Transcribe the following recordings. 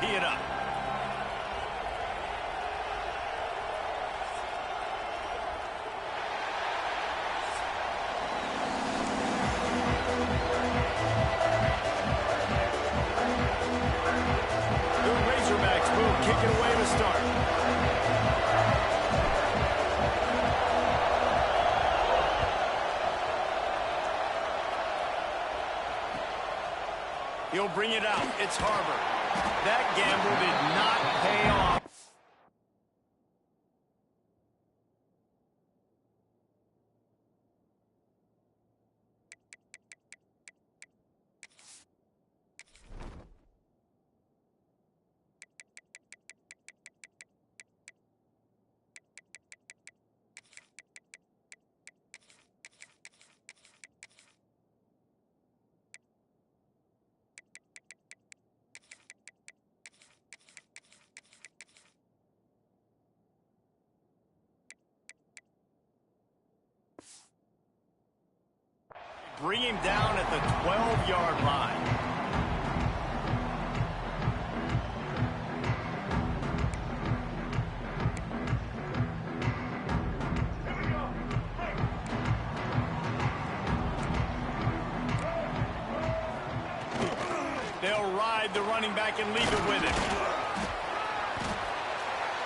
tee it up. The Razorbacks will kick it away to start. He'll bring it out. It's Harbor. That gamble did not pay off. Bring him down at the 12-yard line. They'll ride the running back and leave it with him.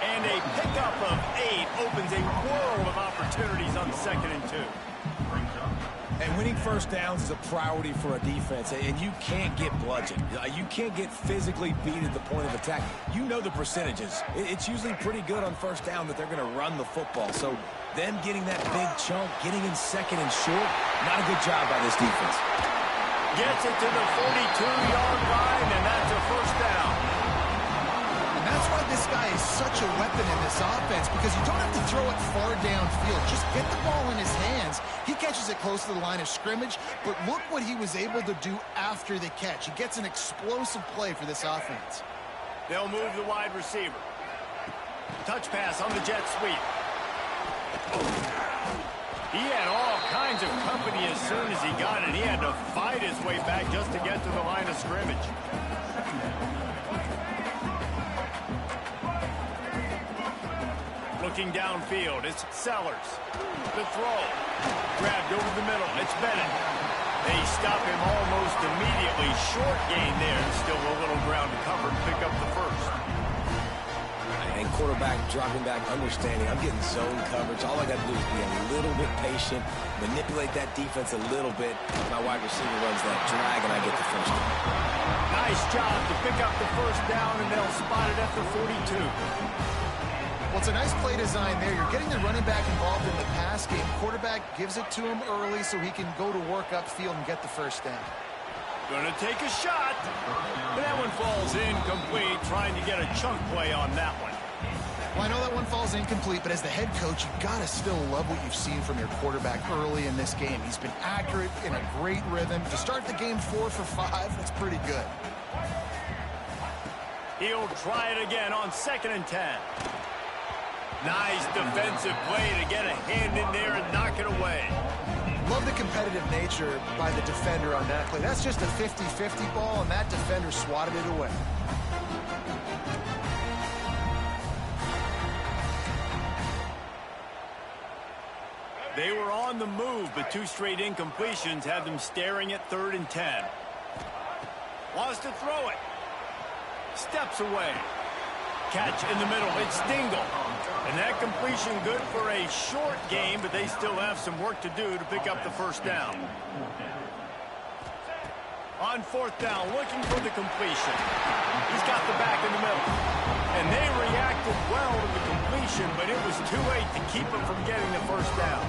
And a pickup of 8 opens a world of opportunities on 2nd and 2. And winning first downs is a priority for a defense, and you can't get bludgeoned. You can't get physically beat at the point of attack. You know the percentages. It's usually pretty good on first down that they're going to run the football. So them getting that big chunk, getting in 2nd and short, not a good job by this defense. Gets it to the 42-yard line, and that's a first down. And that's why this guy is such a weapon in this offense, because you don't have to throw it far downfield. Just get the ball in his hands. He catches it close to the line of scrimmage, but look what he was able to do after the catch. He gets an explosive play for this offense. They'll move the wide receiver. Touch pass on the jet sweep. He had all kinds of company as soon as he got it. He had to fight his way back just to get to the line of scrimmage. Looking downfield, it's Sellers. The throw. Grabbed over the middle. It's Bennett. They stop him almost immediately. Short gain there. Still a little ground to cover and pick up the first. And quarterback dropping back, understanding I'm getting zone coverage. All I got to do is be a little bit patient, manipulate that defense a little bit. My wide receiver runs that drag, and I get the first down. Nice job to pick up the first down, and they'll spot it at the 42. Well, it's a nice play design there. You're getting the running back involved in the pass game. Quarterback gives it to him early so he can go to work upfield and get the first down. Gonna take a shot. That one falls incomplete, trying to get a chunk play on that one. Well, I know that one falls incomplete, but as the head coach, you've got to still love what you've seen from your quarterback early in this game. He's been accurate, in a great rhythm. To start the game 4 for 5, that's pretty good. He'll try it again on 2nd and 10. Nice defensive play to get a hand in there and knock it away. Love the competitive nature by the defender on that play. That's just a 50-50 ball, and that defender swatted it away. They were on the move, but 2 straight incompletions had them staring at 3rd and 10. Wants to throw it. Steps away. Catch in the middle. It's Dingle. And that completion good for a short game, but they still have some work to do to pick up the first down. On 4th down, looking for the completion. He's got the back in the middle. And they reacted well to the completion, but it was too late to keep them from getting the first down.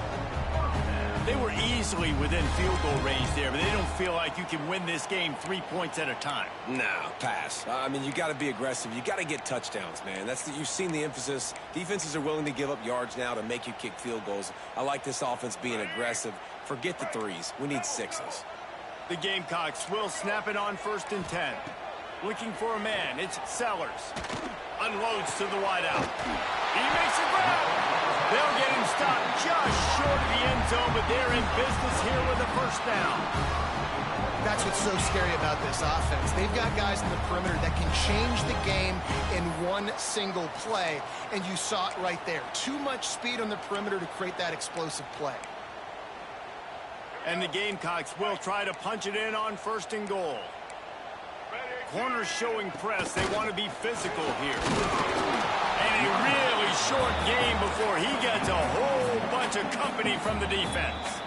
They were easily within field goal range there, but they don't feel like you can win this game 3 points at a time. No, pass. I mean, you got to be aggressive. You got to get touchdowns, man. You've seen the emphasis. Defenses are willing to give up yards now to make you kick field goals. I like this offense being aggressive. Forget the 3s. We need 6s. The Gamecocks will snap it on 1st and 10. Looking for a man. It's Sellers. Unloads to the wideout. He makes a grab. They'll get him stopped just short of the end zone, but they're in business here with a first down. That's what's so scary about this offense. They've got guys in the perimeter that can change the game in one single play, and you saw it right there. Too much speed on the perimeter to create that explosive play. And the Gamecocks will try to punch it in on 1st and goal. Corners showing press. They want to be physical here. And a really short game before he gets a whole bunch of company from the defense.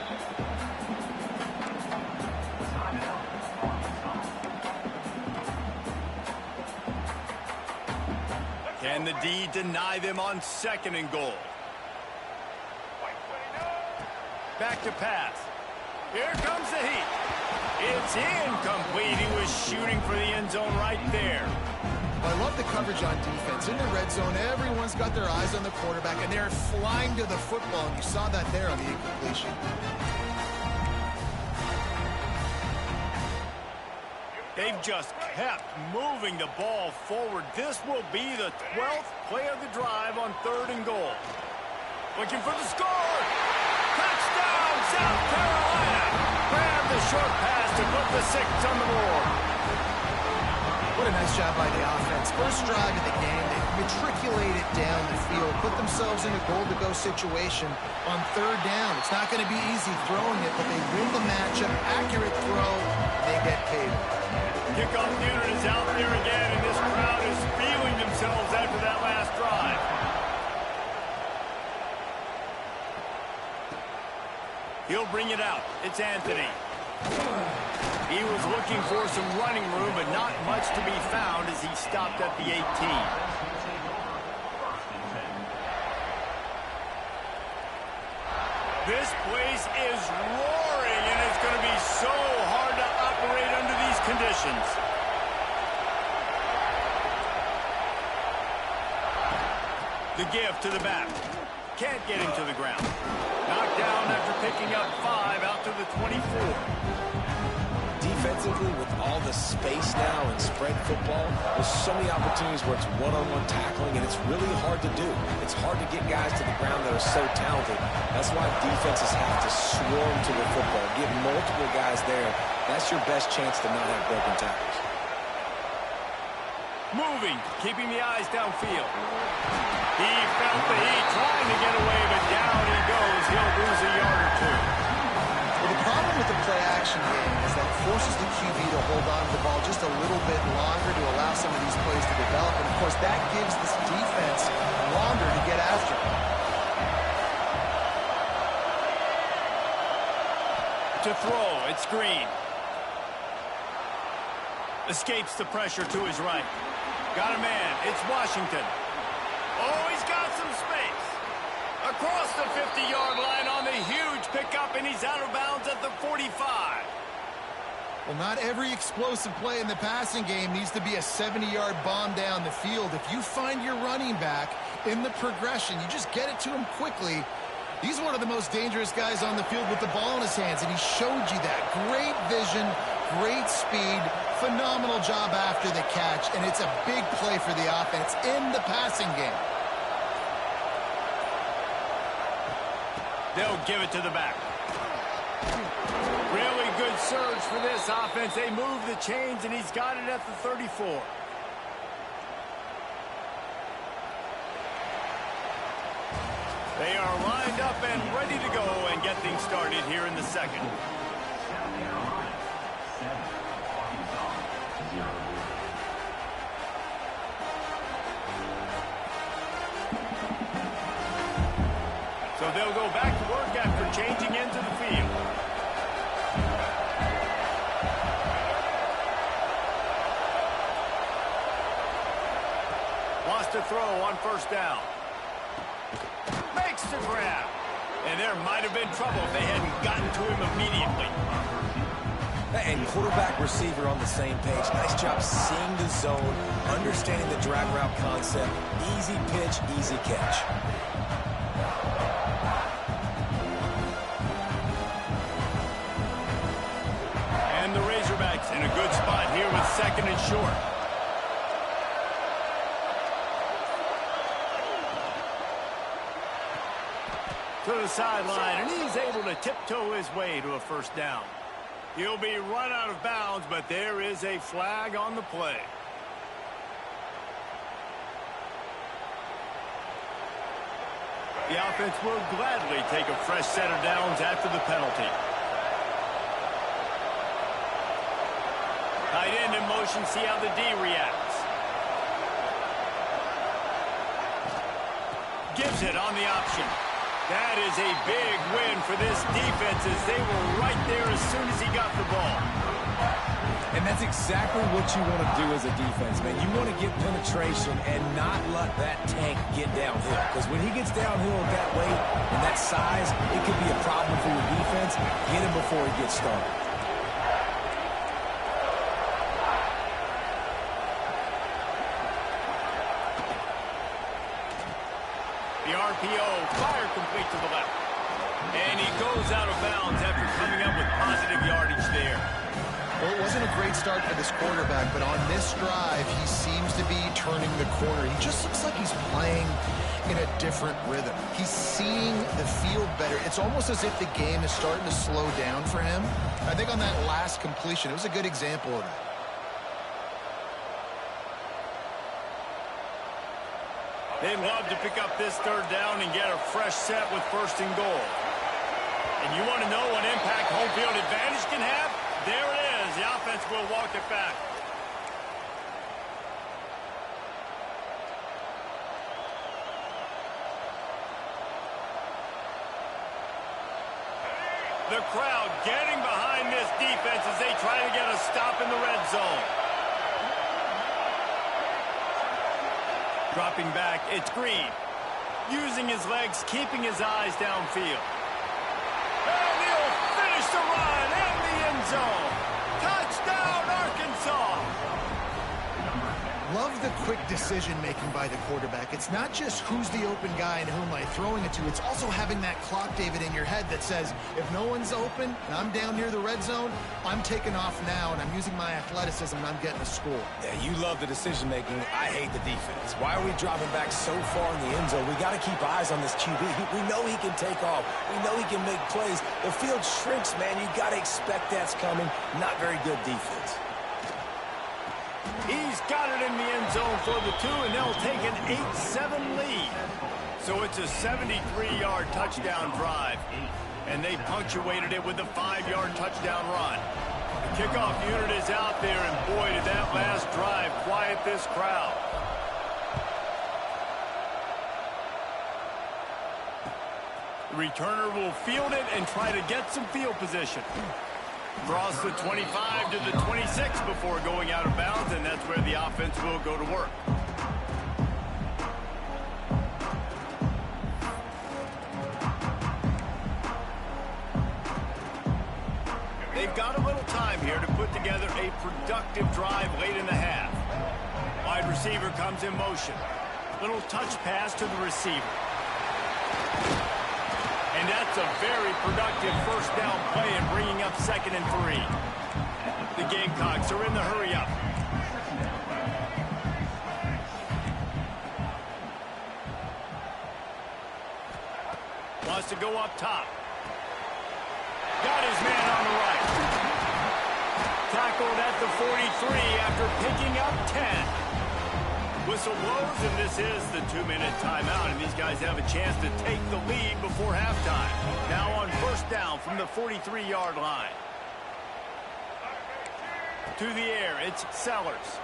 Can the D deny them on 2nd and goal? Back to pass. Here comes the heat. It's incomplete. He was shooting for the end zone right there. Well, I love the coverage on defense. In the red zone, everyone's got their eyes on the quarterback, and they're flying to the football, and you saw that there on the incompletion. They've just kept moving the ball forward. This will be the 12th play of the drive on 3rd and goal. Looking for the score. Touchdown, South Carolina. Grab the short pass to put the 6 on the board. What a nice job by the offense. First drive of the game, they matriculated down the field, put themselves in a goal-to-go situation on 3rd down. It's not going to be easy throwing it, but they win the matchup. Accurate throw, they get paid. Kickoff unit is out there again, and this crowd is feeling themselves after that last drive. He'll bring it out. It's Anthony. He was looking for some running room, but not much to be found as he stopped at the 18. This place is roaring, and it's going to be so hard to operate under these conditions. The give to the back. Can't get him to the ground. Knocked down after picking up 5 out to the 24. Defensively, with all the space now and spread football, there's so many opportunities where it's one-on-one tackling, and it's really hard to do. It's hard to get guys to the ground that are so talented. That's why defenses have to swarm to the football, get multiple guys there. That's your best chance to not have broken tackles. Moving, keeping the eyes downfield. He felt the heat, trying to get away, but down he goes. He'll lose a yard or 2. Well, the problem with the play-action game is that it forces the QB to hold on to the ball just a little bit longer to allow some of these plays to develop. And, of course, that gives this defense longer to get after. To throw, it's Green. Escapes the pressure to his right. Got a man, it's Washington. Oh, he's got some space. Across the 50-yard line on the huge pickup, and he's out of bounds at the 45. Well, not every explosive play in the passing game needs to be a 70-yard bomb down the field. If you find your running back in the progression, you just get it to him quickly. He's one of the most dangerous guys on the field with the ball in his hands, and he showed you that. Great vision, great speed, phenomenal job after the catch, and it's a big play for the offense in the passing game. They'll give it to the back. Really good surge for this offense. They move the chains, and he's got it at the 34. They are lined up and ready to go and get things started here in the second. So they'll go back to work after changing into the field. Wants to throw on 1st down. Makes the grab. And there might have been trouble if they hadn't gotten to him immediately. And quarterback receiver on the same page. Nice job seeing the zone, understanding the drag route concept. Easy pitch, easy catch. And the Razorbacks in a good spot here with 2nd and short. sideline, and he's able to tiptoe his way to a first down. He'll be run out of bounds, but there is a flag on the play. The offense will gladly take a fresh set of downs after the penalty. Tight end in motion, see how the D reacts. Gives it on the option. That is a big win for this defense as they were right there as soon as he got the ball. And that's exactly what you want to do as a defense, man. You want to get penetration and not let that tank get downhill. Because when he gets downhill at that weight and that size, it could be a problem for your defense. Get him before he gets started. The RPO, fire complete to the left. And he goes out of bounds after coming up with positive yardage there. Well, it wasn't a great start for this quarterback, but on this drive, he seems to be turning the corner. He just looks like he's playing in a different rhythm. He's seeing the field better. It's almost as if the game is starting to slow down for him. I think on that last completion, it was a good example of that. They'd love to pick up this third down and get a fresh set with first and goal. And you want to know what impact home field advantage can have? There it is. The offense will walk it back. The crowd getting behind this defense as they try to get a stop in the red zone. Dropping back, it's Green. Using his legs, keeping his eyes downfield. And he'll finish the run in the end zone. Touchdown, Arkansas! Love the quick decision-making by the quarterback. It's not just who's the open guy and who am I throwing it to. It's also having that clock, David, in your head that says, if no one's open and I'm down near the red zone, I'm taking off now and I'm using my athleticism and I'm getting a score. Yeah, you love the decision-making. I hate the defense. Why are we dropping back so far in the end zone? We got to keep eyes on this QB. We know he can take off. We know he can make plays. The field shrinks, man. You got to expect that's coming. Not very good defense. He's got it in the end zone for the 2, and they'll take an 8-7 lead. So it's a 73-yard touchdown drive, and they punctuated it with a 5-yard touchdown run. The kickoff unit is out there, and boy, did that last drive quiet this crowd. The returner will field it and try to get some field position. Cross the 25 to the 26 before going out of bounds, and that's where the offense will go to work. They've got a little time here to put together a productive drive late in the half. Wide receiver comes in motion. Little touch pass to the receiver. And that's a very productive first down play and bringing up 2nd and 3. The Gamecocks are in the hurry-up. Wants to go up top. Got his man on the right. Tackled at the 43 after picking up 10. Whistle blows, and this is the 2-minute timeout, and these guys have a chance to take the lead before halftime. Now on first down from the 43-yard line. To the air, it's Sellers.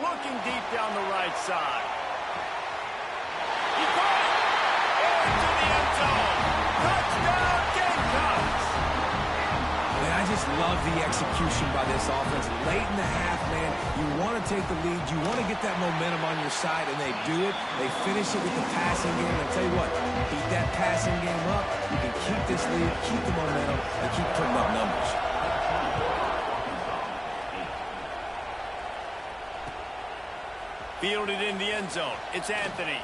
Looking deep down the right side. He caught it! Into the end zone! Touchdown, Gamecocks! Man, I just love the execution by this offense. Late in the half, man, you want to take the lead. You want to get that momentum on your side, and they do it. They finish it with the passing game. I tell you what, keep that passing game up. You can keep this lead, keep the momentum, and keep putting up numbers. Fielded in the end zone. It's Anthony.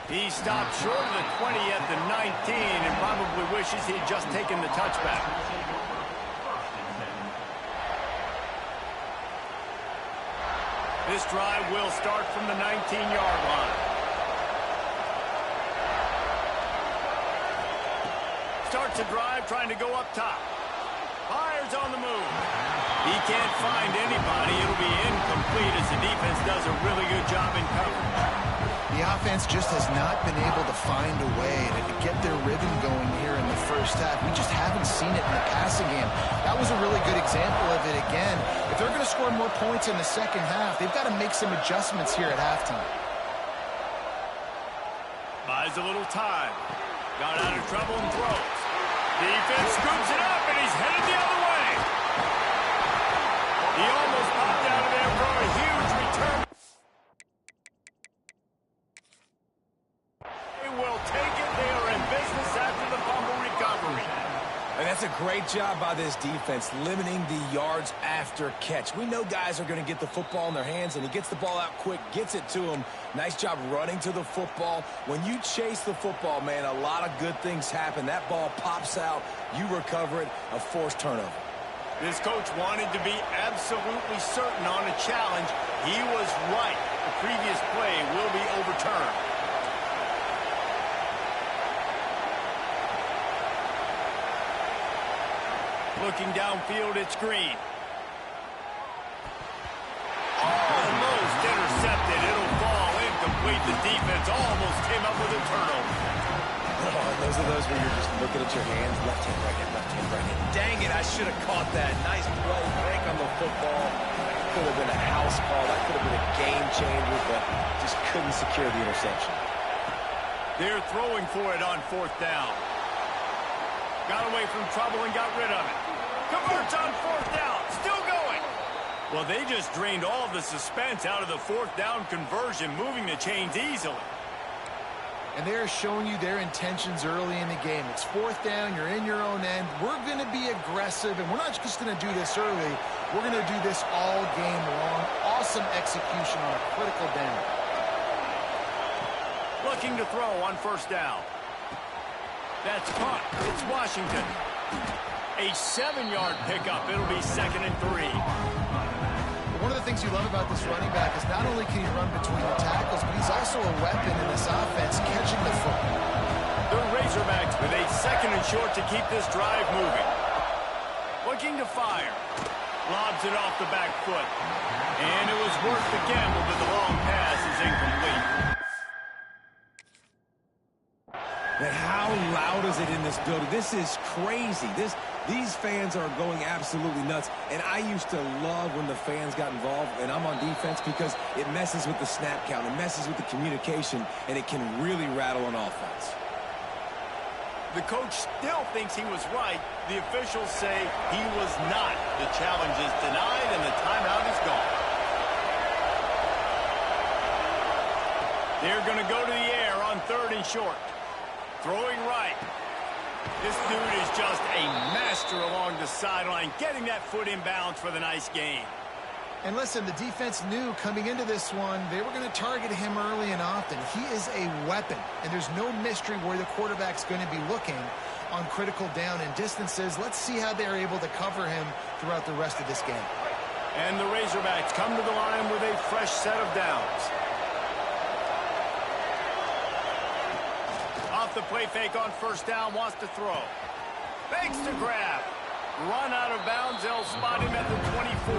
He stopped short of the 20 at the 19 and probably wishes he'd just taken the touchback. This drive will start from the 19-yard line. starts a drive trying to go up top. Fires on the move. He can't find anybody. It'll be incomplete as the defense does a really good job in coverage. The offense just has not been able to find a way to get their rhythm going here in the first half. We just haven't seen it in the passing game. That was a really good example of it again. If they're going to score more points in the second half, they've got to make some adjustments here at halftime. Buys a little time. Got out of trouble and throws. Defense scoops it up, and he's headed the other way. He almost popped out of there for a huge return. They will take it. They are in business after the fumble recovery. And that's a great job by this defense, limiting the yards after catch. We know guys are going to get the football in their hands, and he gets the ball out quick, gets it to them. Nice job running to the football. When you chase the football, man, a lot of good things happen. That ball pops out, you recover it, a forced turnover. This coach wanted to be absolutely certain on a challenge. He was right. The previous play will be overturned. Looking downfield, it's Green. Almost intercepted. It'll fall incomplete. The defense almost came up with a turnover. Oh, those are those where you're just looking at your hands, left hand, right hand, left hand, right hand. Dang it, I should have caught that. Nice play, break on the football. That could have been a house call. That could have been a game changer, but just couldn't secure the interception. They're throwing for it on fourth down. Got away from trouble and got rid of it. Converts on fourth down. Still going. Well, they just drained all of the suspense out of the fourth down conversion, moving the chains easily. And they're showing you their intentions early in the game. It's fourth down. You're in your own end. We're going to be aggressive, and we're not just going to do this early. We're going to do this all game long. Awesome execution on a critical down. Looking to throw on first down. That's caught. It's Washington. A 7-yard pickup. It'll be 2nd and 3. One of the things you love about this running back is not only can he run between the tackles, but he's also a weapon in this offense catching the football. The Razorbacks with a 2nd and short to keep this drive moving. Looking to fire. Lobs it off the back foot. And it was worth the gamble, but the long pass is incomplete. Man, how loud is it in this building? This is crazy. These fans are going absolutely nuts. And I used to love when the fans got involved, and I'm on defense, because it messes with the snap count. It messes with the communication, and it can really rattle an offense. The coach still thinks he was right. The officials say he was not. The challenge is denied, and the timeout is gone. They're going to go to the air on 3rd and short. Throwing right. This dude is just a master along the sideline, getting that foot in bounds for the nice gain. And listen, the defense knew coming into this one, they were going to target him early and often. He is a weapon, and there's no mystery where the quarterback's going to be looking on critical down and distances. Let's see how they're able to cover him throughout the rest of this game. And the Razorbacks come to the line with a fresh set of downs. Off the play fake on first down, wants to throw. Fakes to grab. Run out of bounds, they'll spot him at the 24.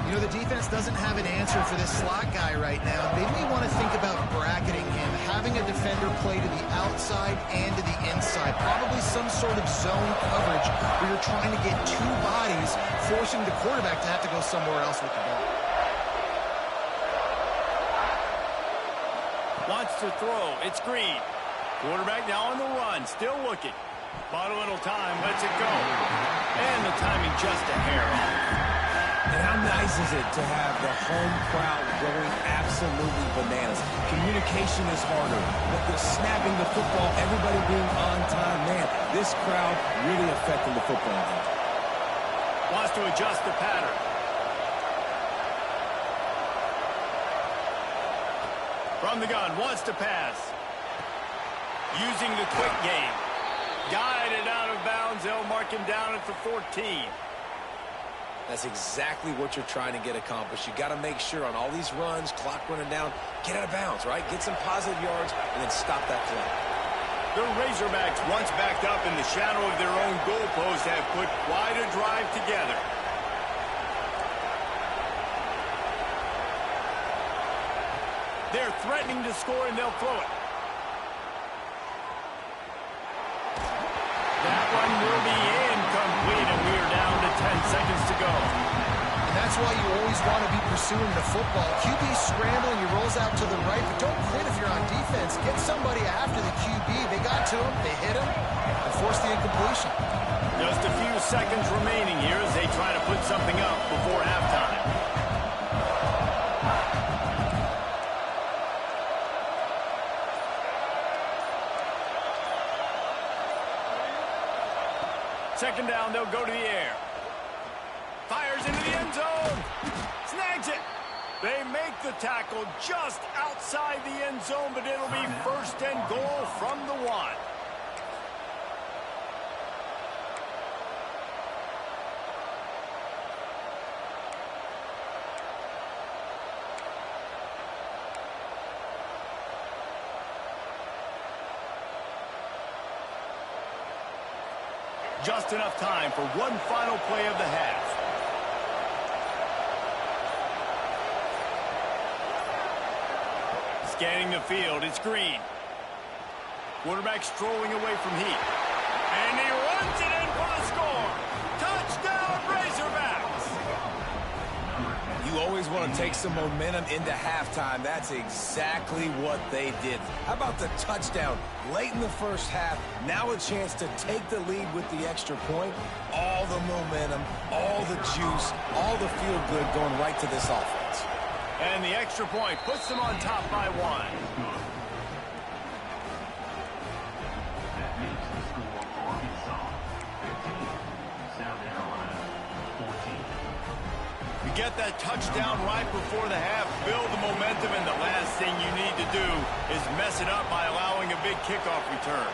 You know, the defense doesn't have an answer for this slot guy right now. They may want to think about bracketing him, having a defender play to the outside and to the inside. Probably some sort of zone coverage where you're trying to get two bodies, forcing the quarterback to have to go somewhere else with the ball. Wants to throw. It's Green. Quarterback now on the run. Still looking. Bought a little time. Lets it go. And the timing just a hair off. And how nice is it to have the home crowd going absolutely bananas? Communication is harder, but the snapping the football, everybody being on time, man, this crowd really affecting the football game. Wants to adjust the pattern. From the gun, wants to pass. Using the quick game. Guided out of bounds. They'll mark him down at the 14. That's exactly what you're trying to get accomplished. You got to make sure on all these runs, clock running down, get out of bounds, right? Get some positive yards and then stop that play. The Razorbacks, once backed up in the shadow of their own goalpost, have put quite a drive together. They're threatening to score, and they'll throw it. That one will be incomplete, and we are down to 10 seconds to go. And that's why you always want to be pursuing the football. QB scrambling, he rolls out to the right, but don't quit if you're on defense. Get somebody after the QB. They got to him, they hit him, and forced the incompletion. Just a few seconds remaining here as they try to put something up before halftime. Second down, they'll go to the air. Fires into the end zone. Snags it. They make the tackle just outside the end zone, but it'll be first and goal from the 1. Just enough time for one final play of the half. Scanning the field, it's Green. Quarterback strolling away from heat. And he runs it in for the score. Touchdown, Razorbacks! You always want to take some momentum into halftime. That's exactly what they did. How about the touchdown late in the first half? Now a chance to take the lead with the extra point. All the momentum, all the juice, all the feel-good going right to this offense. And the extra point puts them on top by 1. You get that touchdown right before the half, build the momentum, and the last thing you need to do is mess it up by allowing a big kickoff return.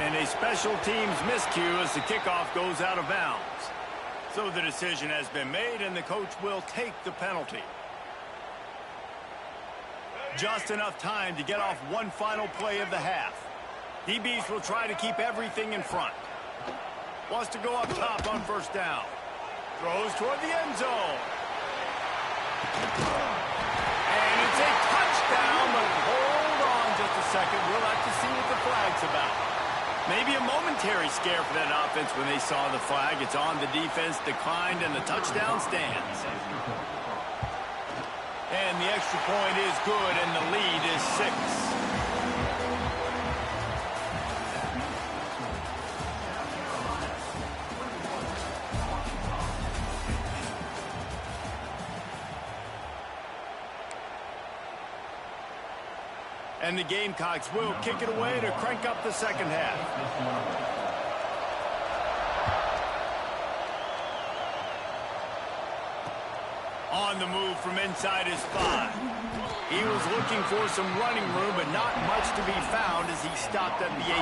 And a special teams miscue as the kickoff goes out of bounds. So the decision has been made, and the coach will take the penalty. Just enough time to get off one final play of the half. DBs will try to keep everything in front. Wants to go up top on first down. Throws toward the end zone. And it's a touchdown, but hold on just a second. We'll have to see what the flag's about. Maybe a momentary scare for that offense when they saw the flag. It's on, the defense declined, and the touchdown stands. And the extra point is good, and the lead is 6. And the Gamecocks will kick it away to crank up the second half. On the move from inside his 5. He was looking for some running room, but not much to be found as he stopped at the 18.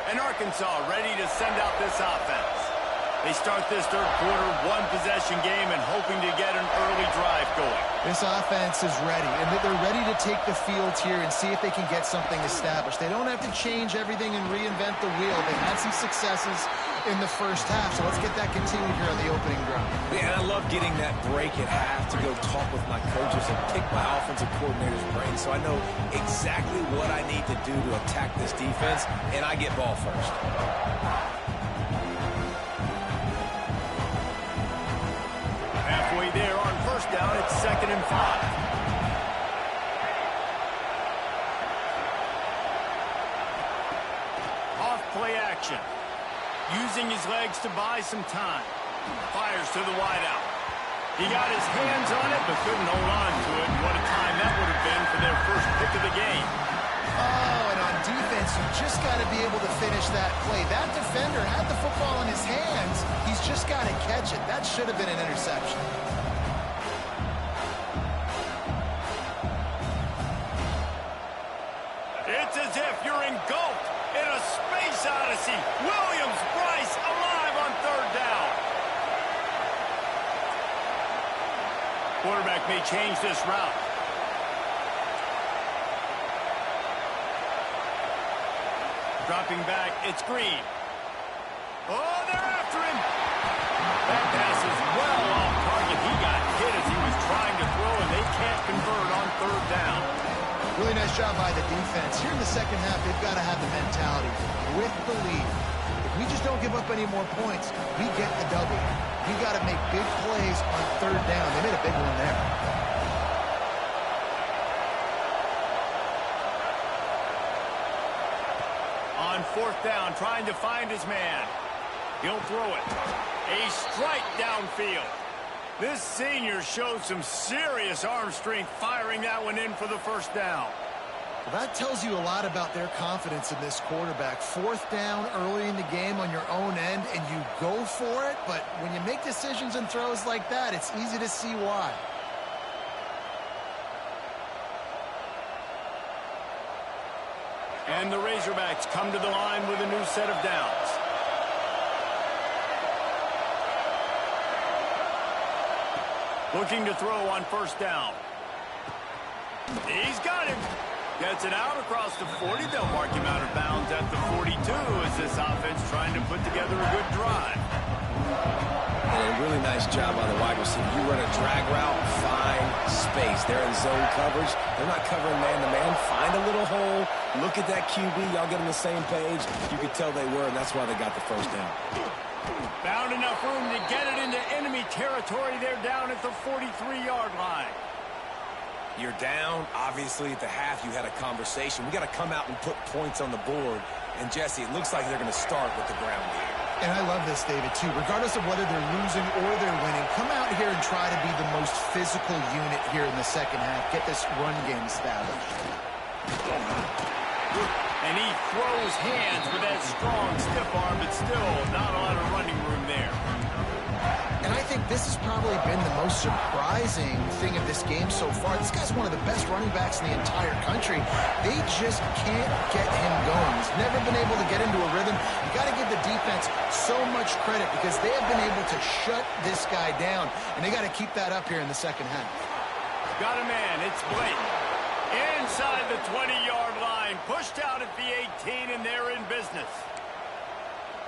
And Arkansas ready to send out this offense. They start this third quarter, one-possession game, and hoping to get an early drive going. This offense is ready, and they're ready to take the field here and see if they can get something established. They don't have to change everything and reinvent the wheel. They've had some successes in the first half, so let's get that continued here on the opening drive. Yeah, and I love getting that break at half to go talk with my coaches and pick my offensive coordinator's brain so I know exactly what I need to do to attack this defense, and I get ball first. Halfway there on first down, it's 2nd and 5. Off play action. Using his legs to buy some time. Fires to the wideout. He got his hands on it, but couldn't hold on to it. What a time that would have been for their first pick of the game. Oh, and on defense, you just got to be able to finish that play. That defender had the football in his hands. He's just got to catch it. That should have been an interception. It's as if you're engulfed in a space odyssey. Odyssey. Williams-Brice alive on third down. Quarterback may change this route. Dropping back, it's Green. Oh, they're after him. That pass is well off target. He got hit as he was trying to throw, and they can't convert on third down. Really nice job by the defense. Here in the second half, they've got to have the mentality with the lead. If we just don't give up any more points, we get the double. We got to make big plays on third down. They made a big one there. On fourth down, trying to find his man. He'll throw it. A strike downfield. This senior showed some serious arm strength firing that one in for the first down. Well, that tells you a lot about their confidence in this quarterback. Fourth down early in the game on your own end, and you go for it. But when you make decisions and throws like that, it's easy to see why. And the Razorbacks come to the line with a new set of downs. Looking to throw on first down. He's got him. Gets it out across the 40. They'll mark him out of bounds at the 42 as this offense trying to put together a good drive. And a really nice job by the wide receiver. You run a drag route, find space. They're in zone coverage. They're not covering man-to-man. Find a little hole. Look at that QB. Y'all get on the same page. You could tell they were, and that's why they got the first down. Found enough room to get it into enemy territory. They're down at the 43-yard line. You're down. Obviously, at the half, you had a conversation. We got to come out and put points on the board. And, Jesse, it looks like they're going to start with the ground game. And I love this, David, too. Regardless of whether they're losing or they're winning, come out here and try to be the most physical unit here in the second half. Get this run game established. And he throws hands with that strong, stiff arm, but still not a lot of running room there. And I think this has probably been the most surprising thing of this game so far. This guy's one of the best running backs in the entire country. They just can't get him going. He's never been able to get into a rhythm. You got to give the defense so much credit because they have been able to shut this guy down. And they got to keep that up here in the second half. Got a man. It's Blake. Inside the 20-yard line. Pushed out at the 18, and they're in business.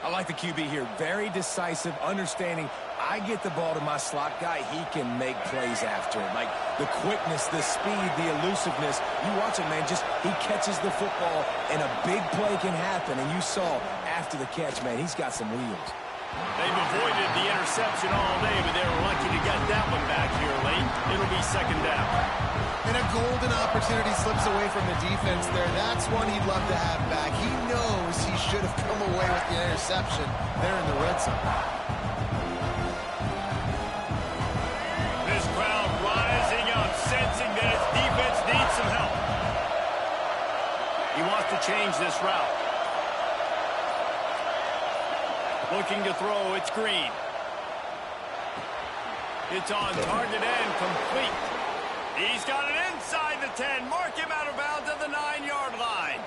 I like the QB here. Very decisive, understanding. I get the ball to my slot guy, he can make plays after it. Like the quickness, the speed, the elusiveness. You watch it, man, just he catches the football and a big play can happen. And you saw after the catch, man, he's got some wheels. They've avoided the interception all day, but they were lucky to get that one back here late. It'll be second down. And a golden opportunity slips away from the defense there. That's one he'd love to have back. He knows he should have come away with the interception there in the red zone. This crowd rising up, sensing that its defense needs some help. He wants to change this route. Looking to throw, it's Green. It's on target and complete. He's got it inside the 10. Mark him out of bounds at the 9-yard line.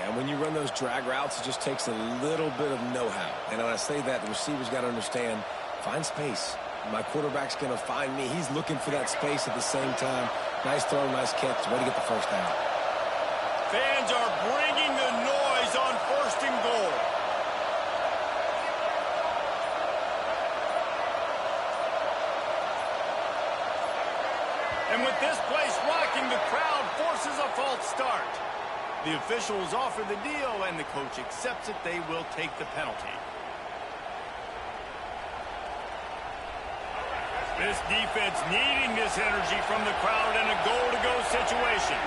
And when you run those drag routes, it just takes a little bit of know-how. And when I say that, the receiver's got to understand, find space. My quarterback's going to find me. He's looking for that space at the same time. Nice throw, nice catch. Way to get the first down. Fans are bringing the noise on first and goal. And with this place rocking, the crowd forces a false start. The officials offer the deal, and the coach accepts it. They will take the penalty. This defense needing this energy from the crowd in a goal-to-go situation.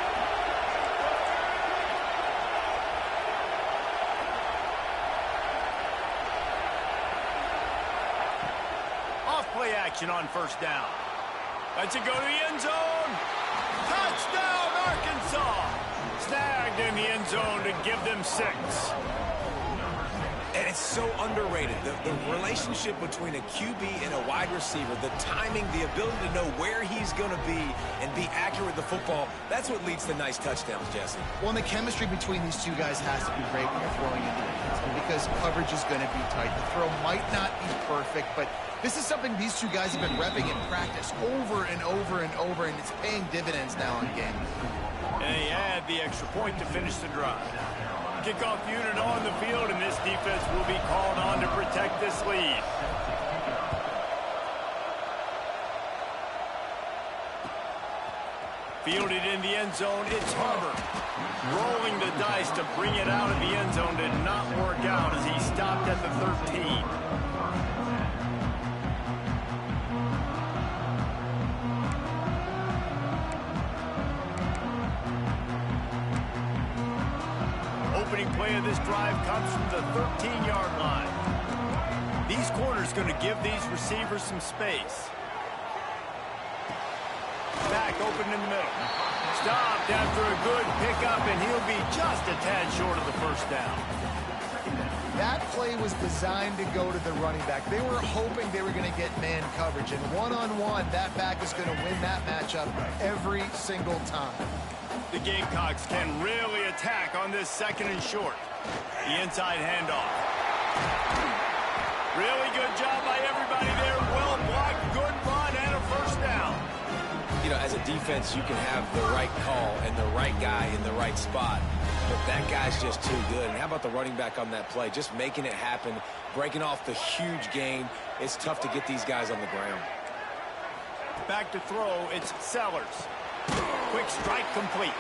Off-play action on first down. Lets it go to the end zone. Touchdown, Arkansas. Snagged in the end zone to give them 6. And It's so underrated. The relationship between a QB and a wide receiver, the timing, the ability to know where he's going to be and be accurate with the football, that's what leads to nice touchdowns, Jesse. Well, and the chemistry between these two guys has to be great when you're throwing into the end zone because coverage is going to be tight. The throw might not be perfect, but this is something these two guys have been repping in practice over and over and over, and it's paying dividends now in game. And he had the extra point to finish the drive. Kickoff unit on the field, and this defense will be called on to protect this lead. Fielded in the end zone, it's Harbor. Rolling the dice to bring it out of the end zone did not work out as he stopped at the 13. Opening play of this drive comes from the 13-yard line. These corners going to give these receivers some space. Back open in the middle. Stopped after a good pickup, and he'll be just a tad short of the first down. That play was designed to go to the running back. They were hoping they were going to get man coverage, and one-on-one, that back is going to win that matchup every single time. The Gamecocks can really attack on this second and short. The inside handoff. Really good job by everybody there. Well blocked, good run, and a first down. You know, as a defense, you can have the right call and the right guy in the right spot, but that guy's just too good. And how about the running back on that play? Just making it happen, breaking off the huge gain. It's tough to get these guys on the ground. Back to throw, it's Sellers. Quick strike complete.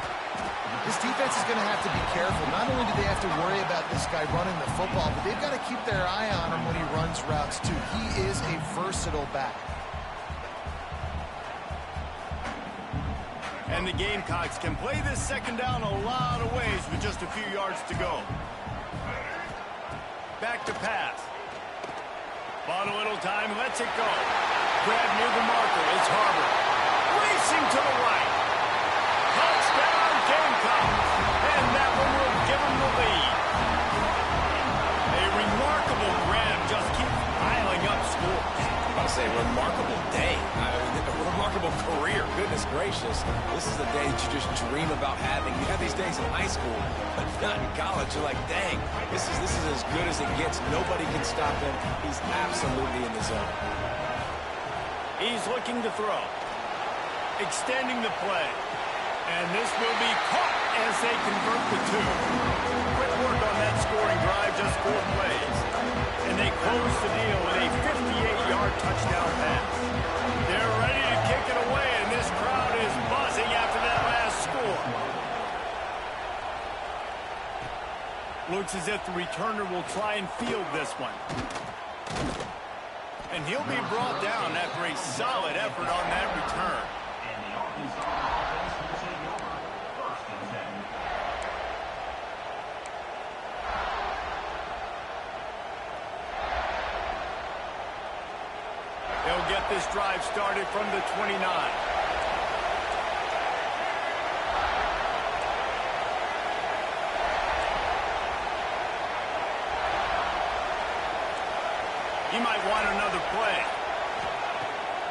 This defense is going to have to be careful. Not only do they have to worry about this guy running the football, but they've got to keep their eye on him when he runs routes, too. He is a versatile back. And the Gamecocks can play this second down a lot of ways with just a few yards to go. Back to pass. Bought a little time, lets it go. Grab near the marker, it's Harbor. Racing to the right. Touchdown, Gamecocks. And that one will give them the lead. A remarkable grab, just keep piling up scores. I'm about to say, remarkable day. I mean, a remarkable career. Goodness gracious. This is the day that you just dream about having. You have these days in high school, but not in college. You're like, dang, this is as good as it gets. Nobody can stop him. He's absolutely in the zone. He's looking to throw. Extending the play. And this will be caught as they convert the two. Quick work on that scoring drive, just 4 plays. And they close the deal with a 58-yard touchdown pass. They're ready to kick it away, and this crowd is buzzing after that last score. Looks as if the returner will try and field this one. And he'll be brought down after a solid effort on that return. They'll get this drive started from the 29. He might want another play.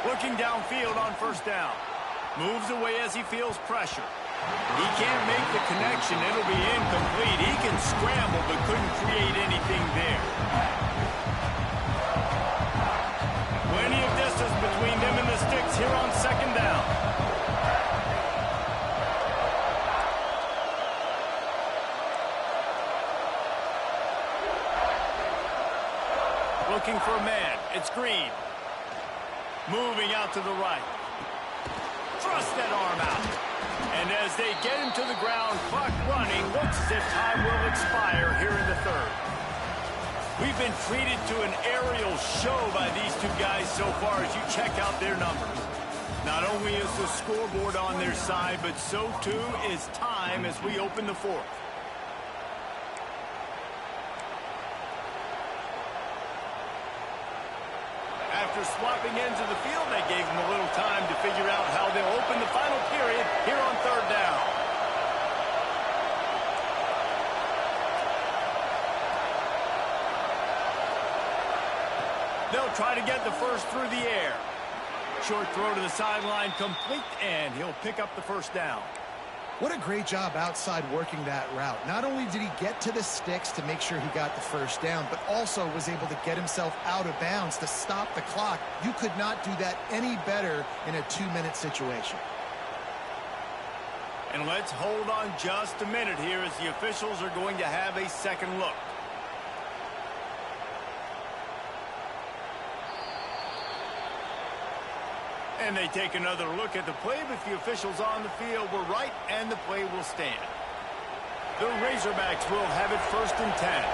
Looking downfield on first down. Moves away as he feels pressure. He can't make the connection. It'll be incomplete. He can scramble but couldn't create anything there. Plenty of distance between them and the sticks here on second down. Looking for a man. It's Green. Moving out to the right. Thrust that arm out. And as they get him to the ground, clock running, looks as if time will expire here in the third. We've been treated to an aerial show by these two guys so far as you check out their numbers. Not only is the scoreboard on their side, but so too is time as we open the fourth. After swapping ends of the field, they gave them a little time to figure out how they'll open the final period here on third down. They'll try to get the first through the air. Short throw to the sideline, complete, and he'll pick up the first down. What a great job outside working that route. Not only did he get to the sticks to make sure he got the first down, but also was able to get himself out of bounds to stop the clock. You could not do that any better in a 2-minute situation. And let's hold on just a minute here as the officials are going to have a second look. And they take another look at the play, but the officials on the field were right, and the play will stand. The Razorbacks will have it 1st and 10.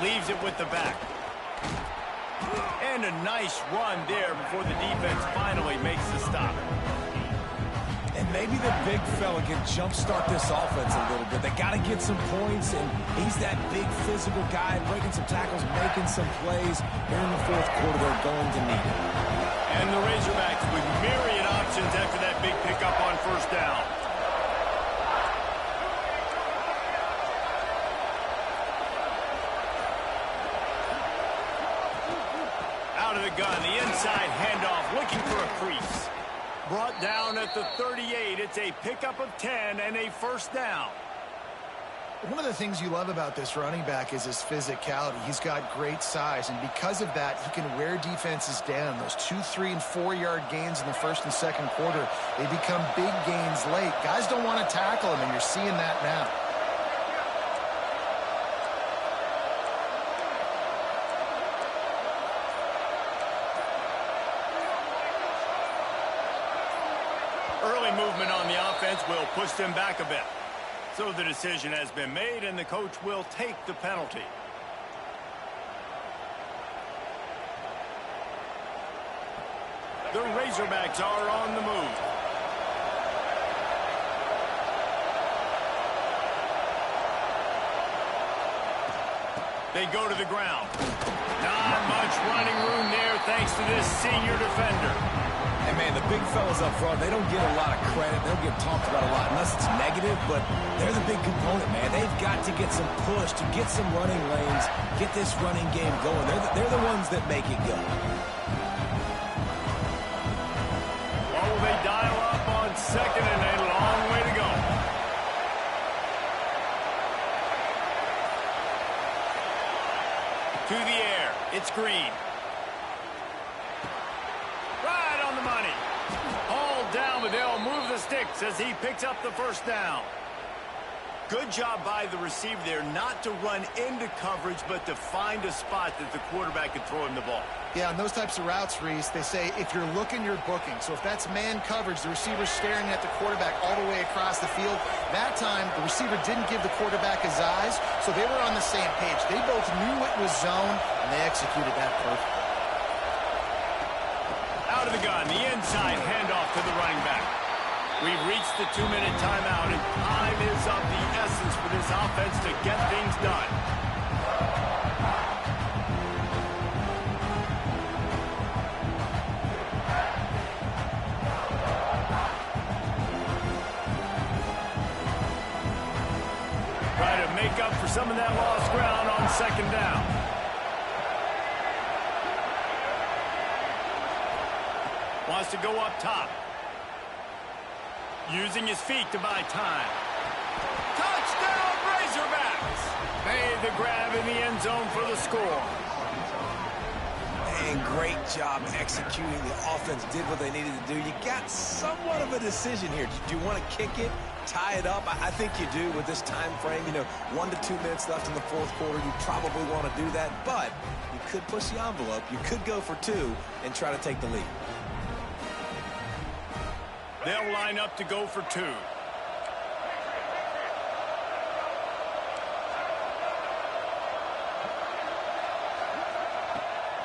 Leaves it with the back. And a nice run there before the defense finally makes the stop. And maybe the big fella can jumpstart this offense a little bit. They got to get some points, and he's that big physical guy, breaking some tackles, making some plays. Here in the 4th quarter, they're going to need it. And the Razorbacks with myriad options after that big pickup on 1st down. Out of the gun, the inside handoff, looking for a crease. Brought down at the 38. It's a pickup of 10 and a 1st down. One of the things you love about this running back is his physicality. He's got great size, and because of that, he can wear defenses down. Those 2-, 3-, and 4-yard gains in the 1st and 2nd quarter, they become big gains late. Guys don't want to tackle him, and you're seeing that now. Early movement on the offense will push them back a bit. So the decision has been made, and the coach will take the penalty. The Razorbacks are on the move. They go to the ground. Not much running room there thanks to this senior defender. And, man, the big fellas up front, they don't get a lot of credit. They don't get talked about a lot unless it's negative, but they're the big component, man. They've got to get some push, to get some running lanes, get this running game going. They're the ones that make it go. Oh, they dial up on 2nd and a long way to go. To the air. It's Green. Right on the money. Hauled down, but they'll move the sticks as he picks up the 1st down. Good job by the receiver there not to run into coverage, but to find a spot that the quarterback could throw him the ball. Yeah, on those types of routes, Reese, they say if you're looking, you're booking. So if that's man coverage, the receiver's staring at the quarterback all the way across the field. That time, the receiver didn't give the quarterback his eyes, so they were on the same page. They both knew it was zone, and they executed that perfectly. Out of the gun, the inside handoff to the running back. We've reached the 2-minute timeout, and time is of the essence for this offense to get things done. Try to make up for some of that lost ground on 2nd down. Wants to go up top. Using his feet to buy time. Touchdown, Razorbacks! Made the grab in the end zone for the score. And great job executing. The offense did what they needed to do. You got somewhat of a decision here. Do you want to kick it, tie it up? I think you do with this time frame. 1 to 2 minutes left in the 4th quarter. You probably want to do that, but you could push the envelope. You could go for 2 and try to take the lead. They'll line up to go for 2.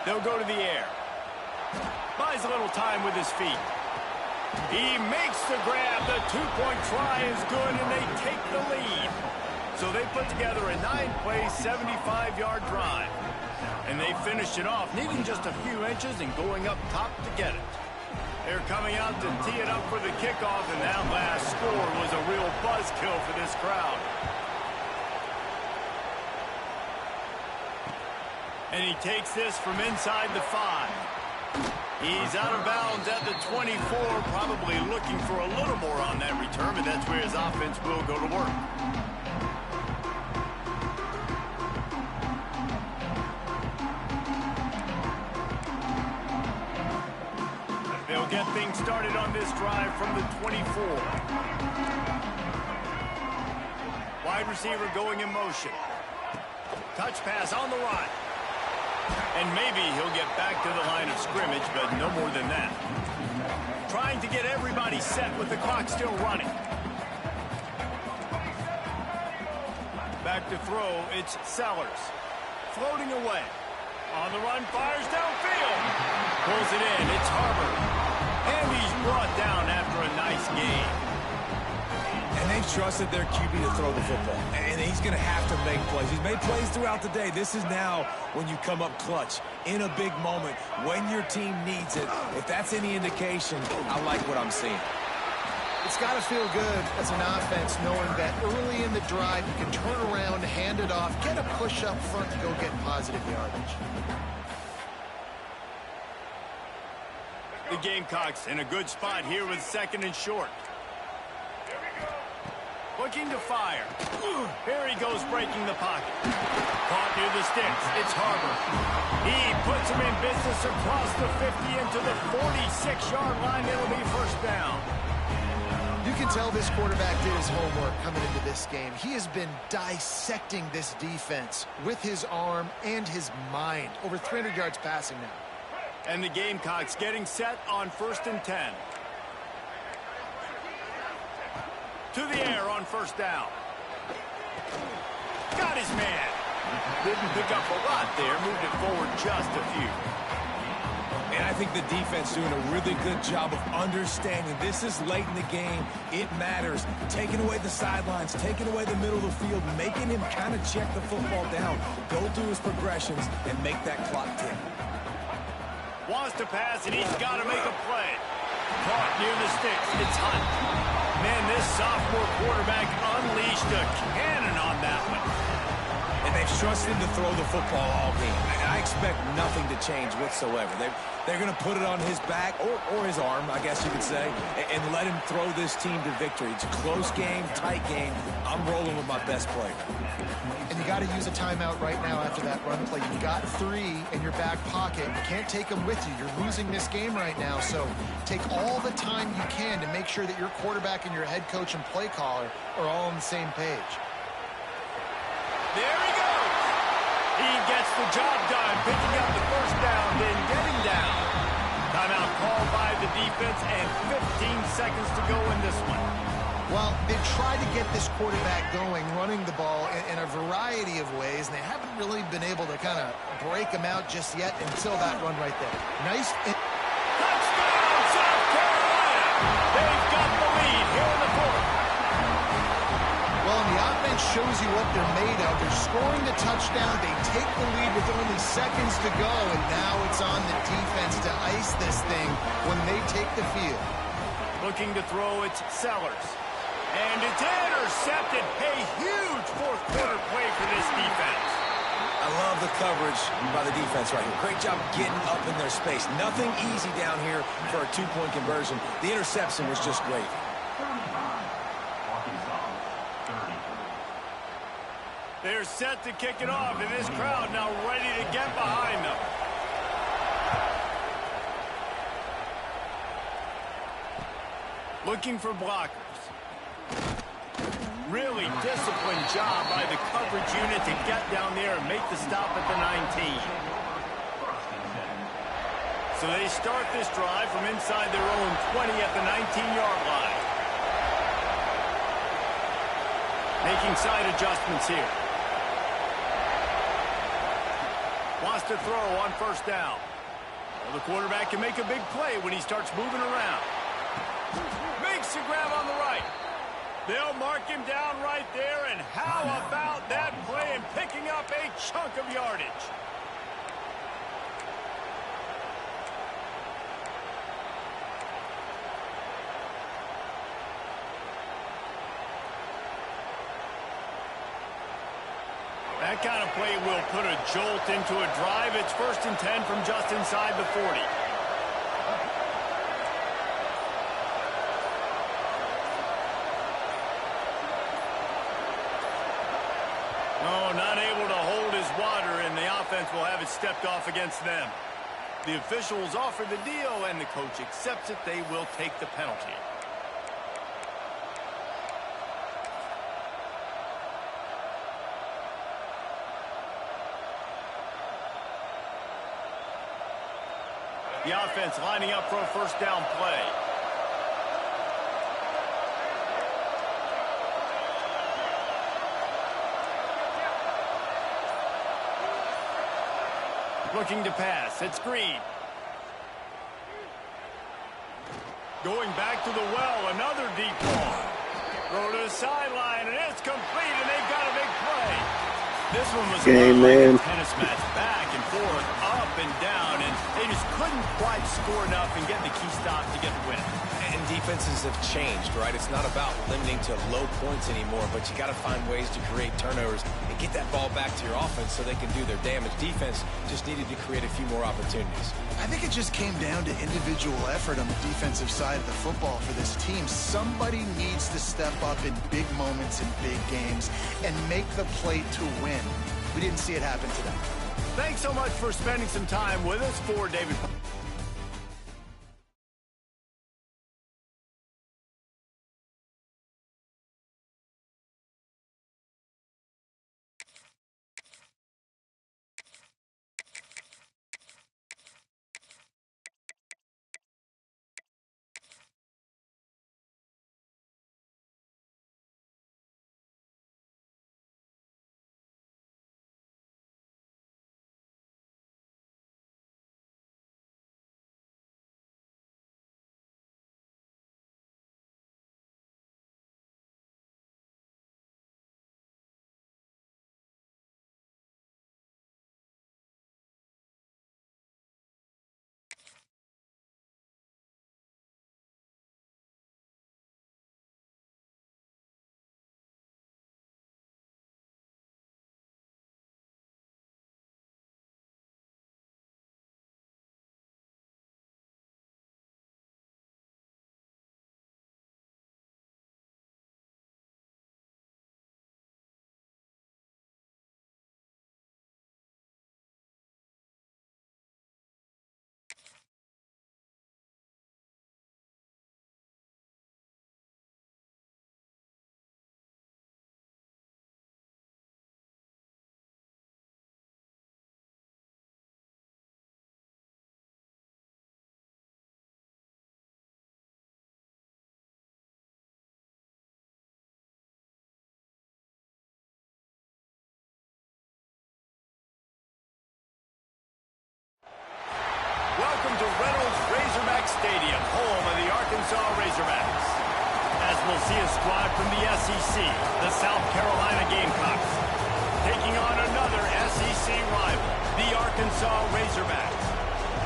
They'll go to the air. Buys a little time with his feet. He makes the grab. The 2-point try is good, and they take the lead. So they put together a 9-play, 75-yard drive. And they finished it off, needing just a few inches and going up top to get it. They're coming out to tee it up for the kickoff, and that last score was a real buzzkill for this crowd. And he takes this from inside the 5. He's out of bounds at the 24, probably looking for a little more on that return, but that's where his offense will go to work. They'll get things started on this drive from the 24. Wide receiver going in motion. Touch pass on the run. And maybe he'll get back to the line of scrimmage, but no more than that. Trying to get everybody set with the clock still running. Back to throw, it's Sellers. Floating away. On the run, fires downfield. Pulls it in, it's Harbor. And he's brought down after a nice gain. And they've trusted their QB to throw the football. And he's going to have to make plays. He's made plays throughout the day. This is now when you come up clutch in a big moment when your team needs it. If that's any indication, I like what I'm seeing. It's got to feel good as an offense knowing that early in the drive you can turn around, hand it off, get a push up front, and go get positive yardage. The Gamecocks in a good spot here with 2nd and short. Looking to fire. Here he goes, breaking the pocket. Caught near the sticks. It's Harbor. He puts him in business across the 50 into the 46-yard line. It'll be first down. You can tell this quarterback did his homework coming into this game. He has been dissecting this defense with his arm and his mind. Over 300 yards passing now. And the Gamecocks getting set on 1st and 10. To the air on first down. Got his man. Didn't pick up a lot there. Moved it forward just a few. And I think the defense doing a really good job of understanding this is late in the game. It matters. Taking away the sidelines, taking away the middle of the field, making him kind of check the football down, go through his progressions, and make that clock tick. Wants to pass, and he's got to make a play. Caught near the sticks. It's Hunt. Man, this sophomore quarterback unleashed a cannon on that one. And they've trusted him to throw the football all game. And I expect nothing to change whatsoever. They're going to put it on his back, or his arm, I guess you could say, and let him throw this team to victory. It's a close game, tight game. I'm rolling with my best player. And you got to use a timeout right now after that run play. You got 3 in your back pocket. You can't take them with you. You're losing this game right now. So take all the time you can to make sure that your quarterback and your head coach and play caller are all on the same page. There he goes. He gets the job done, picking up the first down, then getting down. Timeout called by the defense, and 15 seconds to go in this one. Well, they tried to get this quarterback going, running the ball in a variety of ways, and they haven't really been able to kind of break him out just yet until that run right there. Nice. Touchdown, South Carolina! They've got the lead here in the 4th. Well, and the offense shows you what they're made of. They're scoring the touchdown. They take the lead with only seconds to go, and now it's on the defense to ice this thing when they take the field. Looking to throw, it's Sellers. And it's intercepted. A huge 4th quarter play for this defense. I love the coverage by the defense right here. Great job getting up in their space. Nothing easy down here for a 2-point conversion. The interception was just great. They're set to kick it off, and this crowd now ready to get behind them. Looking for blockers. Really disciplined job by the coverage unit to get down there and make the stop at the 19. So they start this drive from inside their own 20 at the 19-yard line. Making side adjustments here. Wants to throw on first down. Well, the quarterback can make a big play when he starts moving around. Makes the grab on the right. They'll mark him down right there, and how about that play and picking up a chunk of yardage? kind of play will put a jolt into a drive. It's 1st and 10 from just inside the 40. Oh, not able to hold his water, and the offense will have it stepped off against them. The officials offer the deal, and the coach accepts it. They will take the penalty. The offense lining up for a 1st down play. Looking to pass. It's Green. Going back to the well. Another deep ball. Throw to the sideline, and it's complete, and they've got a big play. This one was like a tennis match, back and forth, up and down, and they just couldn't quite score enough and get the key stop to get the win. And defenses have changed, right? It's not about limiting to low points anymore, but you got to find ways to create turnovers and get that ball back to your offense so they can do their damage. Defense just needed to create a few more opportunities. I think it just came down to individual effort on the defensive side of the football for this team. Somebody needs to step up in big moments in big games and make the play to win. We didn't see it happen today. Thanks so much for spending some time with us. For David. Welcome to Reynolds Razorback Stadium, home of the Arkansas Razorbacks. As we'll see a squad from the SEC, the South Carolina Gamecocks, taking on another SEC rival, the Arkansas Razorbacks.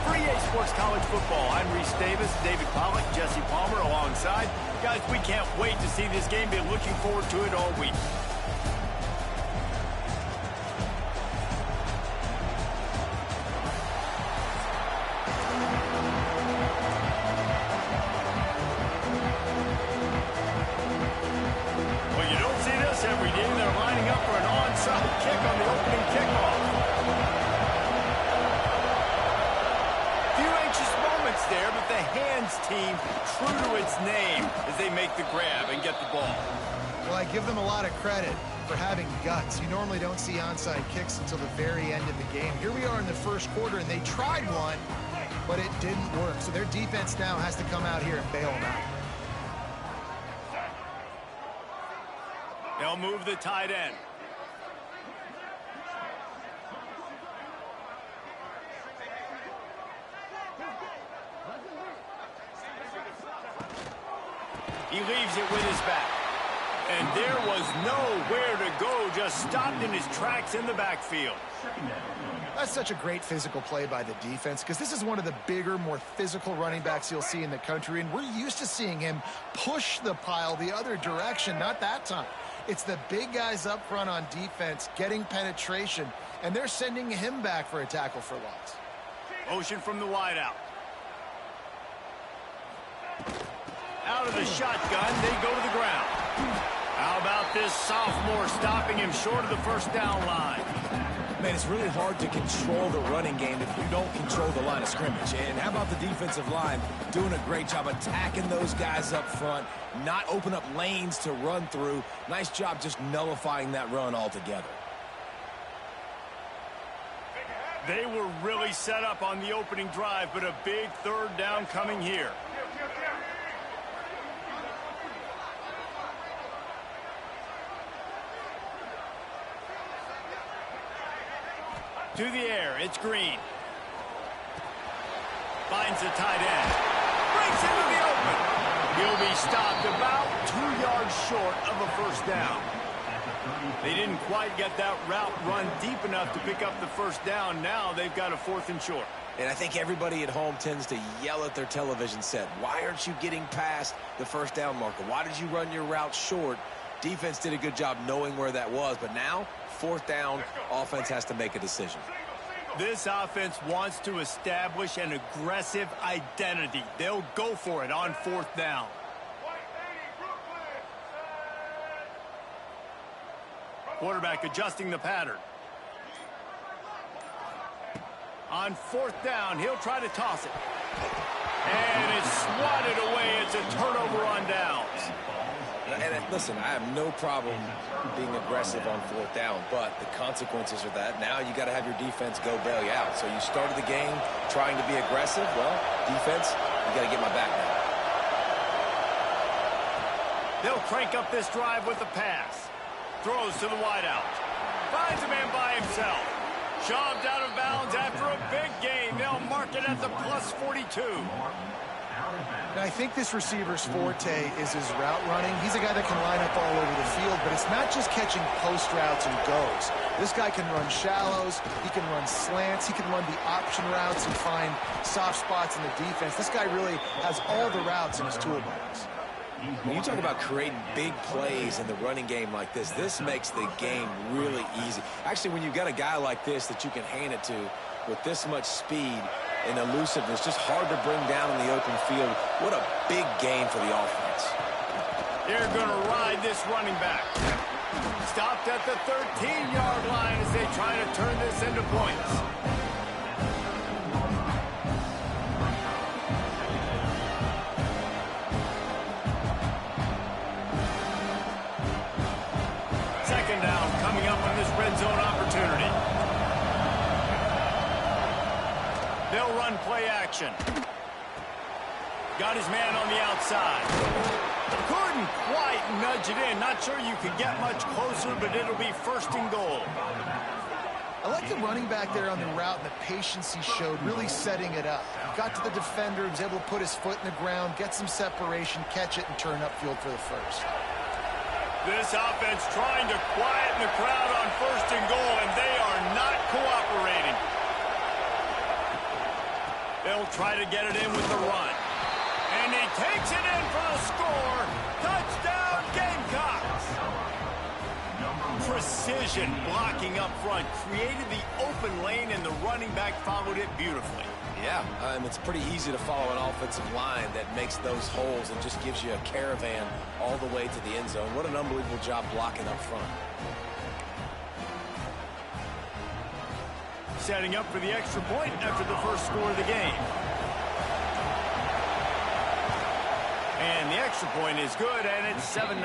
For EA Sports College Football, I'm Reese Davis, David Pollack, Jesse Palmer alongside. Guys, we can't wait to see this game. Been looking forward to it all week. Every day they're lining up for an onside kick on the opening kickoff. Few anxious moments there, but the hands team true to its name as they make the grab and get the ball. Well, I give them a lot of credit for having guts. You normally don't see onside kicks until the very end of the game. Here we are in the 1st quarter, and they tried one, but it didn't work. So their defense now has to come out here and bail them out. They'll move the tight end. He leaves it with his back. And there was nowhere to go, just stopped in his tracks in the backfield. That's such a great physical play by the defense because this is one of the bigger, more physical running backs you'll see in the country, and we're used to seeing him push the pile the other direction, not that time. It's the big guys up front on defense getting penetration, and they're sending him back for a tackle for loss. Motion from the wideout. Out of the shotgun, they go to the ground. How about this sophomore stopping him short of the first down line? Man, it's really hard to control the running game if you don't control the line of scrimmage. And how about the defensive line doing a great job attacking those guys up front, not open up lanes to run through. Nice job just nullifying that run altogether. They were really set up on the opening drive, but a big third down coming here. To the air, it's Green. Finds the tight end. Breaks into the open. He'll be stopped about 2 yards short of a first down. They didn't quite get that route run deep enough to pick up the first down. Now they've got a 4th and short. And I think everybody at home tends to yell at their television set. Why aren't you getting past the first down marker? Why did you run your route short? Defense did a good job knowing where that was, but now 4th down, offense has to make a decision. This offense wants to establish an aggressive identity. They'll go for it on 4th down. Quarterback adjusting the pattern. On 4th down, he'll try to toss it. And it's swatted away. It's a turnover on downs. And listen, I have no problem being aggressive on 4th down, but the consequences are that now you got to have your defense go bail you out. So you started the game trying to be aggressive. Well, defense, you got to get my back now. They'll crank up this drive with a pass. Throws to the wideout. Finds a man by himself. Shoved out of bounds after a big gain. They'll mark it at the plus 42. Now, I think this receiver's forte is his route running. He's a guy that can line up all over the field, but it's not just catching post routes and goes. This guy can run shallows, he can run slants, he can run the option routes and find soft spots in the defense. This guy really has all the routes in his toolbox. When you talk about creating big plays in the running game like this makes the game really easy. Actually, when you've got a guy like this that you can hand it to with this much speed and elusiveness, just hard to bring down in the open field. What a big game for the offense. They're going to ride this running back. Stopped at the 13-yard line as they try to turn this into points. Second down coming up on this red zone opportunity. They'll run play action. Got his man on the outside. Couldn't quite nudge it in. Not sure you could get much closer, but it'll be 1st and goal. I like the running back there on the route and the patience he showed, really setting it up. Got to the defender, was able to put his foot in the ground, get some separation, catch it, and turn upfield for the first. This offense trying to quieten the crowd on 1st and goal, and they are not cooperating. They'll try to get it in with the run. And he takes it in for the score. Touchdown, Gamecocks. Precision blocking up front created the open lane, and the running back followed it beautifully. Yeah, it's pretty easy to follow an offensive line that makes those holes and just gives you a caravan all the way to the end zone. What an unbelievable job blocking up front. Setting up for the extra point after the first score of the game. And the extra point is good, and it's 7-0.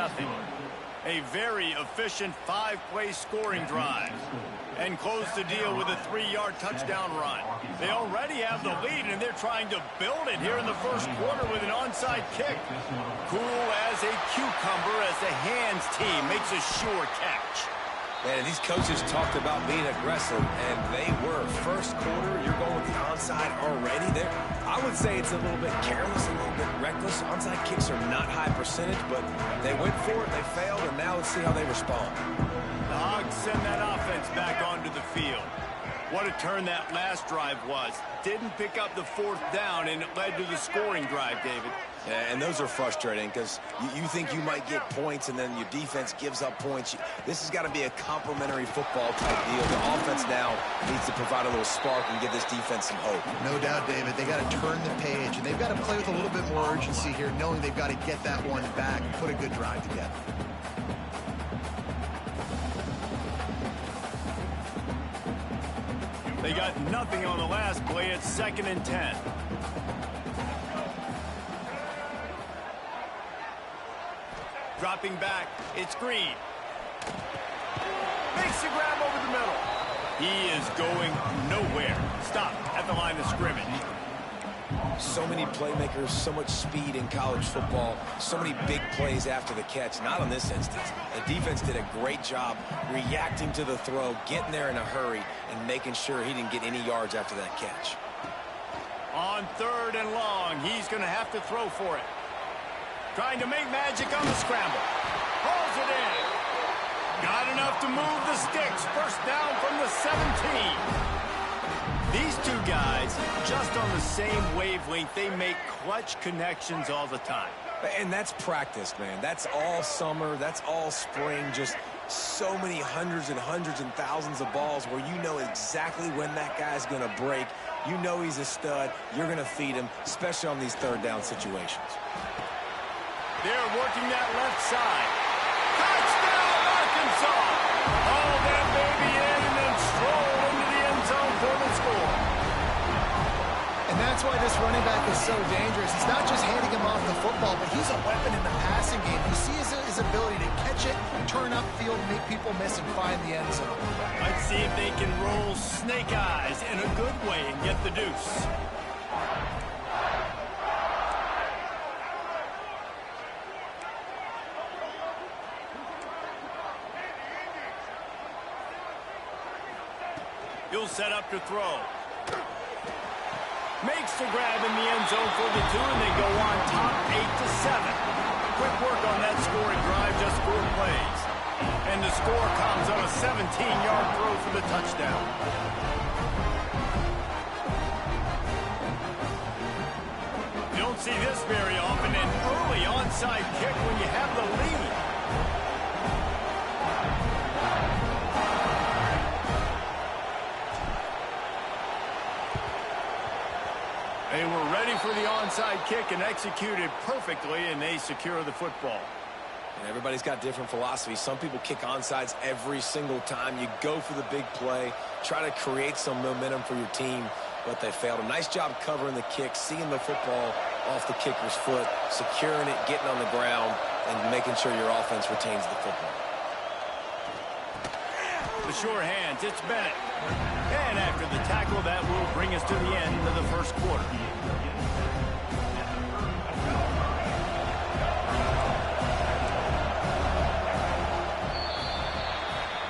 A very efficient 5-play scoring drive. And close the deal with a 3-yard touchdown run. They already have the lead, and they're trying to build it here in the first quarter with an onside kick. Cool as a cucumber as the hands team makes a sure catch. Man, these coaches talked about being aggressive, and they were. First quarter, you're going with the onside already. I would say it's a little bit careless, a little bit reckless. Onside kicks are not high percentage, but they went for it, they failed, and now let's see how they respond. The Hogs send that offense back onto the field. What a turn that last drive was. Didn't pick up the fourth down, and it led to the scoring drive, David. Yeah, and those are frustrating because you think you might get points, and then your defense gives up points. This has got to be a complementary football type deal. The offense now needs to provide a little spark and give this defense some hope. No doubt, David. They got to turn the page, and they've got to play with a little bit more urgency here, knowing they've got to get that one back and put a good drive together. They got nothing on the last play. It's 2nd and 10. Dropping back, it's Green. Makes the grab over the middle. He is going nowhere. Stop at the line of scrimmage. So many playmakers, so much speed in college football, so many big plays after the catch. Not on this instance. The defense did a great job reacting to the throw, getting there in a hurry, and making sure he didn't get any yards after that catch. On 3rd and long, he's going to have to throw for it. Trying to make magic on the scramble. Hauls it in. Got enough to move the sticks. First down from the 17. These two guys, just on the same wavelength, they make clutch connections all the time. And that's practice, man. That's all summer. That's all spring. Just so many hundreds and thousands of balls where you know exactly when that guy's going to break. You know he's a stud. You're going to feed him, especially on these third down situations. They're working that left side. Touchdown, Arkansas! Haul that baby in and then stroll into the end zone for the score. And that's why this running back is so dangerous. He's not just handing him off the football, but he's a weapon in the passing game. You see his ability to catch it, turn upfield, make people miss, and find the end zone. Let's see if they can roll snake eyes in a good way and get the deuce. He'll set up to throw. Makes the grab in the end zone for the 2, and they go on top 8-7. Quick work on that scoring drive, just 4 plays. And the score comes on a 17-yard throw for the touchdown. You don't see this very often, an early onside kick when you have the lead. They were ready for the onside kick and executed perfectly, and they secure the football. And everybody's got different philosophies. Some people kick onside every single time. You go for the big play, try to create some momentum for your team, but they failed. A nice job covering the kick, seeing the football off the kicker's foot, securing it, getting on the ground, and making sure your offense retains the football. The sure hands, it's Bennett. And after the tackle, that will bring us to the end of the first quarter.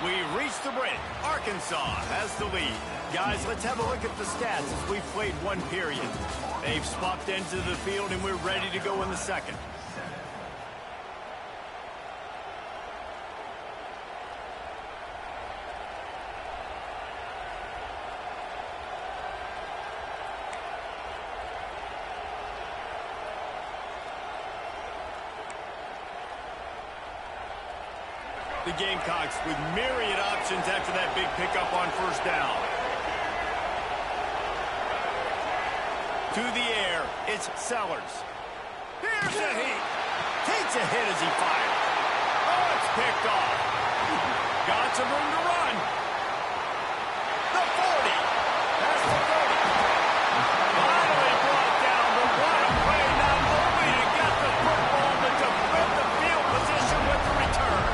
We reach the break. Arkansas has the lead. Guys, let's have a look at the stats as we've played one period. They've swapped into the field, and we're ready to go in the second. The Gamecocks with myriad options after that big pickup on first down. To the air, it's Sellers. Here's a heat. Takes a hit as he fires. Oh, it's picked off. Got some room to run. The 40. That's the 30. Finally brought down, but what a play. Not only to get the football, but to flip the field position with the return.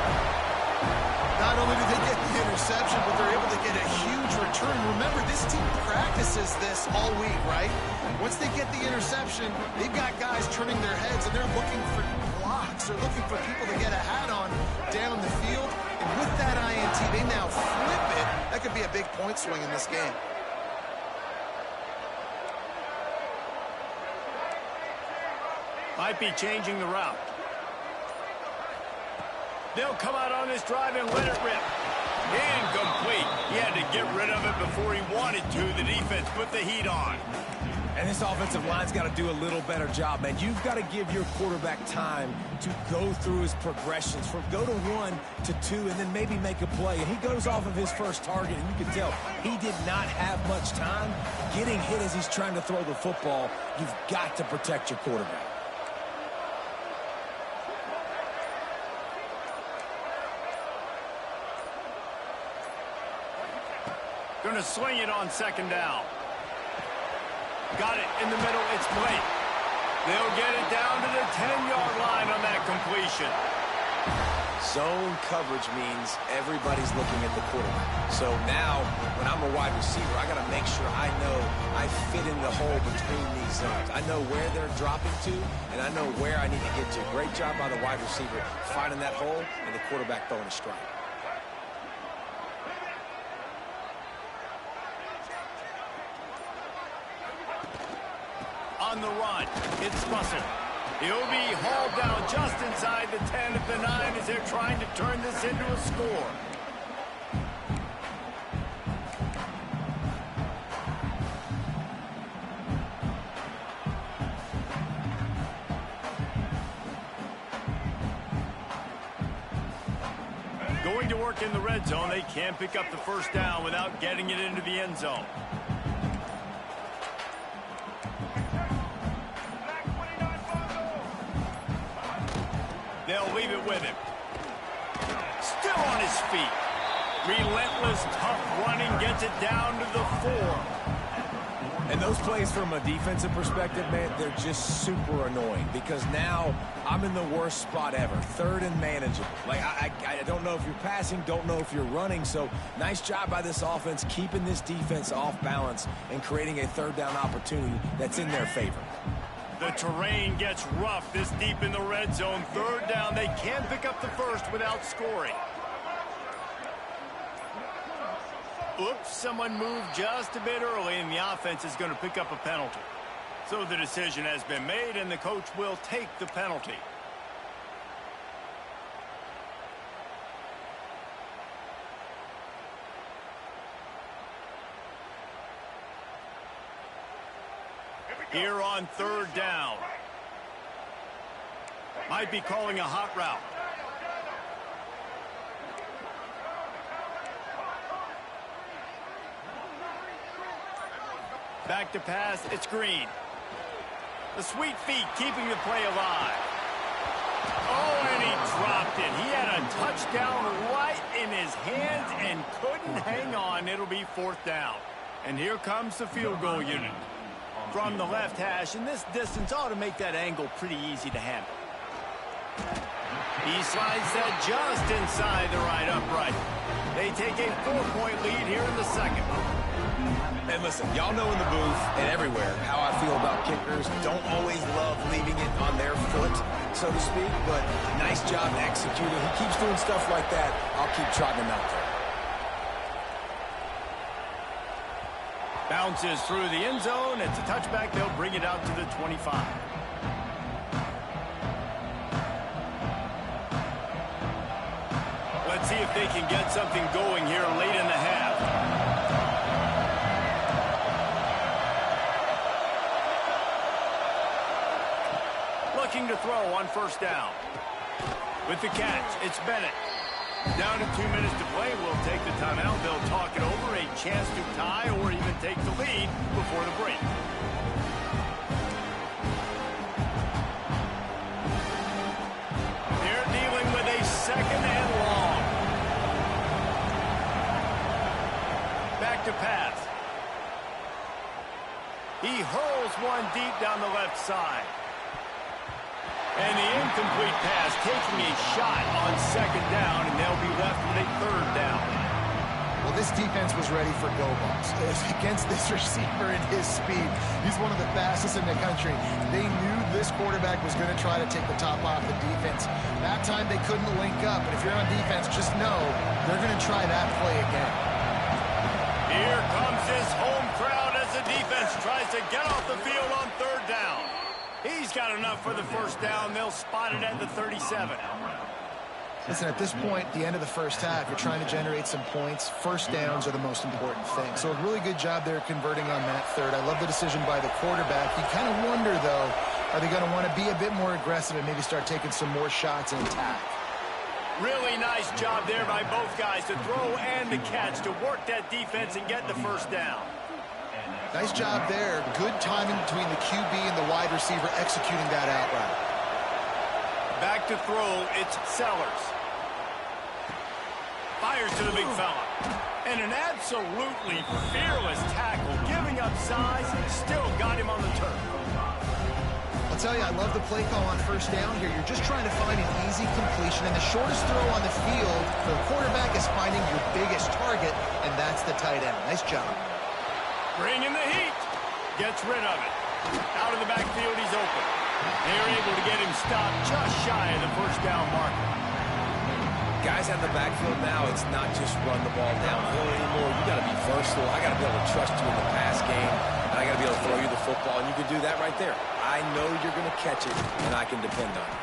Not only do they get the interception, but they're able to get a huge return. Remember, this team practices this all week, right? Once they get the interception, they've got guys turning their heads, and they're looking for blocks. They're looking for people to get a hat on down the field. And with that INT, they now flip it. That could be a big point swing in this game. Might be changing the route. They'll come out on this drive and let it rip. Incomplete. He had to get rid of it before he wanted to. The defense put the heat on. And this offensive line's got to do a little better job, man. You've got to give your quarterback time to go through his progressions from go to 1 to 2 and then maybe make a play. And he goes off of his first target, and you can tell he did not have much time getting hit as he's trying to throw the football. You've got to protect your quarterback. Going to swing it on second down. Got it in the middle. It's Blake. They'll get it down to the 10-yard line on that completion. Zone coverage means everybody's looking at the quarterback. So now, when I'm a wide receiver, I got to make sure I know I fit in the hole between these zones. I know where they're dropping to, and I know where I need to get to. Great job by the wide receiver finding that hole, and the quarterback throwing a strike. On the run, it's Russell. He'll be hauled down just inside the 10 at the 9 as they're trying to turn this into a score. Going to work in the red zone. They can't pick up the first down without getting it into the end zone. They'll leave it with him. Still on his feet. Relentless, tough running gets it down to the 4. And those plays from a defensive perspective, man, they're just super annoying because now I'm in the worst spot ever. Third and manageable. Like, I don't know if you're passing, don't know if you're running. So nice job by this offense keeping this defense off balance and creating a third down opportunity that's in their favor. The terrain gets rough this deep in the red zone. Third down, they can't pick up the first without scoring. Oops, someone moved just a bit early, and the offense is going to pick up a penalty. So the decision has been made, and the coach will take the penalty. Here on third down. Might be calling a hot route. Back to pass, it's Green. The sweet feet keeping the play alive. Oh, and he dropped it. He had a touchdown right in his hands and couldn't hang on. It'll be fourth down. And here comes the field goal unit. From the left hash, and this distance ought to make that angle pretty easy to handle. He slides that just inside the right upright. They take a 4-point lead here in the second. And listen, y'all know in the booth and everywhere how I feel about kickers. Don't always love leaving it on their foot, so to speak, but nice job executing. He keeps doing stuff like that. I'll keep trotting him out there. Bounces through the end zone. It's a touchback. They'll bring it out to the 25. Let's see if they can get something going here late in the half. Looking to throw on first down. With the catch, it's Bennett. Down to 2 minutes to play. We'll take the timeout. They'll talk it over. A chance to tie or even take the lead before the break. They're dealing with a second and long. Back to pass. He hurls one deep down the left side. And the incomplete pass taking a shot on second down, and they'll be left with a third down. Well, this defense was ready for go-balls. Against this receiver and his speed, he's one of the fastest in the country. They knew this quarterback was going to try to take the top off the defense. That time they couldn't link up, but if you're on defense, just know they're going to try that play again. Here comes his home crowd as the defense tries to get off the field on third down. He's got enough for the first down. They'll spot it at the 37. Listen, at this point, the end of the first half, you're trying to generate some points. First downs are the most important thing. So a really good job there converting on that third. I love the decision by the quarterback. You kind of wonder, though, are they going to want to be a bit more aggressive and maybe start taking some more shots and attack? Really nice job there by both guys to throw and to catch, to work that defense and get the first down. Nice job there. Good timing between the QB and the wide receiver executing that out route. Back to throw, it's Sellers. Fires to the big fella. And an absolutely fearless tackle, giving up size, still got him on the turf. I'll tell you, I love the play call on first down here. You're just trying to find an easy completion, and the shortest throw on the field for the quarterback is finding your biggest target, and that's the tight end. Nice job. Bringing the heat. Gets rid of it. Out of the backfield, he's open. They're able to get him stopped just shy of the first down marker. Guys out in the backfield now, it's not just run the ball downhill anymore. You got to be versatile. I got to be able to trust you in the pass game, and I got to be able to throw you the football, and you can do that right there. I know you're going to catch it, and I can depend on it.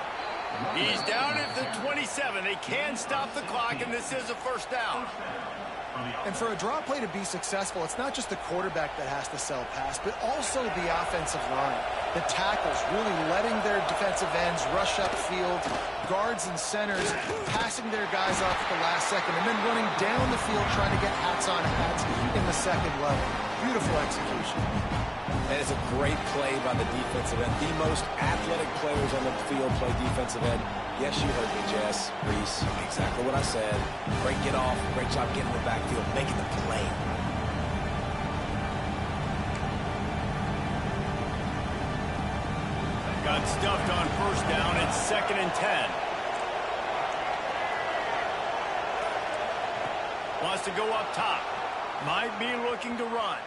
He's down at the 27. They can stop the clock, and this is a first down. And for a draw play to be successful, it's not just the quarterback that has to sell pass, but also the offensive line. The tackles really letting their defensive ends rush upfield, guards and centers passing their guys off at the last second, and then running down the field trying to get hats on hats in the second level. Beautiful execution. And it's a great play by the defensive end. The most athletic players on the field play defensive end. Yes, you heard me, Jess, Reese. Exactly what I said. Great get off. Great job getting in the backfield, making the play. Got stuffed on first down. It's 2nd and 10. Wants to go up top. Might be looking to run.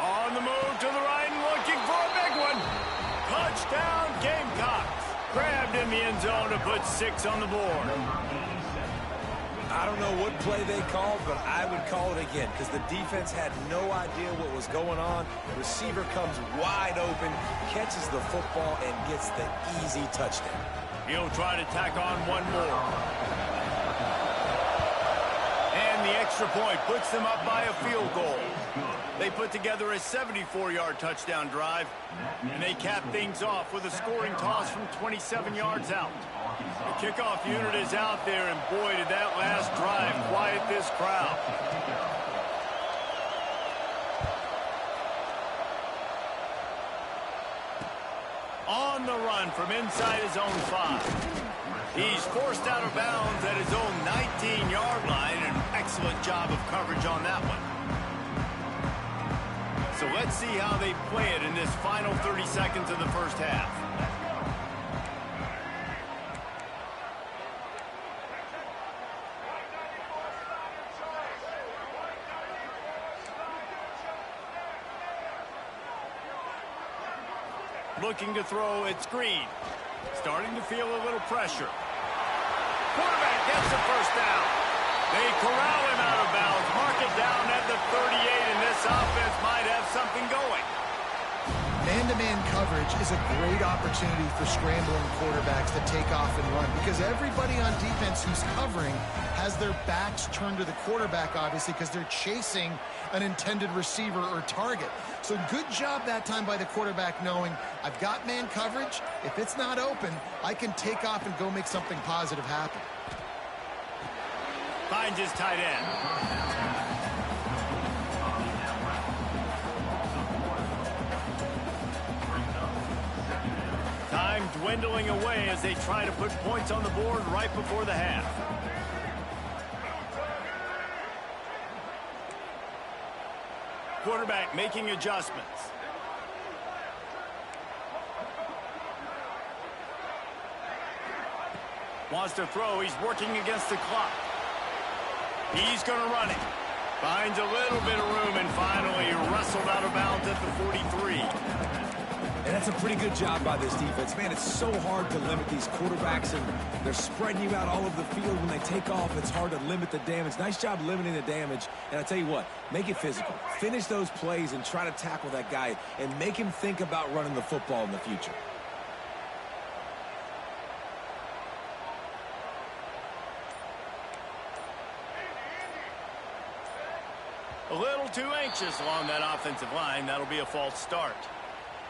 On the move to the right and looking for a big one. Touchdown, Gamecocks. Grabbed in the end zone to put 6 on the board. I don't know what play they called, but I would call it again because the defense had no idea what was going on. The receiver comes wide open, catches the football, and gets the easy touchdown. He'll try to tack on one more. And the extra point puts them up by a field goal. They put together a 74-yard touchdown drive, and they cap things off with a scoring toss from 27 yards out. The kickoff unit is out there, and boy, did that last drive quiet this crowd. On the run from inside his own 5. He's forced out of bounds at his own 19-yard line. An excellent job of coverage on that one. So let's see how they play it in this final 30 seconds of the first half. Looking to throw, it's Green. Starting to feel a little pressure. Quarterback gets the first down. They corral him out of bounds, mark it down at the 38, and this offense might have something going. Man-to-man coverage is a great opportunity for scrambling quarterbacks to take off and run because everybody on defense who's covering has their backs turned to the quarterback, obviously, because they're chasing an intended receiver or target. So good job that time by the quarterback knowing I've got man coverage. If it's not open, I can take off and go make something positive happen. Finds his tight end. Time dwindling away as they try to put points on the board right before the half. Quarterback making adjustments. Wants to throw. He's working against the clock. He's going to run it. Finds a little bit of room and finally wrestled out of bounds at the 43. And that's a pretty good job by this defense. Man, it's so hard to limit these quarterbacks, and they're spreading you out all over the field. When they take off, it's hard to limit the damage. Nice job limiting the damage. And I tell you what, make it physical. Finish those plays and try to tackle that guy and make him think about running the football in the future. too anxious along that offensive line. That'll be a false start.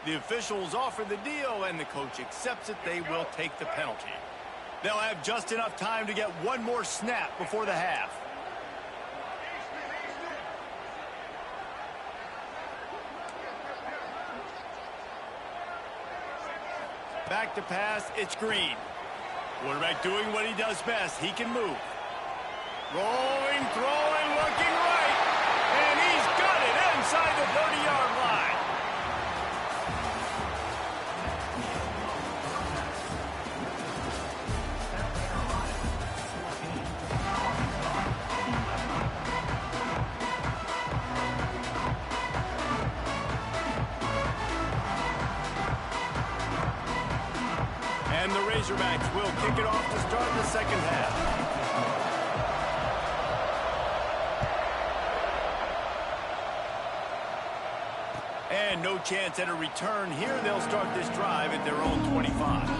The officials offer the deal, and the coach accepts it. They will take the penalty. They'll have just enough time to get one more snap before the half. Back to pass, it's Green. Quarterback doing what he does best. He can move. Rolling, throwing, looking right. And he's got it inside the 30-yard line. And the Razorbacks will kick it off to start the second half. And no chance at a return here. They'll start this drive at their own 25.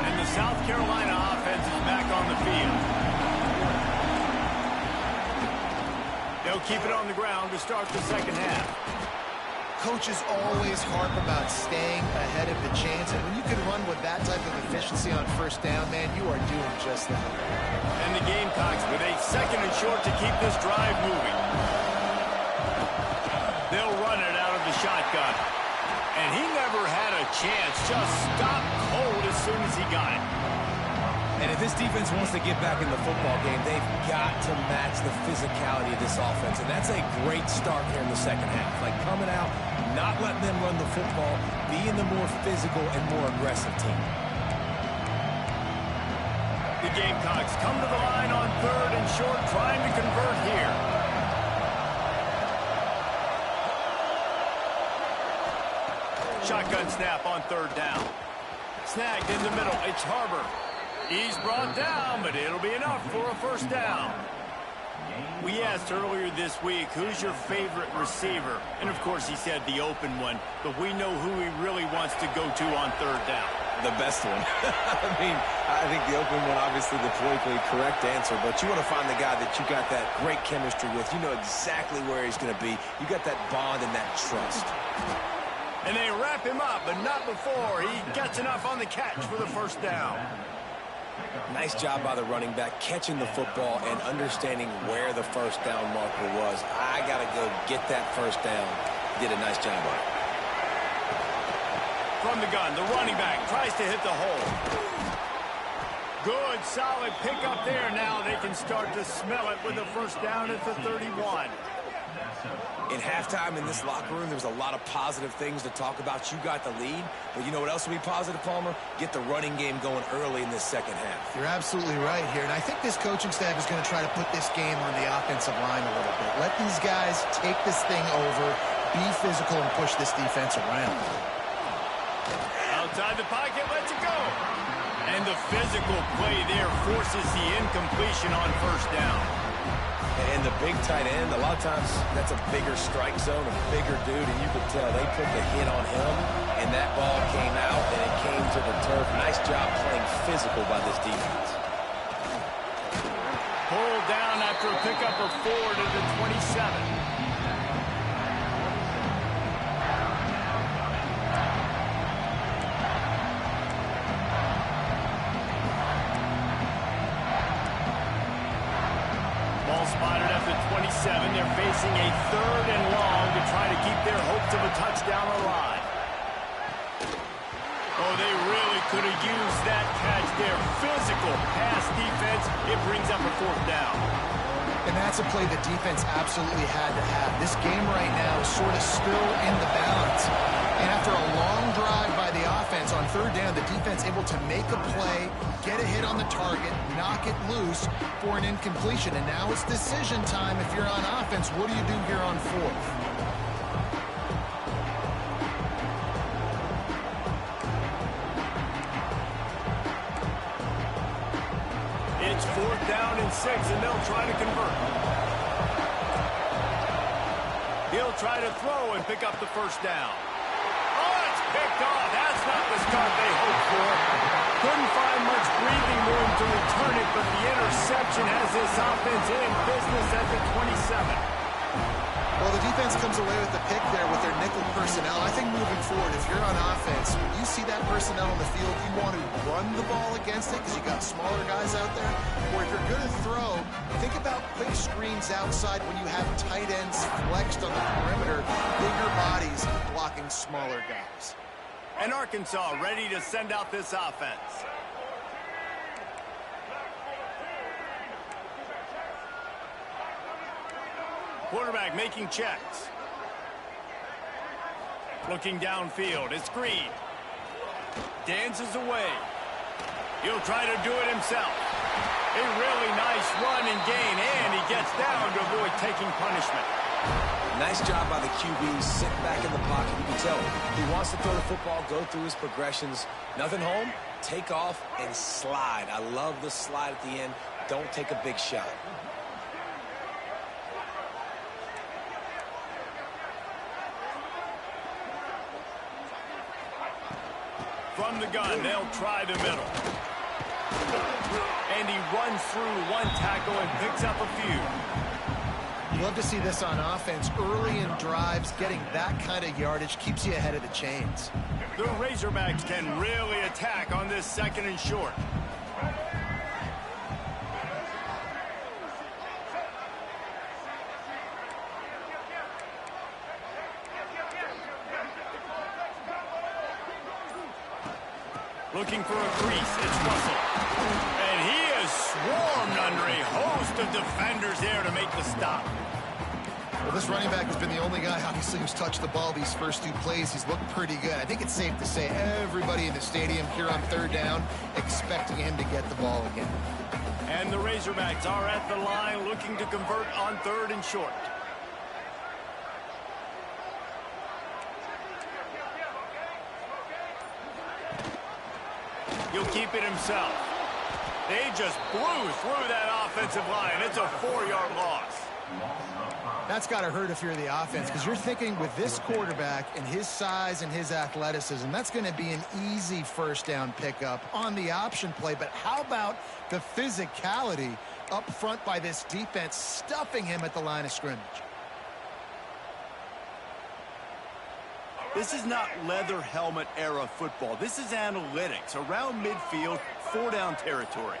And the South Carolina offense is back on the field. They'll keep it on the ground to start the second half. Coaches always harp about staying ahead of the chains, and when you can run with that type of efficiency on first down, man, you are doing just that. And the Gamecocks with a second and short to keep this drive moving. They'll run it out of the shotgun. And he never had a chance. Just stopped cold as soon as he got it. And if this defense wants to get back in the football game, they've got to match the physicality of this offense. And that's a great start here in the second half. Like coming out, not letting them run the football, being the more physical and more aggressive team. The Gamecocks come to the line on third and short, trying to convert here. Shotgun snap on third down. Snagged in the middle. It's Harbor. He's brought down, but it'll be enough for a first down. We asked earlier this week, who's your favorite receiver? And, of course, he said the open one, but we know who he really wants to go to on third down. The best one. I mean, I think the open one, obviously the politically correct answer, but you want to find the guy that you got that great chemistry with. You know exactly where he's going to be. You got that bond and that trust. And they wrap him up, but not before he gets enough on the catch for the first down. Nice job by the running back, catching the football and understanding where the first down marker was. I got to go get that first down. Did a nice job on it. From the gun, the running back tries to hit the hole. Good, solid pickup there. Now they can start to smell it with a first down at the 31. In halftime in this locker room, there was a lot of positive things to talk about. You got the lead, but you know what else will be positive, Palmer? Get the running game going early in this second half. You're absolutely right here, and I think this coaching staff is going to try to put this game on the offensive line a little bit. Let these guys take this thing over, be physical, and push this defense around. Outside the pocket, lets it go. And the physical play there forces the incompletion on first down. And the big tight end, a lot of times that's a bigger strike zone, a bigger dude, and you could tell they put the hit on him, and that ball came out, and it came to the turf. Nice job playing physical by this defense. Pulled down after a pickup of 4 to the 27. Spotted at the 27. They're facing a third and long to try to keep their hopes of a touchdown alive. Oh, they really could have used that catch there. Physical pass defense. It brings up a fourth down. And that's a play the defense absolutely had to have. This game right now is sort of still in the balance. And after a long drive by the offense on third down, the defense able to make a play, get a hit on the target, knock it loose for an incompletion. And now it's decision time. If you're on offense, what do you do here on fourth? It's fourth down and 6, and they'll try to convert. He'll try to throw and pick up the first down. Oh, it's picked off. That's not the start they hoped for. Couldn't find much breathing room to return it, but the interception has this offense in business at the 27. Well, the defense comes away with the pick there with their nickel personnel. I think moving forward, if you're on offense, when you see that personnel on the field, you want to run the ball against it because you got smaller guys out there. Or if you're going to throw, think about quick screens outside when you have tight ends flexed on the perimeter, bigger bodies blocking smaller guys. And Arkansas ready to send out this offense. Quarterback making checks. Looking downfield. It's Green. Dances away. He'll try to do it himself. A really nice run and gain, and he gets down to avoid taking punishment. Nice job by the QB, sitting back in the pocket. You can tell he wants to throw the football, go through his progressions. Nothing home, take off, and slide. I love the slide at the end. Don't take a big shot. From the gun, they'll try the middle. And he runs through one tackle and picks up a few. You love to see this on offense. Early in drives, getting that kind of yardage keeps you ahead of the chains. The Razorbacks can really attack on this second and short. Looking for a crease, it's Russell. And he is swarmed under a host of defenders there to make the stop. Well, this running back has been the only guy, obviously, who's touched the ball these first two plays. He's looked pretty good. I think it's safe to say everybody in the stadium here on third down expecting him to get the ball again. And the Razorbacks are at the line looking to convert on third and short. He'll keep it himself. They just blew through that offensive line. It's a 4-yard loss. That's got to hurt if you're the offense, because you're thinking with this quarterback and his size and his athleticism, that's going to be an easy first down pickup on the option play. But how about the physicality up front by this defense, stuffing him at the line of scrimmage? This is not leather helmet era football. This is analytics. Around midfield, 4-down territory.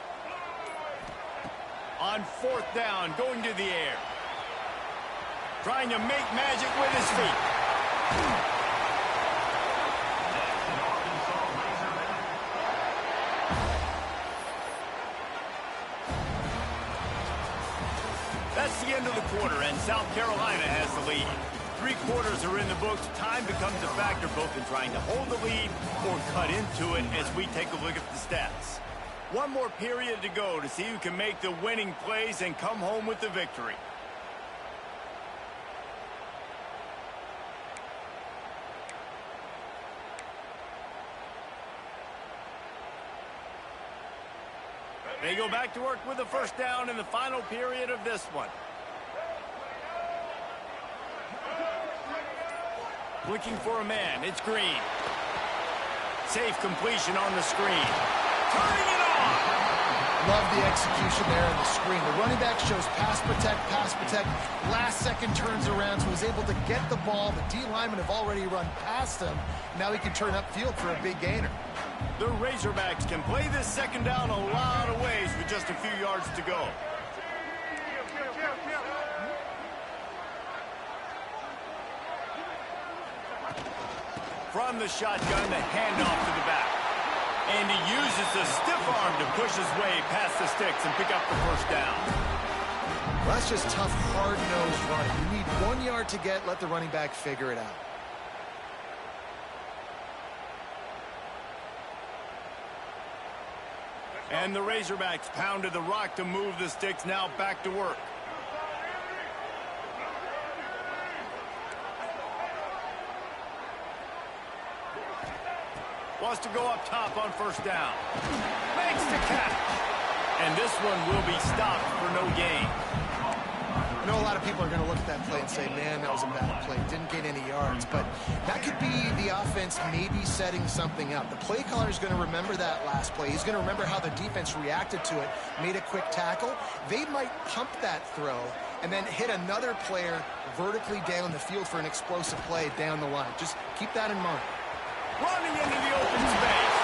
On 4th down, going to the air. Trying to make magic with his feet. That's the end of the quarter, and South Carolina has the lead. 3 quarters are in the books. Time becomes a factor both in trying to hold the lead or cut into it as we take a look at the stats. One more period to go to see who can make the winning plays and come home with the victory. They go back to work with the first down in the final period of this one. Looking for a man. It's Green. Safe completion on the screen. Turning it on. Love the execution there on the screen. The running back shows pass protect, pass protect. Last second turns around, so he's able to get the ball. The D linemen have already run past him. Now he can turn upfield for a big gainer. The Razorbacks can play this second down a lot of ways with just a few yards to go. From the shotgun, the handoff to the back. And he uses the stiff arm to push his way past the sticks and pick up the first down. Well, that's just tough, hard-nosed running. You need 1 yard to get, let the running back figure it out. And the Razorbacks pounded the rock to move the sticks, now back to work. Wants to go up top on first down. Makes the catch. And this one will be stopped for no gain. No know a lot of people are going to look at that play and say, man, that was a bad play. Didn't get any yards. But that could be the offense maybe setting something up. The play caller is going to remember that last play. He's going to remember how the defense reacted to it, made a quick tackle. They might pump that throw and then hit another player vertically down the field for an explosive play down the line. Just keep that in mind. Running into the open space.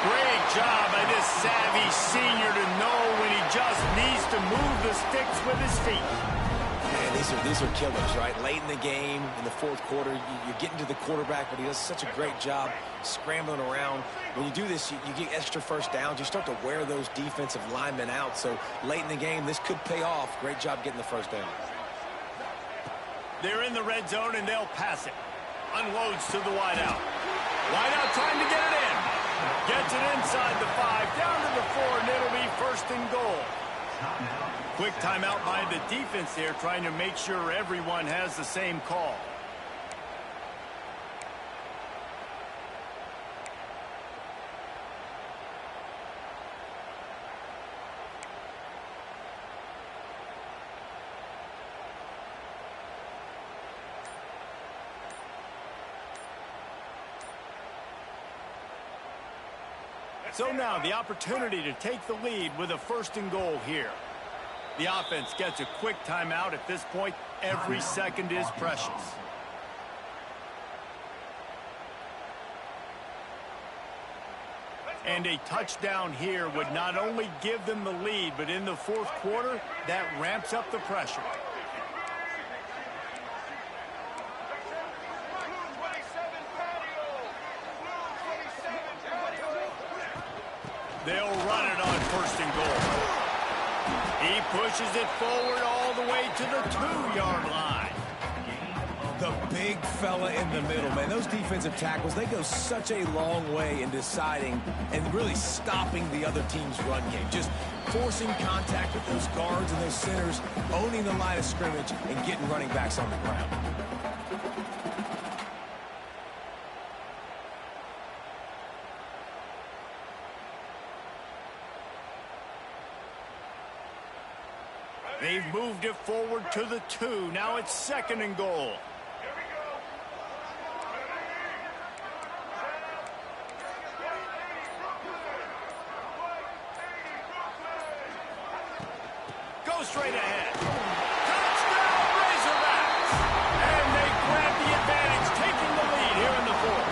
Great job by this savvy senior to know when he just needs to move the sticks with his feet. Man, these are killers, right? Late in the game, in the fourth quarter, you're getting to the quarterback, but he does such a great job scrambling around. When you do this, you get extra first downs. You start to wear those defensive linemen out. So late in the game, this could pay off. Great job getting the first down. They're in the red zone, and they'll pass it. Unloads to the wideout. Wideout trying to get it in. Gets it inside the 5, down to the 4, and it'll be first and goal. Quick timeout by the defense there, trying to make sure everyone has the same call. So now the opportunity to take the lead with a first and goal here. The offense gets a quick timeout. At this point, every second is precious. And a touchdown here would not only give them the lead, but in the fourth quarter, that ramps up the pressure. They'll run it on first and goal. He pushes it forward all the way to the 2-yard line. The big fella in the middle, man. Those defensive tackles, they go such a long way in deciding and really stopping the other team's run game. Just forcing contact with those guards and those centers, owning the line of scrimmage, and getting running backs on the ground. They've moved it forward to the 2. Now it's second and goal. Go straight ahead. Touchdown, Razorbacks! And they grab the advantage, taking the lead here in the fourth.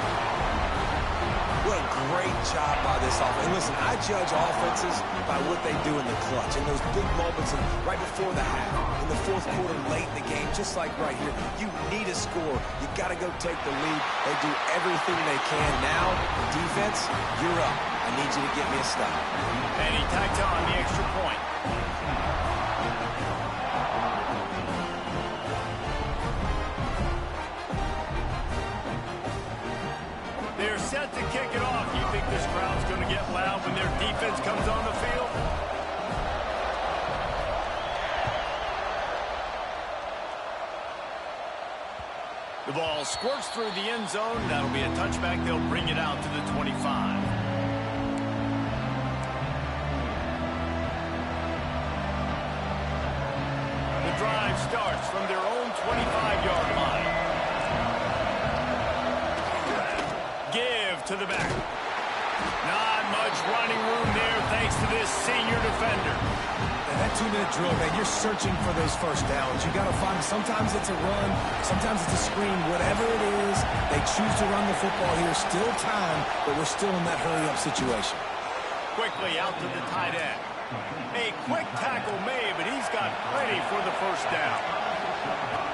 What a great job by this offense. And listen, I judge offenses by what they do in the clutch, in those big moments and right before the half, in the fourth quarter, late in the game, just like right here. You need a score. You got to go take the lead. They do everything they can. Now, defense, you're up. I need you to get me a stop. And he tags on the extra point. They're set to kick it off. You think this crowd's going to get loud when their defense comes on the field? The ball squirts through the end zone. That'll be a touchback. They'll bring it out to the 25. The drive starts from their own 25-yard line. Give to the back. Not much running room there thanks to this senior defender. And that 2-minute drill, man, you're searching for those first downs. You got to find them. Sometimes it's a run, sometimes it's a screen. Whatever it is, they choose to run the football here. Still time, but we're still in that hurry-up situation. Quickly out to the tight end. A quick tackle made, but he's got plenty for the first down.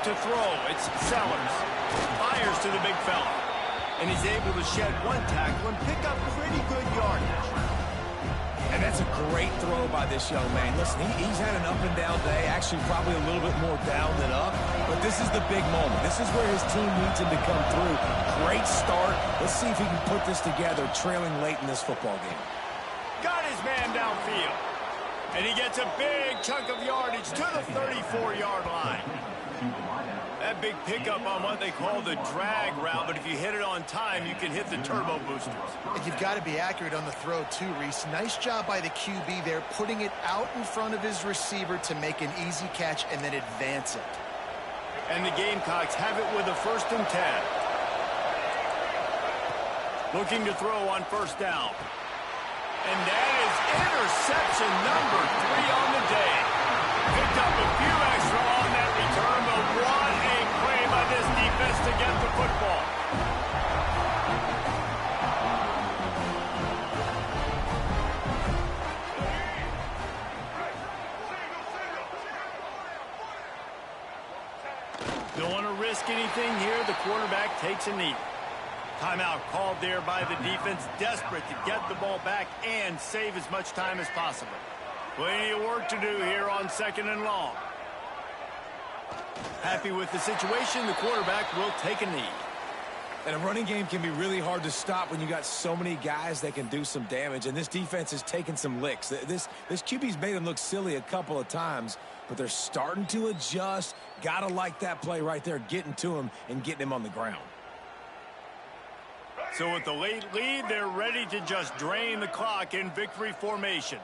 To throw, it's Sellers. Fires to the big fella. And he's able to shed one tackle and pick up pretty good yardage. And that's a great throw by this young man. Listen, he's had an up-and-down day, actually probably a little bit more down than up, but this is the big moment. This is where his team needs him to come through. Great start. Let's see if he can put this together, trailing late in this football game. Got his man downfield. And he gets a big chunk of yardage to the 34-yard line. That big pickup on what they call the drag route, but if you hit it on time, you can hit the turbo boosters. And you've got to be accurate on the throw too, Reese. Nice job by the QB there, putting it out in front of his receiver to make an easy catch and then advance it. And the Gamecocks have it with a 1st and 10. Looking to throw on 1st down. And that is interception number 3 on the day. Picked up a few extra on that return, but what a play by this defense to get the football. Don't want to risk anything here. The quarterback takes a knee. Timeout called there by the defense, desperate to get the ball back and save as much time as possible. Plenty of work to do here on 2nd and long. Happy with the situation, the quarterback will take a knee. And a running game can be really hard to stop when you got so many guys that can do some damage, and this defense has taken some licks. This QB's made them look silly a couple of times, but they're starting to adjust. Gotta like that play right there, getting to him and getting him on the ground. So with the late lead, they're ready to just drain the clock in victory formation.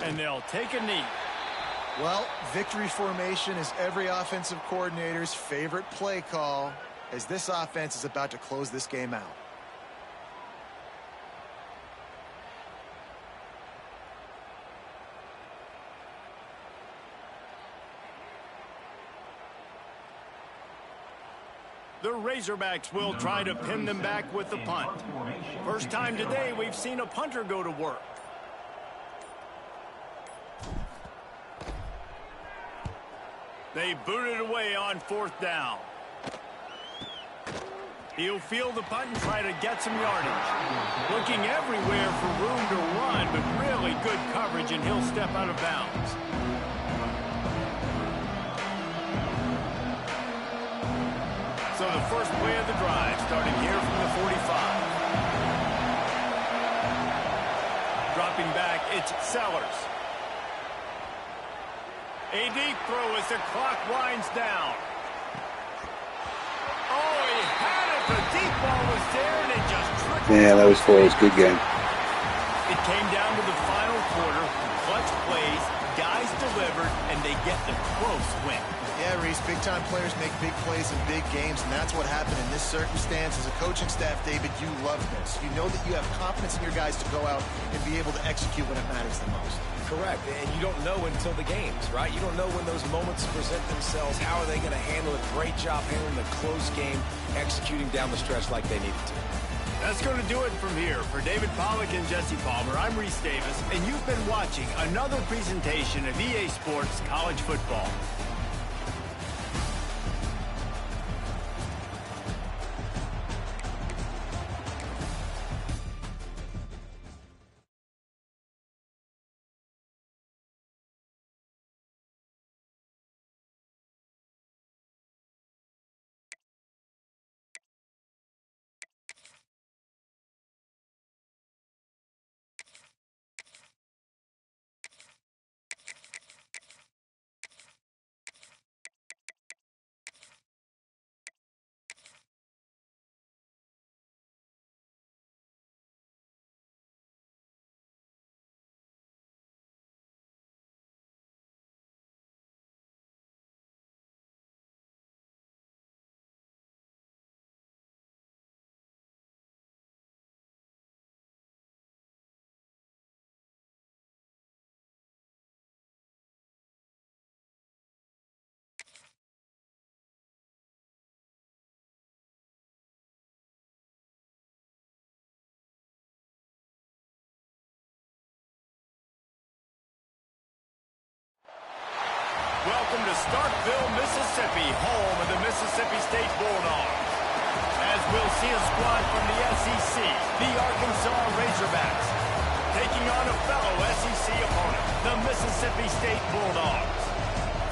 And they'll take a knee. Well, victory formation is every offensive coordinator's favorite play call as this offense is about to close this game out. The Razorbacks will try to pin them back with the punt. First time today we've seen a punter go to work. They boot it away on 4th down. He'll field the punt and try to get some yardage. Looking everywhere for room to run, but really good coverage, and he'll step out of bounds. So the first play of the drive, starting here from the 45. Dropping back, it's Sellers. A deep throw as the clock winds down. Oh, he had it. The deep ball was there, and it just trickled. Yeah, that was close. Good game. It came down to the final quarter. Clutch plays, guys delivered, and they get the close win. Yeah, Reese, big-time players make big plays in big games, and that's what happened in this circumstance. As a coaching staff, David, you love this. You know that you have confidence in your guys to go out and be able to execute when it matters the most. Correct, and you don't know until the games, right? You don't know when those moments present themselves. How are they going to handle it? Great job handling the close game, executing down the stretch like they needed to. That's going to do it from here. For David Pollack and Jesse Palmer, I'm Reese Davis, and you've been watching another presentation of EA Sports College Football. Welcome to Starkville, Mississippi, home of the Mississippi State Bulldogs. As we'll see a squad from the SEC, the Arkansas Razorbacks, taking on a fellow SEC opponent, the Mississippi State Bulldogs.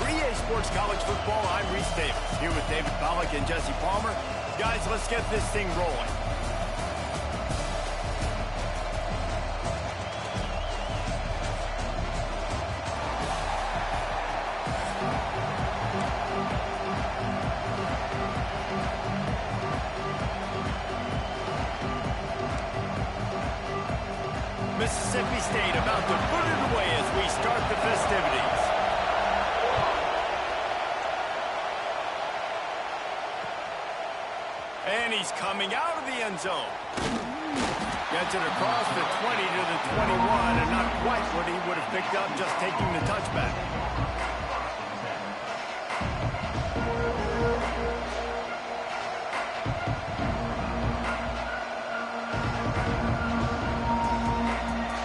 For EA Sports College Football, I'm Reese Davis, here with David Pollack and Jesse Palmer. Guys, let's get this thing rolling. Mississippi State about to put it away as we start the festivities. And he's coming out of the end zone. Gets it across the 20 to the 21, and not quite what he would have picked up just taking the touchback.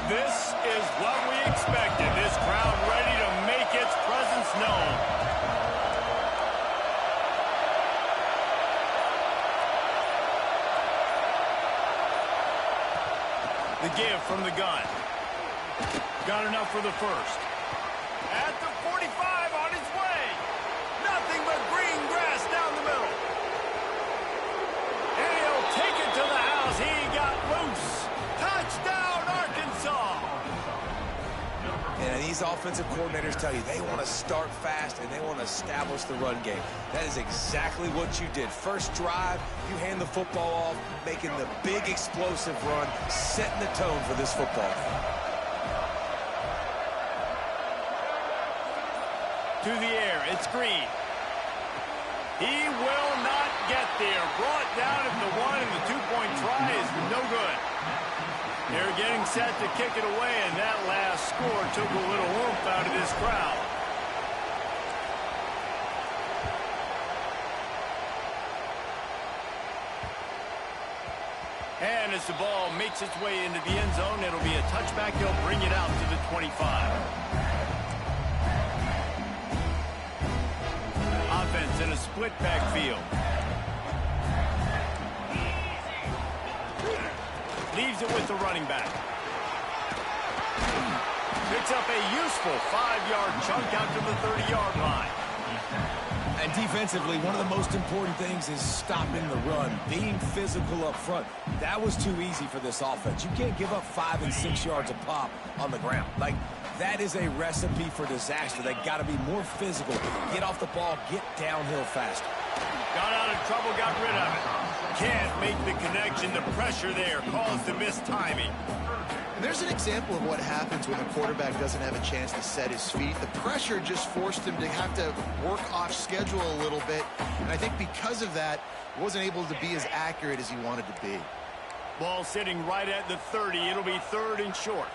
This is what we expected. This crowd ready to make its presence known. The give from the gun. Got enough for the first. At the 45 on his way. Nothing but green grass down the middle. And he'll take it to the house. He got loose. Touchdown, Arkansas. And these offensive coordinators tell you they want to start fast and they want to establish the run game. That is exactly what you did. First drive, you hand the football off, making the big explosive run, setting the tone for this football game. To the air, it's Green. He will not get there. Brought down at the one, and the two-point try is no good. They're getting set to kick it away, and that last score took a little oomph out of this crowd. And as the ball makes its way into the end zone, it'll be a touchback. They'll bring it out to the 25. Offense in a split backfield. Leaves it with the running back. Picks up a useful 5-yard chunk out to the 30-yard line. And defensively, one of the most important things is stopping the run, being physical up front. That was too easy for this offense. You can't give up 5 and 6 yards a pop on the ground. Like, that is a recipe for disaster. They got to be more physical. Get off the ball, get downhill faster. Got out of trouble, got rid of it. Can't make the connection. The pressure there caused the missed timing. And there's an example of what happens when the quarterback doesn't have a chance to set his feet. The pressure just forced him to have to work off schedule a little bit. And I think because of that, wasn't able to be as accurate as he wanted to be. Ball sitting right at the 30. It'll be 3rd and short.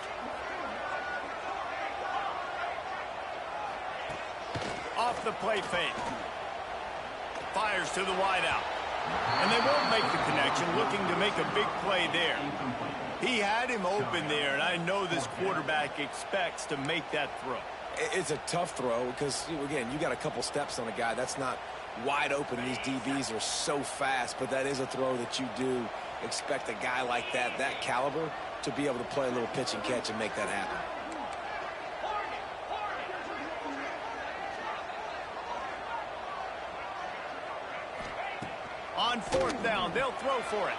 Off the play fake. Fires to the wideout. And they won't make the connection, looking to make a big play there. He had him open there, and I know this quarterback expects to make that throw. It's a tough throw because, again, you got a couple steps on a guy. That's not wide open. These DBs are so fast, but that is a throw that you do expect a guy like that caliber, to be able to play a little pitch and catch and make that happen. On 4th down, they'll throw for it.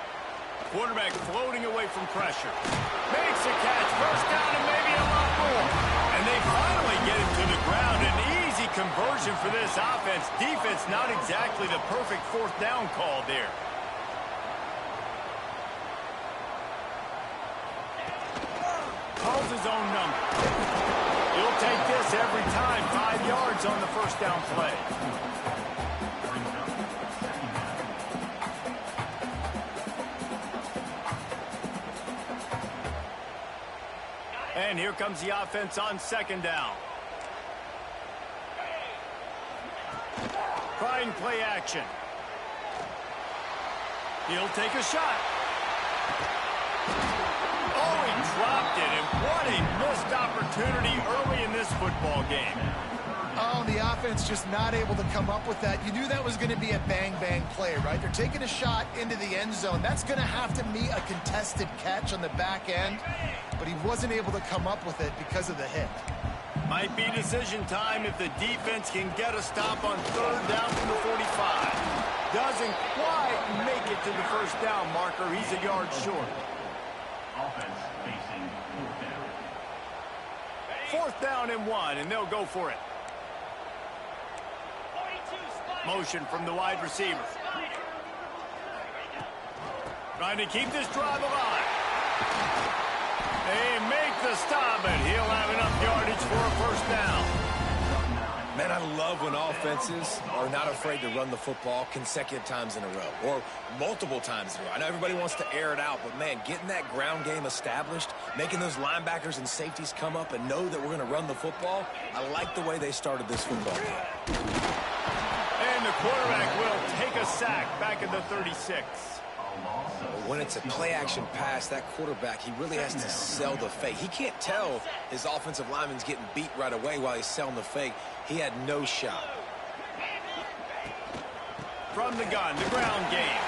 Quarterback floating away from pressure. Makes a catch, 1st down, and maybe a lot more. And they finally get him to the ground. An easy conversion for this offense. Defense not exactly the perfect 4th down call there. Calls his own number. He'll take this every time. 5 yards on the 1st down play. And here comes the offense on 2nd down. Trying play action. He'll take a shot. Oh, he dropped it, and what a missed opportunity early in this football game. Oh, the offense just not able to come up with that. You knew that was going to be a bang-bang play, right? They're taking a shot into the end zone. That's going to have to be a contested catch on the back end, but he wasn't able to come up with it because of the hit. Might be decision time if the defense can get a stop on third down from the 45. Doesn't quite make it to the first down marker. He's a yard short. Offense facing fourth down. Fourth down and 1, and they'll go for it. Motion from the wide receiver. Trying to keep this drive alive. They make the stop, and he'll have enough yardage for a first down. Man, I love when offenses are not afraid to run the football consecutive times in a row or multiple times in a row. I know everybody wants to air it out, but, man, getting that ground game established, making those linebackers and safeties come up and know that we're going to run the football, I like the way they started this football game. And the quarterback will take a sack back at the 36. When it's a play-action pass, that quarterback, he really has to sell the fake. He can't tell his offensive lineman's getting beat right away while he's selling the fake. He had no shot. From the gun, the ground game.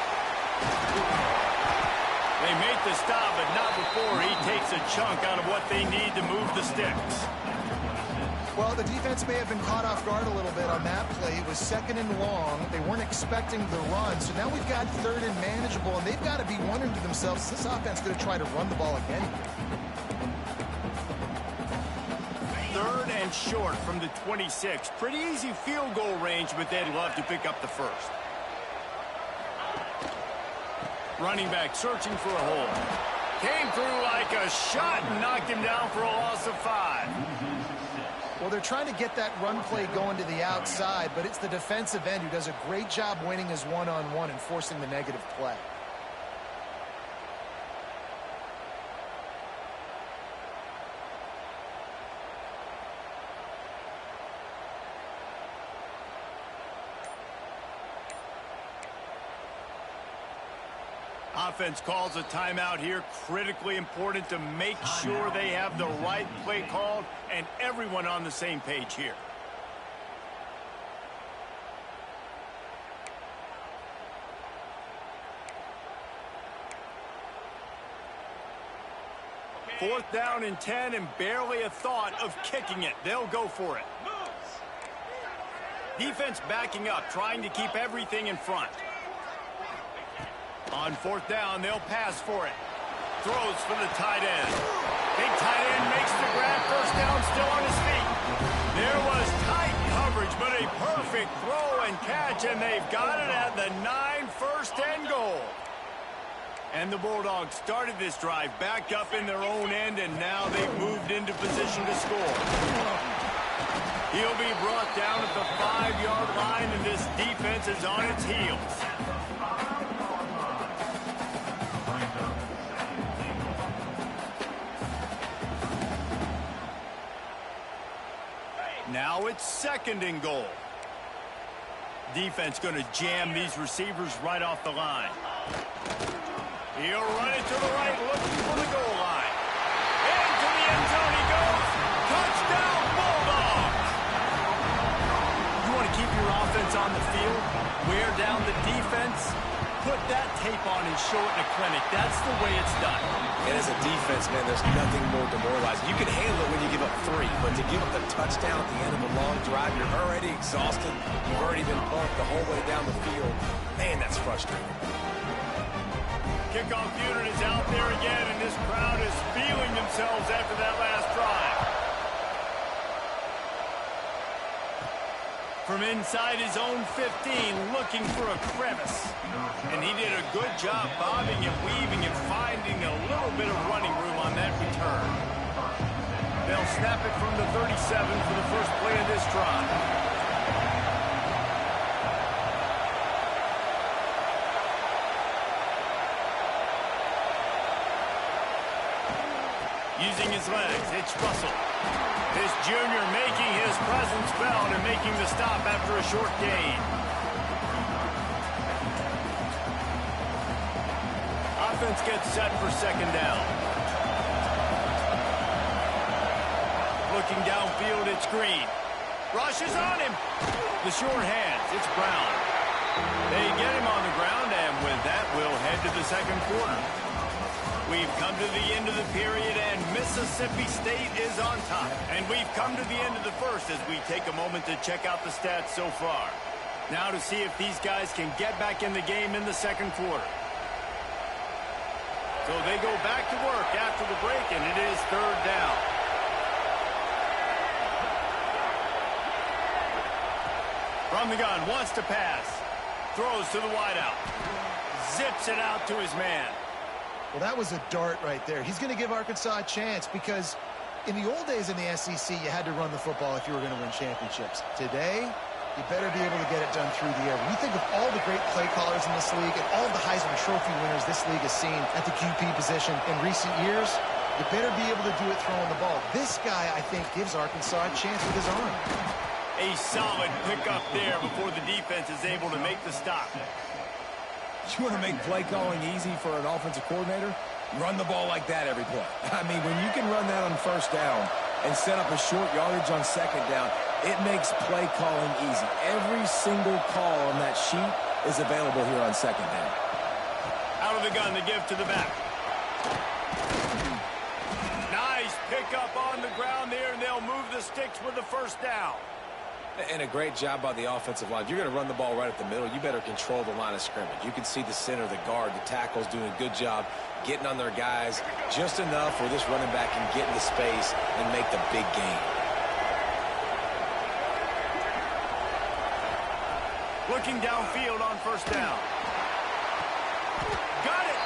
They make the stop, but not before he takes a chunk out of what they need to move the sticks. Well, the defense may have been caught off guard a little bit on that play. It was second and long. They weren't expecting the run. So now we've got third and manageable, and they've got to be wondering to themselves, is this offense going to try to run the ball again? Third and short from the 26. Pretty easy field goal range, but they'd love to pick up the first. Running back searching for a hole. Came through like a shot and knocked him down for a loss of 5. Well, they're trying to get that run play going to the outside, but it's the defensive end who does a great job winning his one-on-one and forcing the negative play. Offense calls a timeout here. Critically important to make sure they have the right play called and everyone on the same page here. Fourth down and 10 and barely a thought of kicking it. They'll go for it. Defense backing up, trying to keep everything in front. On fourth down, they'll pass for it. Throws for the tight end. Big tight end makes the grab. First down, still on his feet. There was tight coverage, but a perfect throw and catch, and they've got it at the 9, first and goal. And the Bulldogs started this drive back up in their own end, and now they've moved into position to score. He'll be brought down at the 5-yard line, and this defense is on its heels. Now it's second and goal. Defense going to jam these receivers right off the line. He'll run it to the right, looking for the goal line. Into the end zone he goes. Touchdown, Bulldogs! You want to keep your offense on the field? Wear down the defense? Put that tape on and show it in a clinic. That's the way it's done. And as a defense, man, there's nothing more demoralizing. You can handle it when you give up 3, but to give up the touchdown at the end of a long drive, you're already exhausted. You've already been pumped the whole way down the field. Man, that's frustrating. Kickoff unit is out there again, and this crowd is feeling themselves after that last drive. From inside his own 15, looking for a crevice. And he did a good job bobbing and weaving and finding a little bit of running room on that return. They'll snap it from the 37 for the first play of this drive. Using his legs, it's Russell. This junior making his presence felt and making the stop after a short gain. Offense gets set for second down. Looking downfield, it's Green. Rush is on him. The short hands, it's Brown. They get him on the ground, and with that, we'll head to the second quarter. We've come to the end of the period, and Mississippi State is on top. And we've come to the end of the first as we take a moment to check out the stats so far. Now to see if these guys can get back in the game in the second quarter. So they go back to work after the break, and it is third down. From the gun, wants to pass. Throws to the wideout. Zips it out to his man. Well, that was a dart right there. He's going to give Arkansas a chance because in the old days in the SEC, you had to run the football if you were going to win championships. Today, you better be able to get it done through the air. When you think of all the great play callers in this league and all of the Heisman Trophy winners this league has seen at the QP position in recent years, you better be able to do it throwing the ball. This guy, I think, gives Arkansas a chance with his arm. A solid pickup there before the defense is able to make the stop. You want to make play calling easy for an offensive coordinator? Run the ball like that every play. I mean, when you can run that on first down and set up a short yardage on second down, it makes play calling easy. Every single call on that sheet is available here on second down. Out of the gun to give to the back. Nice pickup on the ground there, and they'll move the sticks with the first down. And a great job by the offensive line. You're going to run the ball right at the middle. You better control the line of scrimmage. You can see the center, the guard, the tackle's doing a good job getting on their guys just enough where this running back can get into space and make the big gain. Looking downfield on first down. Got it!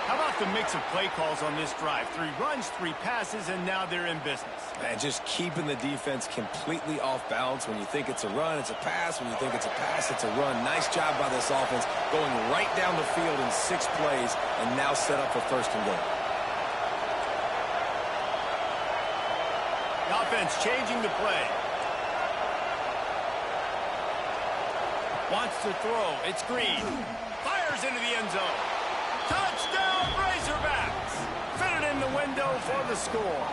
How about the mix of play calls on this drive? 3 runs, 3 passes, and now they're in business. And just keeping the defense completely off balance. When you think it's a run, it's a pass. When you think it's a pass, it's a run. Nice job by this offense going right down the field in 6 plays and now set up for first and goal. The offense changing the play. Wants to throw. It's Green. Fires into the end zone. Touchdown, Razorbacks! Fit it in the window for the score.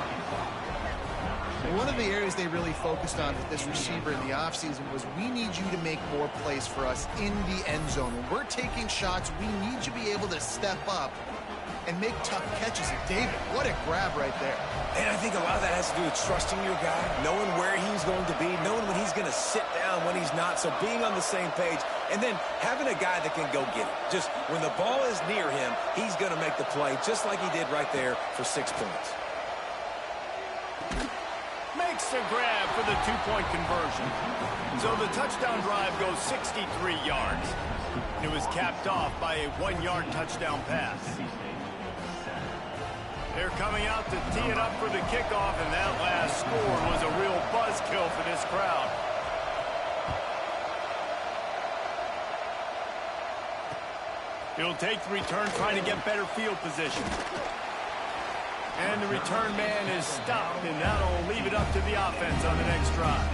One of the areas they really focused on with this receiver in the offseason was we need you to make more plays for us in the end zone. When we're taking shots, we need you to be able to step up and make tough catches. And David, what a grab right there. And I think a lot of that has to do with trusting your guy, knowing where he's going to be, knowing when he's going to sit down, when he's not, so being on the same page, and then having a guy that can go get it. Just when the ball is near him, he's going to make the play, just like he did right there for 6 points. Makes a grab for the 2-point conversion. So the touchdown drive goes 63 yards. It was capped off by a 1-yard touchdown pass. They're coming out to tee it up for the kickoff, and that last score was a real buzzkill for this crowd. He'll take the return, trying to get better field position. And the return man is stopped, and that'll leave it up to the offense on the next drive.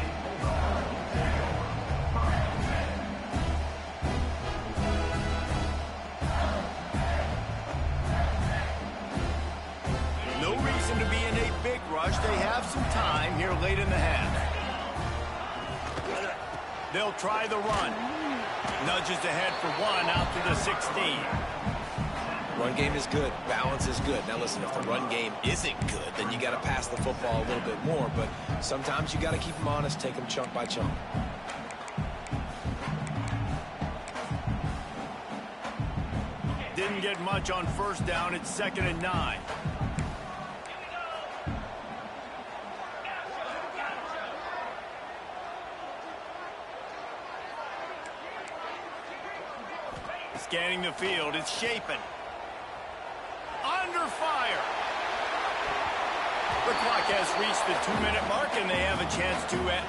No reason to be in a big rush. They have some time here late in the half. They'll try the run. Nudges ahead for 1 out to the 16. Run game is good. Balance is good. Now listen, if the run game isn't good, then you got to pass the football a little bit more. But sometimes you got to keep them honest, take them chunk by chunk. Didn't get much on first down. It's 2nd and 9. Scanning the field, it's Shapen. Under fire. The clock has reached the 2-minute mark, and they have a chance to end.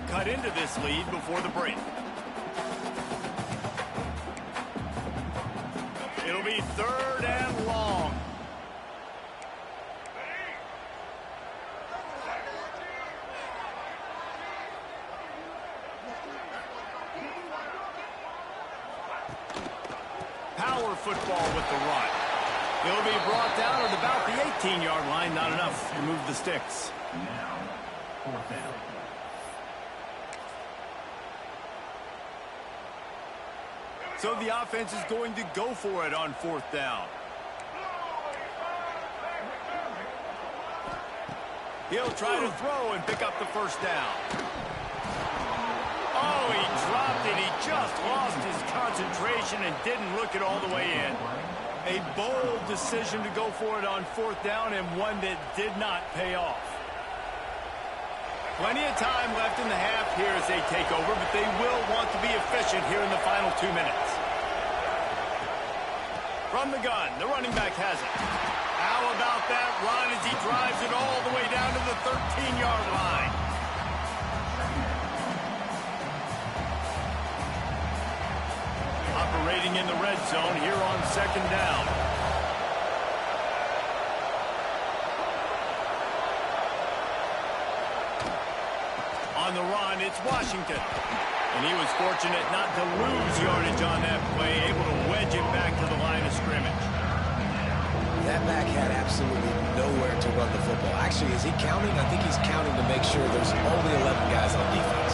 Cut into this lead before the break. It'll be 3rd and long. Power football with the run. He'll be brought down at about the 18-yard line. Not enough to move the sticks. Now, 4th down. So the offense is going to go for it on 4th down. He'll try to throw and pick up the first down. Oh, he dropped it. He just lost his concentration and didn't look it all the way in. A bold decision to go for it on 4th down and one that did not pay off. Plenty of time left in the half here as they take over, but they will want to be efficient here in the final 2 minutes. From the gun, the running back has it. How about that run as he drives it all the way down to the 13-yard line? Operating in the red zone here on 2nd down. On the run, it's Washington. And he was fortunate not to lose yardage on that play, able to wedge it back to the line of scrimmage. That back had absolutely nowhere to run the football. Actually, is he counting? I think he's counting to make sure there's only 11 guys on defense.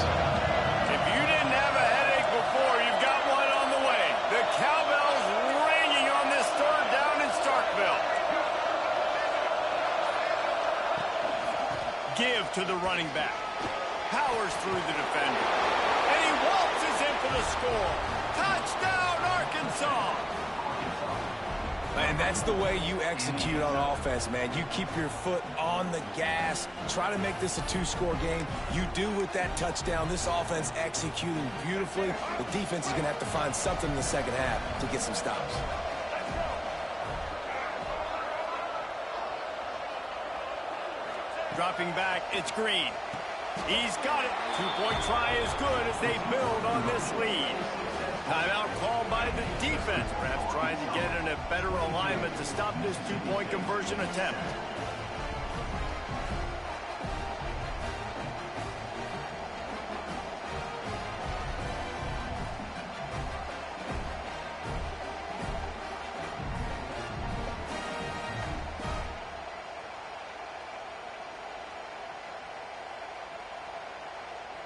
If you didn't have a headache before, you've got one on the way. The cowbell's ringing on this 3rd down in Starkville. Give to the running back. Powers through the defender. And he waltzes in for the score. Touchdown, Arkansas! And that's the way you execute on offense, man. You keep your foot on the gas. Try to make this a 2-score game. You do with that touchdown. This offense executing beautifully. The defense is going to have to find something in the second half to get some stops. Dropping back, it's Green. He's got it. 2-point try is good as they build on this lead. Timeout called by the defense, perhaps trying to get in a better alignment to stop this 2-point conversion attempt.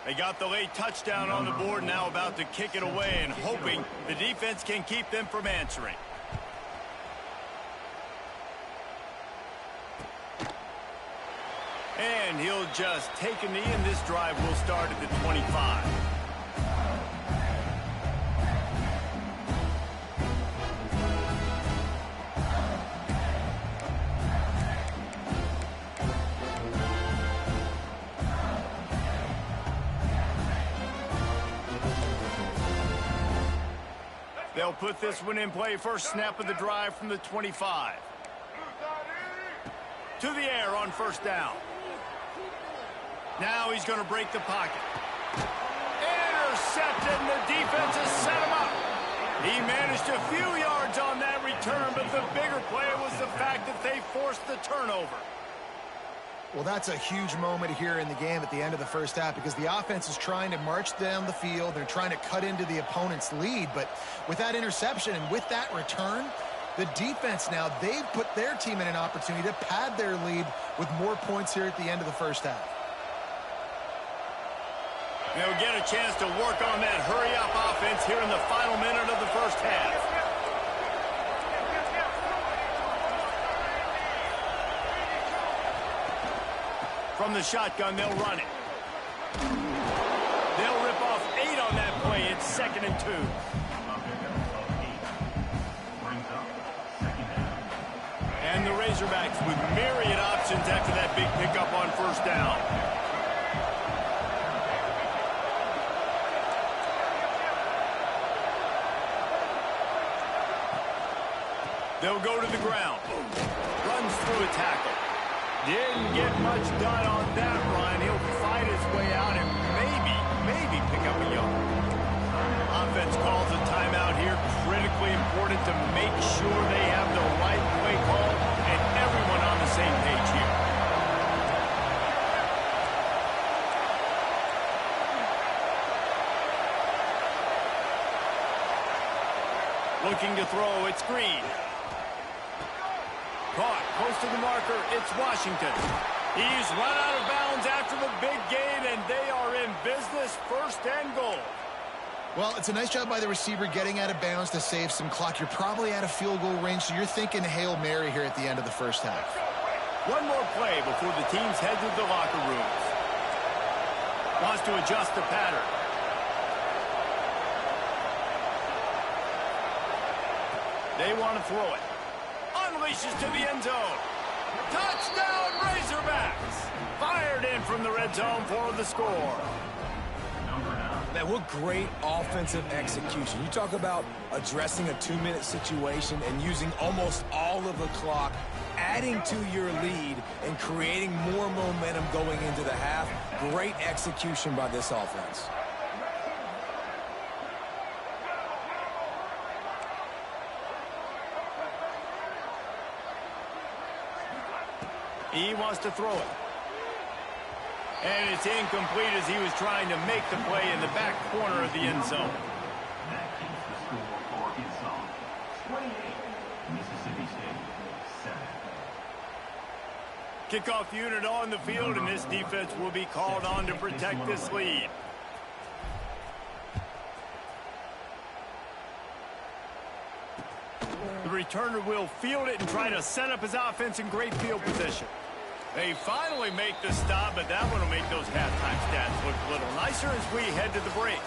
They got the late touchdown on the board, now about to kick it away and hoping the defense can keep them from answering. And he'll just take a knee, and this drive will start at the 25. They'll put this one in play. First snap of the drive from the 25. To the air on 1st down. Now he's going to break the pocket. Intercepted, and the defense has set him up. He managed a few yards on that return, but the bigger play was the fact that they forced the turnover. Well, that's a huge moment here in the game at the end of the first half because the offense is trying to march down the field. They're trying to cut into the opponent's lead. But with that interception and with that return, the defense now, they've put their team in an opportunity to pad their lead with more points here at the end of the first half. They'll get a chance to work on that hurry-up offense here in the final minute of the first half. From the shotgun, they'll run it. They'll rip off 8 on that play. It's 2nd and 2. And the Razorbacks with myriad options after that big pickup on 1st down. They'll go to the ground. Runs through a tackle. Didn't get much done on that run. He'll fight his way out and maybe pick up a yard. Offense calls a timeout here. Critically important to make sure they have the right play call and everyone on the same page here. Looking to throw, it's Green. Caught close to the marker. It's Washington. He's run out of bounds after the big gain, and they are in business, first and goal. Well, it's a nice job by the receiver getting out of bounds to save some clock. You're probably out of field goal range, so you're thinking Hail Mary here at the end of the first half. One more play before the teams head to the locker rooms. Wants to adjust the pattern. They want to throw it. Unleashes to the end zone. Touchdown, Razorbacks! Fired in from the red zone for the score. Man, what great offensive execution. You talk about addressing a 2-minute situation and using almost all of the clock, adding to your lead, and creating more momentum going into the half. Great execution by this offense. He wants to throw it. And it's incomplete as he was trying to make the play in the back corner of the end zone. That keeps the score for his zone. 28, Mississippi State, 7. Kickoff unit on the field, and this defense will be called on to protect this lead. The returner will field it and try to set up his offense in great field position. They finally make the stop, but that one will make those halftime stats look a little nicer as we head to the break.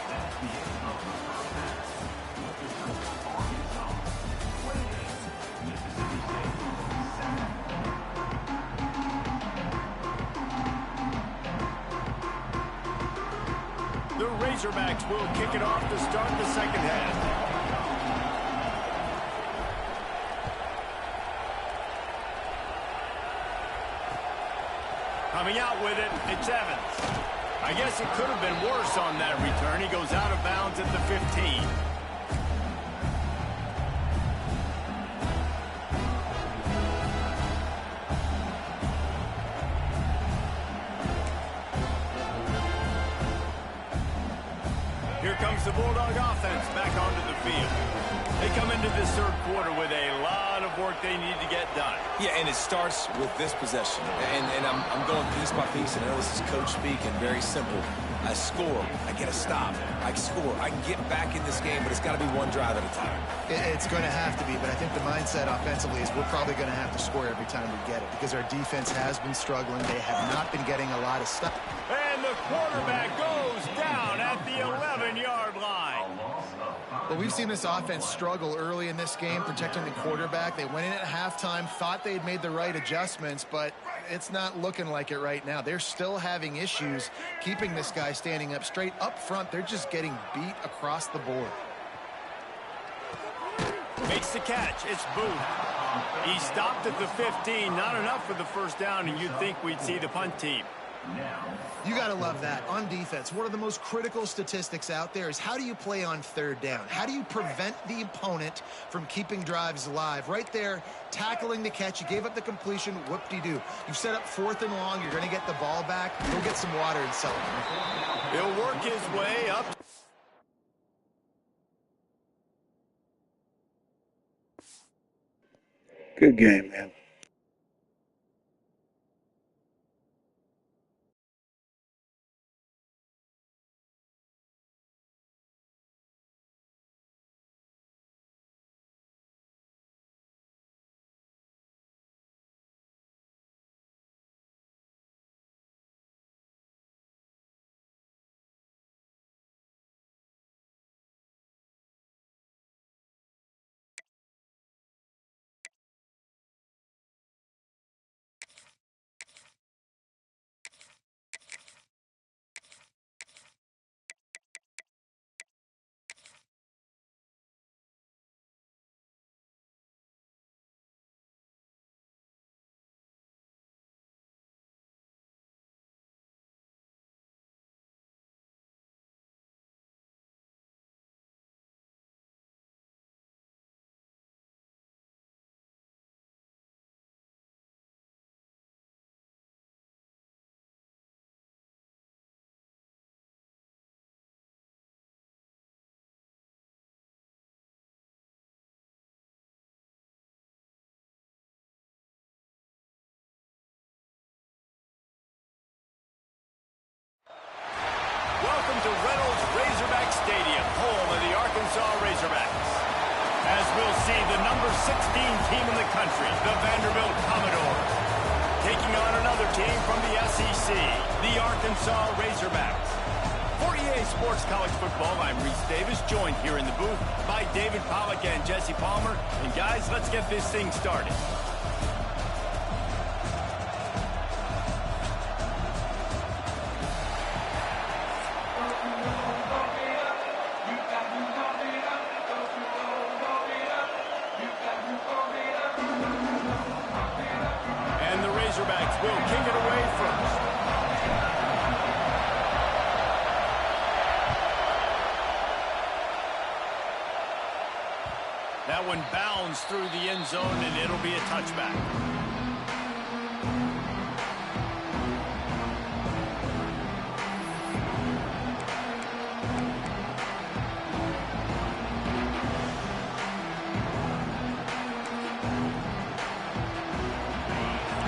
The Razorbacks will kick it off to start the second half. Coming out with it, it's Evans. I guess it could have been worse on that return. He goes out of bounds at the 15. Here comes the Bulldog offense back onto the field. They come into this third quarter with a lot of work they need to get done. Yeah, and it starts with this possession. And I'm going piece by piece, and I know this is coach speak and very simple. I score, I get a stop, I score. I can get back in this game, but it's got to be one drive at a time. It's going to have to be, but I think the mindset offensively is we're probably going to have to score every time we get it because our defense has been struggling. They have not been getting a lot of stuff. And the quarterback goes down at the 11-yard line. Well, we've seen this offense struggle early in this game, protecting the quarterback. They went in at halftime, thought they'd made the right adjustments, but it's not looking like it right now. They're still having issues keeping this guy standing up straight. Up front, they're just getting beat across the board. Makes the catch. It's Booth. He stopped at the 15. Not enough for the first down, and you'd think we'd see the punt team. You got to love that. On defense, one of the most critical statistics out there is how do you play on third down? How do you prevent the opponent from keeping drives alive? Right there, tackling the catch. You gave up the completion. Whoop-de-doo. You've set up 4th and long. You're going to get the ball back. Go get some water and celebrate. He'll work his way up. Good game, man. to Reynolds Razorback Stadium, home of the Arkansas Razorbacks. As we'll see, the number 16 team in the country, the Vanderbilt Commodores, taking on another team from the SEC, the Arkansas Razorbacks. For EA Sports College Football, I'm Reese Davis, joined here in the booth by David Pollack and Jesse Palmer. And guys, let's get this thing started. And the Razorbacks will kick it away first. That one bounds through the end zone, and it'll be a touchback.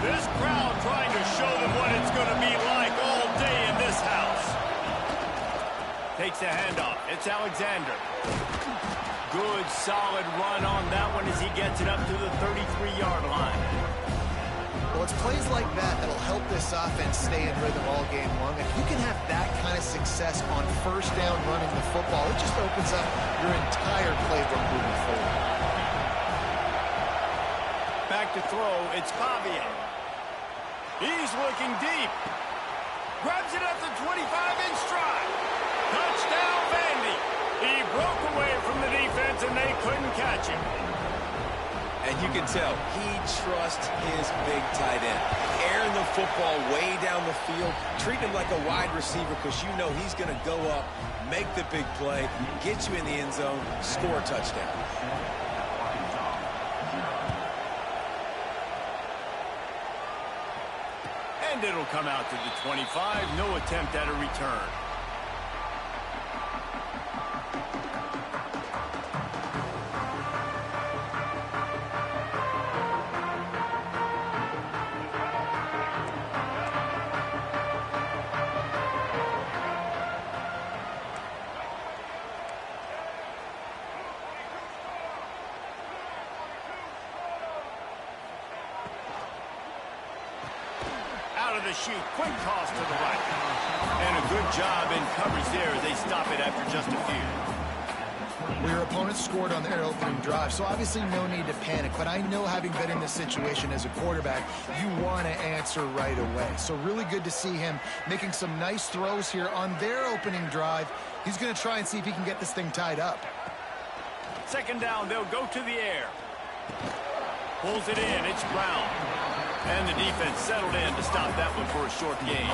This crowd trying to show them what it's going to be like all day in this house. Takes a handoff. It's Alexander. Good, solid run on that one as he gets it up to the 33-yard line. Well, it's plays like that that'll help this offense stay in rhythm all game long. If you can have that kind of success on first down running the football, it just opens up your entire playbook moving forward. Back to throw, it's Pavier. He's looking deep. Grabs it at the 25 in stride. Touchdown, Vandy. He broke away from the defense, and they couldn't catch him. And you can tell he trusts his big tight end. Airing the football way down the field. Treat him like a wide receiver because you know he's going to go up, make the big play, get you in the end zone, score a touchdown. And it'll come out to the 25. No attempt at a return. Out of the chute, quick toss to the right. And a good job in coverage there as they stop it after just a few. Well, your opponent scored on their opening drive, so obviously no need to panic. But I know, having been in this situation as a quarterback, you want to answer right away. So really good to see him making some nice throws here on their opening drive. He's going to try and see if he can get this thing tied up. Second down, they'll go to the air. Pulls it in, it's Brown. And the defense settled in to stop that one for a short gain.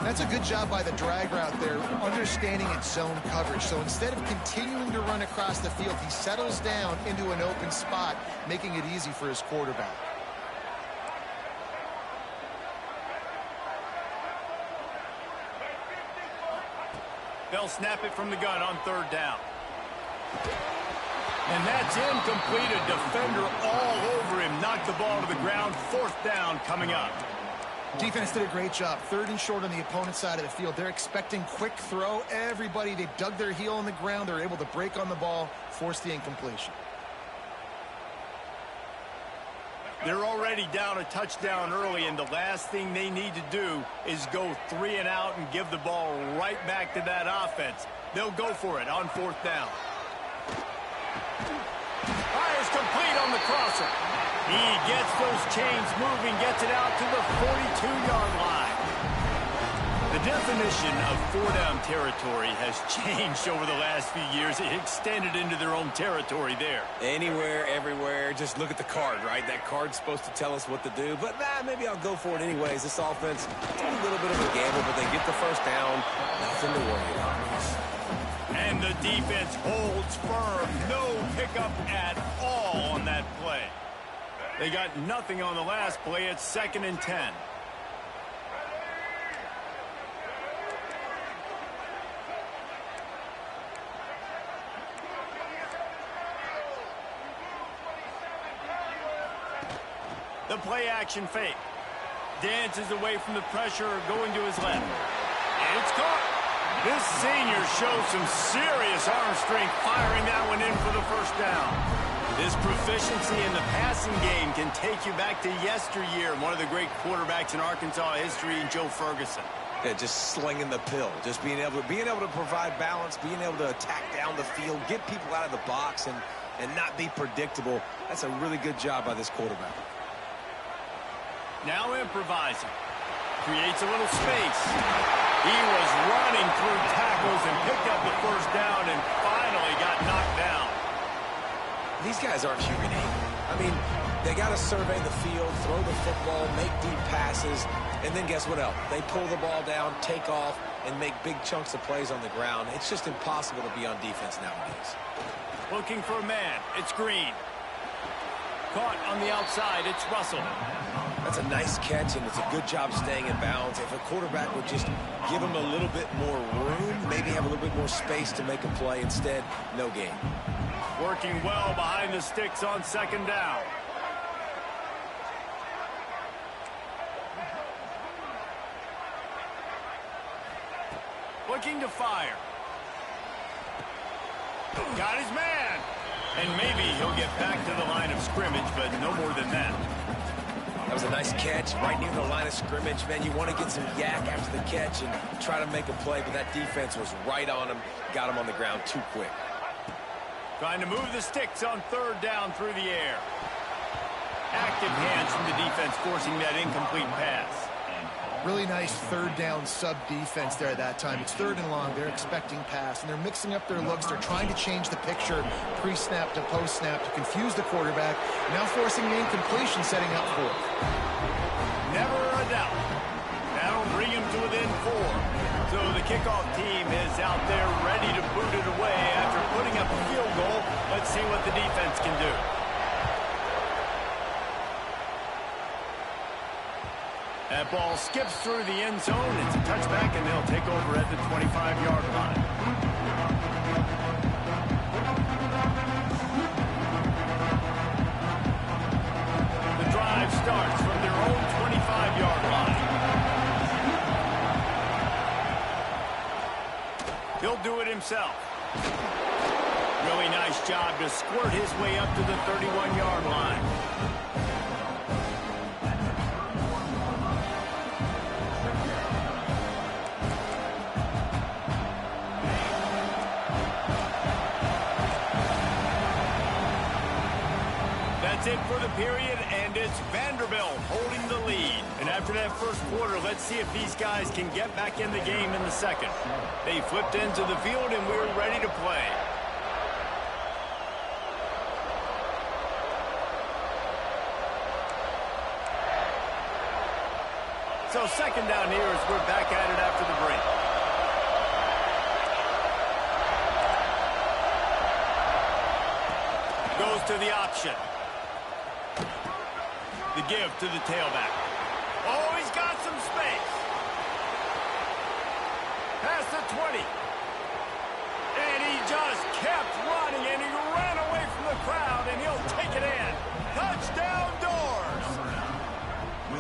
That's a good job by the drag route there, understanding its zone coverage. So instead of continuing to run across the field, he settles down into an open spot, making it easy for his quarterback. They'll snap it from the gun on third down. And that's incomplete. A defender all over him. Knocked the ball to the ground. Fourth down coming up. Defense did a great job. Third and short on the opponent's side of the field. They're expecting quick throw. Everybody, they dug their heel on the ground. They're able to break on the ball, force the incompletion. They're already down a touchdown early, and the last thing they need to do is go 3 and out and give the ball right back to that offense. They'll go for it on fourth down. Fires complete on the crosser. He gets those chains moving, gets it out to the 42-yard line. The definition of four-down territory has changed over the last few years. It extended into their own territory there. Anywhere, everywhere, just look at the card, right? That card's supposed to tell us what to do, but maybe I'll go for it anyways. This offense, it's a little bit of a gamble, but they get the first down. Nothing to worry about. And the defense holds firm. No pickup at all on that play. They got nothing on the last play. It's 2nd and 10. The play action fake. Dances away from the pressure, going to his left. It's caught. This senior shows some serious arm strength firing that one in for the first down. This proficiency in the passing game can take you back to yesteryear, one of the great quarterbacks in Arkansas history, Joe Ferguson. Yeah, just slinging the pill, just being able to provide balance, being able to attack down the field, get people out of the box, and not be predictable. That's a really good job by this quarterback. Now improvising. Creates a little space. He was running through tackles and picked up the first down and finally got knocked down. These guys aren't human. I mean, they got to survey the field, throw the football, make deep passes, and then guess what else? They pull the ball down, take off, and make big chunks of plays on the ground. It's just impossible to be on defense nowadays. Looking for a man. It's Green. Caught on the outside. It's Russell. That's a nice catch, and it's a good job staying in bounds. If a quarterback would just give him a little bit more room, maybe have a little bit more space to make a play. Instead, no gain. Working well behind the sticks on second down. Looking to fire. Got his man. And maybe he'll get back to the line of scrimmage, but no more than that. That was a nice catch right near the line of scrimmage. Man, you want to get some yak after the catch and try to make a play, but that defense was right on him, got him on the ground too quick. Trying to move the sticks on third down through the air. Active hands from the defense forcing that incomplete pass. Really nice third down sub defense there at that time. It's third and long. They're expecting pass, and they're mixing up their looks. They're trying to change the picture pre-snap to post-snap to confuse the quarterback. Now forcing the incompletion, setting up for it. Never a doubt. That'll bring him to within 4. So the kickoff team is out there ready to boot it away after putting up a field goal. Let's see what the defense can do. That ball skips through the end zone. It's a touchback, and they'll take over at the 25-yard line. The drive starts from their own 25-yard line. He'll do it himself. Really nice job to squirt his way up to the 31-yard line. That's it for the period, and it's Vanderbilt holding the lead. And after that first quarter, let's see if these guys can get back in the game in the second. They flipped into the field, and we're ready to play. So second down here as we're back at it after the break. Goes to the option. The give to the tailback. Oh, he's got some space. Past the 20. And he just kept running, and he ran away from the crowd, and he'll take it in. Touchdown Doors.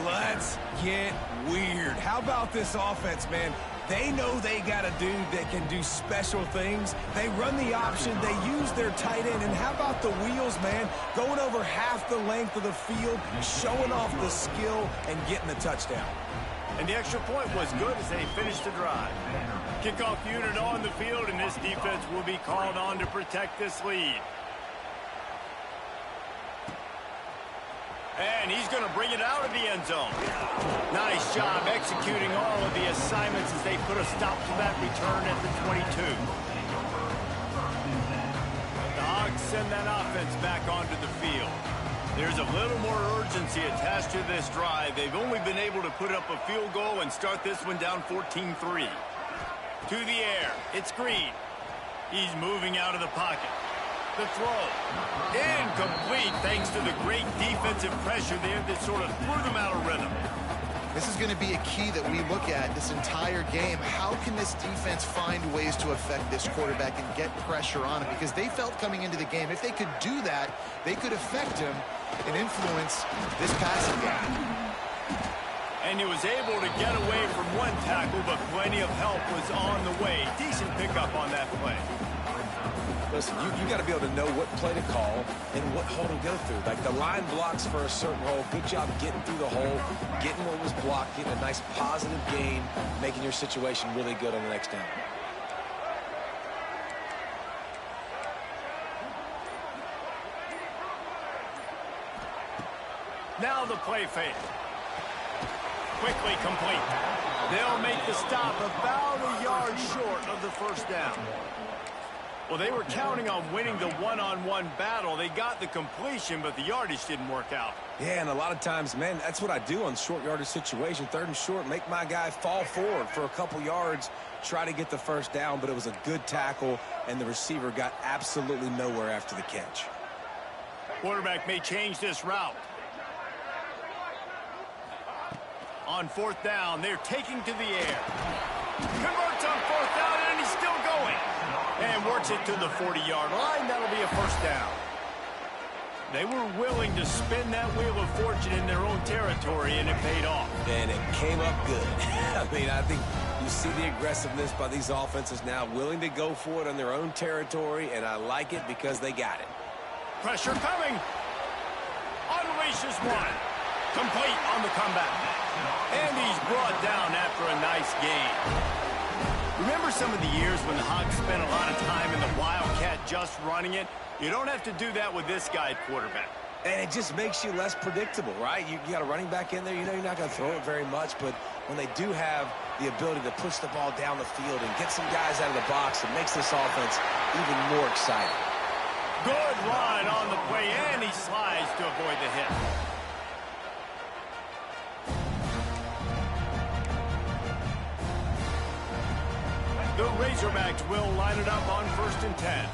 Let's get weird. How about this offense, man? They know they got a dude that can do special things. They run the option. They use their tight end. And how about the wheels, man? Going over half the length of the field, showing off the skill, and getting the touchdown. And the extra point was good as they finished the drive. Kickoff unit on the field, and this defense will be called on to protect this lead. And he's going to bring it out of the end zone. Nice job executing all of the assignments as they put a stop to that return at the 22. The Hogs send that offense back onto the field. There's a little more urgency attached to this drive. They've only been able to put up a field goal and start this one down 14-3. To the air. It's Green. He's moving out of the pocket. The throw. Incomplete thanks to the great defensive pressure there that sort of threw them out of rhythm. This is going to be a key that we look at this entire game. How can this defense find ways to affect this quarterback and get pressure on him? Because they felt coming into the game, if they could do that, they could affect him and influence this passing game. And he was able to get away from one tackle, but plenty of help was on the way. Decent pickup on that play. Listen, you got to be able to know what play to call and what hole to go through. Like the line blocks for a certain hole. Good job getting through the hole, getting what was blocked, getting a nice positive gain, making your situation really good on the next down. Now the play fake. Quickly complete. They'll make the stop about a yard short of the first down. Well, they were counting on winning the one-on-one battle. They got the completion, but the yardage didn't work out. Yeah, and a lot of times, man, that's what I do on short yardage situation. 3rd and short, make my guy fall forward for a couple yards, try to get the first down, but it was a good tackle, and the receiver got absolutely nowhere after the catch. Quarterback may change this route. On 4th down, they're taking to the air. Converts on 4th down, and he's still going. And works it to the 40-yard line. That'll be a first down. They were willing to spin that wheel of fortune in their own territory, and it paid off. And it came up good. I mean, I think you see the aggressiveness by these offenses now, willing to go for it on their own territory, and I like it because they got it. Pressure coming. Unleashes one. Complete on the comeback. And he's brought down after a nice gain. Remember some of the years when the Hawks spent a lot of time in the Wildcat just running it? You don't have to do that with this guy at quarterback. And it just makes you less predictable, right? You got a running back in there. You know you're not going to throw it very much, but when they do have the ability to push the ball down the field and get some guys out of the box, it makes this offense even more exciting. Good run on the play, and he slides to avoid the hit. The Razorbacks will line it up on 1st and 10.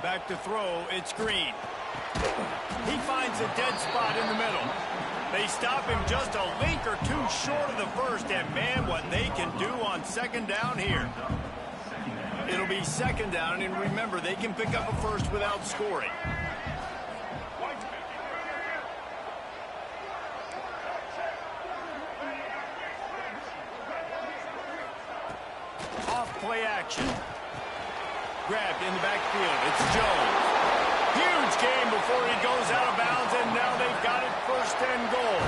Back to throw, it's Green. He finds a dead spot in the middle. They stop him just a link or two short of the first, and man, what they can do on 2nd down here. It'll be 2nd down, and remember, they can pick up a first without scoring. Off play action. Grabbed in the backfield. It's Jones. Huge game before he goes out of bounds, and now they've got it 1st and goal.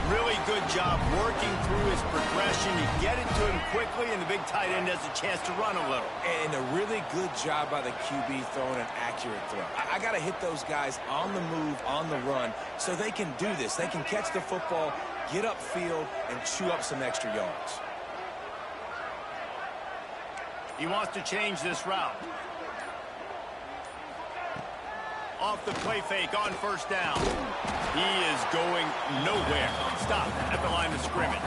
Really good job working through his progression. You get it to him quickly, and the big tight end has a chance to run a little. And a really good job by the QB throwing an accurate throw. I got to hit those guys on the move, on the run, so they can do this. They can catch the football, get upfield, and chew up some extra yards. He wants to change this route. Off the play fake on 1st down. He is going nowhere. Stop at the line of scrimmage.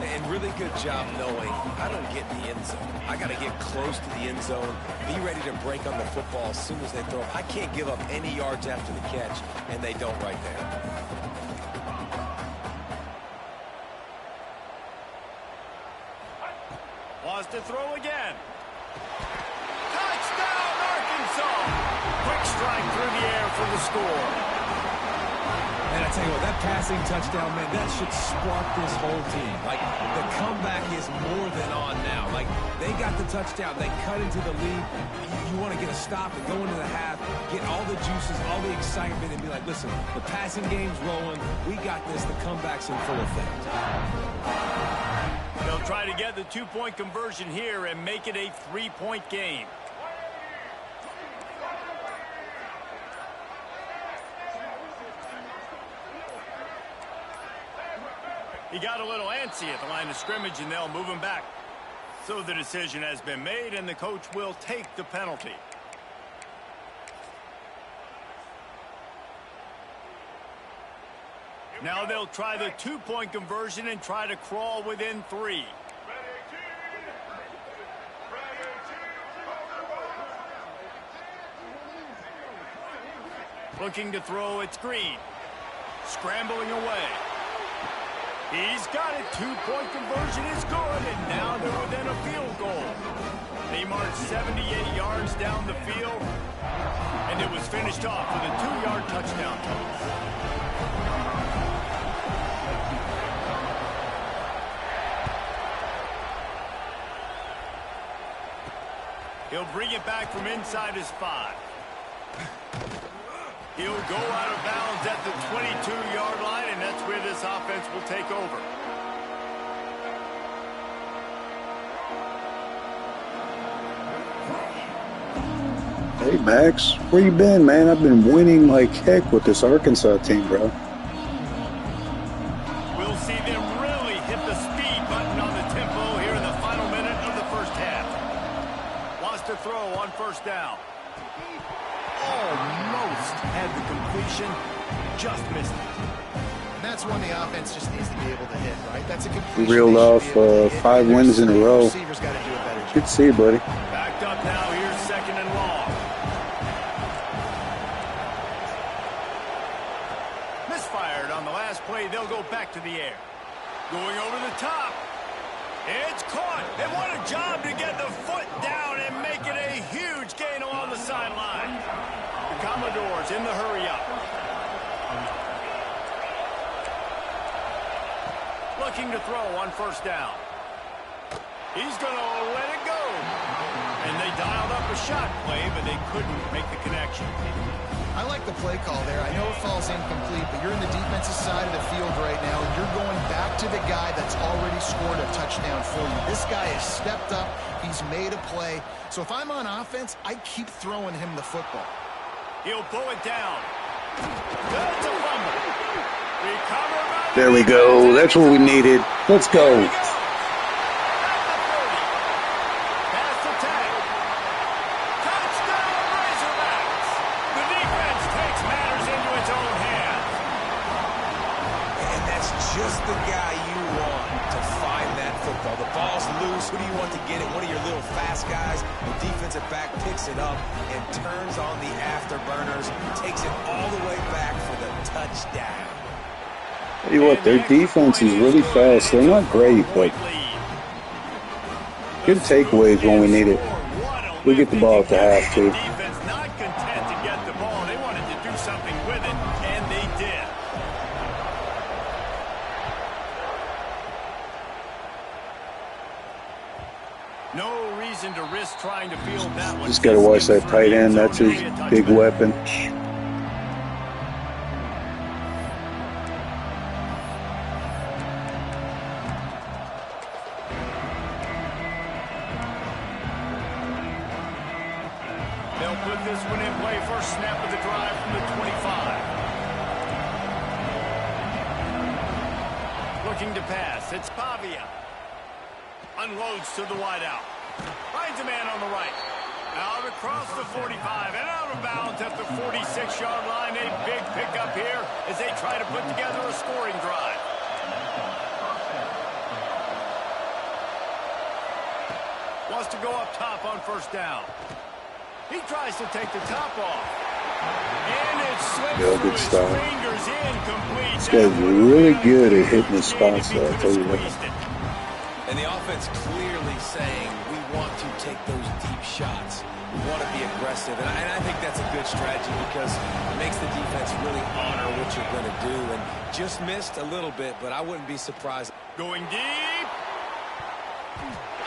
And really good job knowing I don't get in the end zone. I got to get close to the end zone, be ready to break on the football as soon as they throw. I can't give up any yards after the catch, and they don't right there. Wants to throw again. Touchdown, Arkansas! Quick strike through the air for the score. And I tell you what, that passing touchdown, man, that should spark this whole team. Like, the comeback is more than on now. Like, they got the touchdown. They cut into the lead. You want to get a stop and go into the half, get all the juices, all the excitement, and be like, listen, the passing game's rolling. We got this. The comeback's in full effect. They'll try to get the 2-point conversion here and make it a 3-point game. He got a little antsy at the line of scrimmage, and they'll move him back. So the decision has been made, and the coach will take the penalty. Now they'll try the 2-point conversion and try to crawl within 3. Looking to throw, it's Green. Scrambling away. He's got it. Two-point conversion is good, and now they're within a field goal. They marched 78 yards down the field, and it was finished off with a 2-yard touchdown toss. He'll bring it back from inside his 5. He'll go out of bounds at the 22-yard line, and that's where this offense will take over. Hey, Max, where you been, man? I've been winning like heck with this Arkansas team, bro. We'll see them really hit the speed button on the tempo here in the final minute of the first half. Wants to throw on first down. Almost had the completion, just missed it. And that's one the offense just needs to be able to hit, right? That's a completion. Reeled off 5 wins in a row. Receivers got to do a better job. Good to see you, buddy. Backed up now, here's second and long. Misfired on the last play, they'll go back to the air. Going over the top. It's caught. They want a job to get the foot down and make it a huge gain along the sideline. The Commodores in the hurry-up. Looking to throw on first down. He's going to let it go. And they dialed up a shot play, but they couldn't make the connection. I like the play call there. I know it falls incomplete, but you're in the defensive side of the field right now, and you're going back to the guy that's already scored a touchdown for you. This guy has stepped up. He's made a play. So if I'm on offense, I keep throwing him the football. He'll pull it down. That's a fumble. Recovered by There we go. That's what we needed. Let's go. Pass attack. Touchdown, Razorbacks. The defense takes matters into its own hands. And that's just the guy you want to find that football. The ball's loose. Who do you want to get it? One of your little fast guys. The defensive back picks it up and turns on the afterburners. Takes it all the way back for the touchdown. Tell you what, their defense is really fast. They're not great, but good takeaways when we need it. We get the ball at the half, too. Defense not content to get the ball. They wanted to do something with it, and they did. No reason to risk trying to field that one. Just got to watch that tight end. That's his big weapon. They'll put this one in play. First snap of the drive from the 25. Looking to pass. It's Pavia. Unloads to the wideout. Finds a man on the right. Out across the 45 and out of bounds at the 46-yard line. A big pickup here as they try to put together a scoring drive. Wants to go up top on first down. He tries to take the top off. And it slips through his fingers, incomplete. This guy's really good at hitting his spots, though, I'll tell you that. And the offense clearly saying, we want to take those deep shots. We want to be aggressive. And I think that's a good strategy because it makes the defense really honor what you're going to do. And just missed a little bit, but I wouldn't be surprised. Going deep.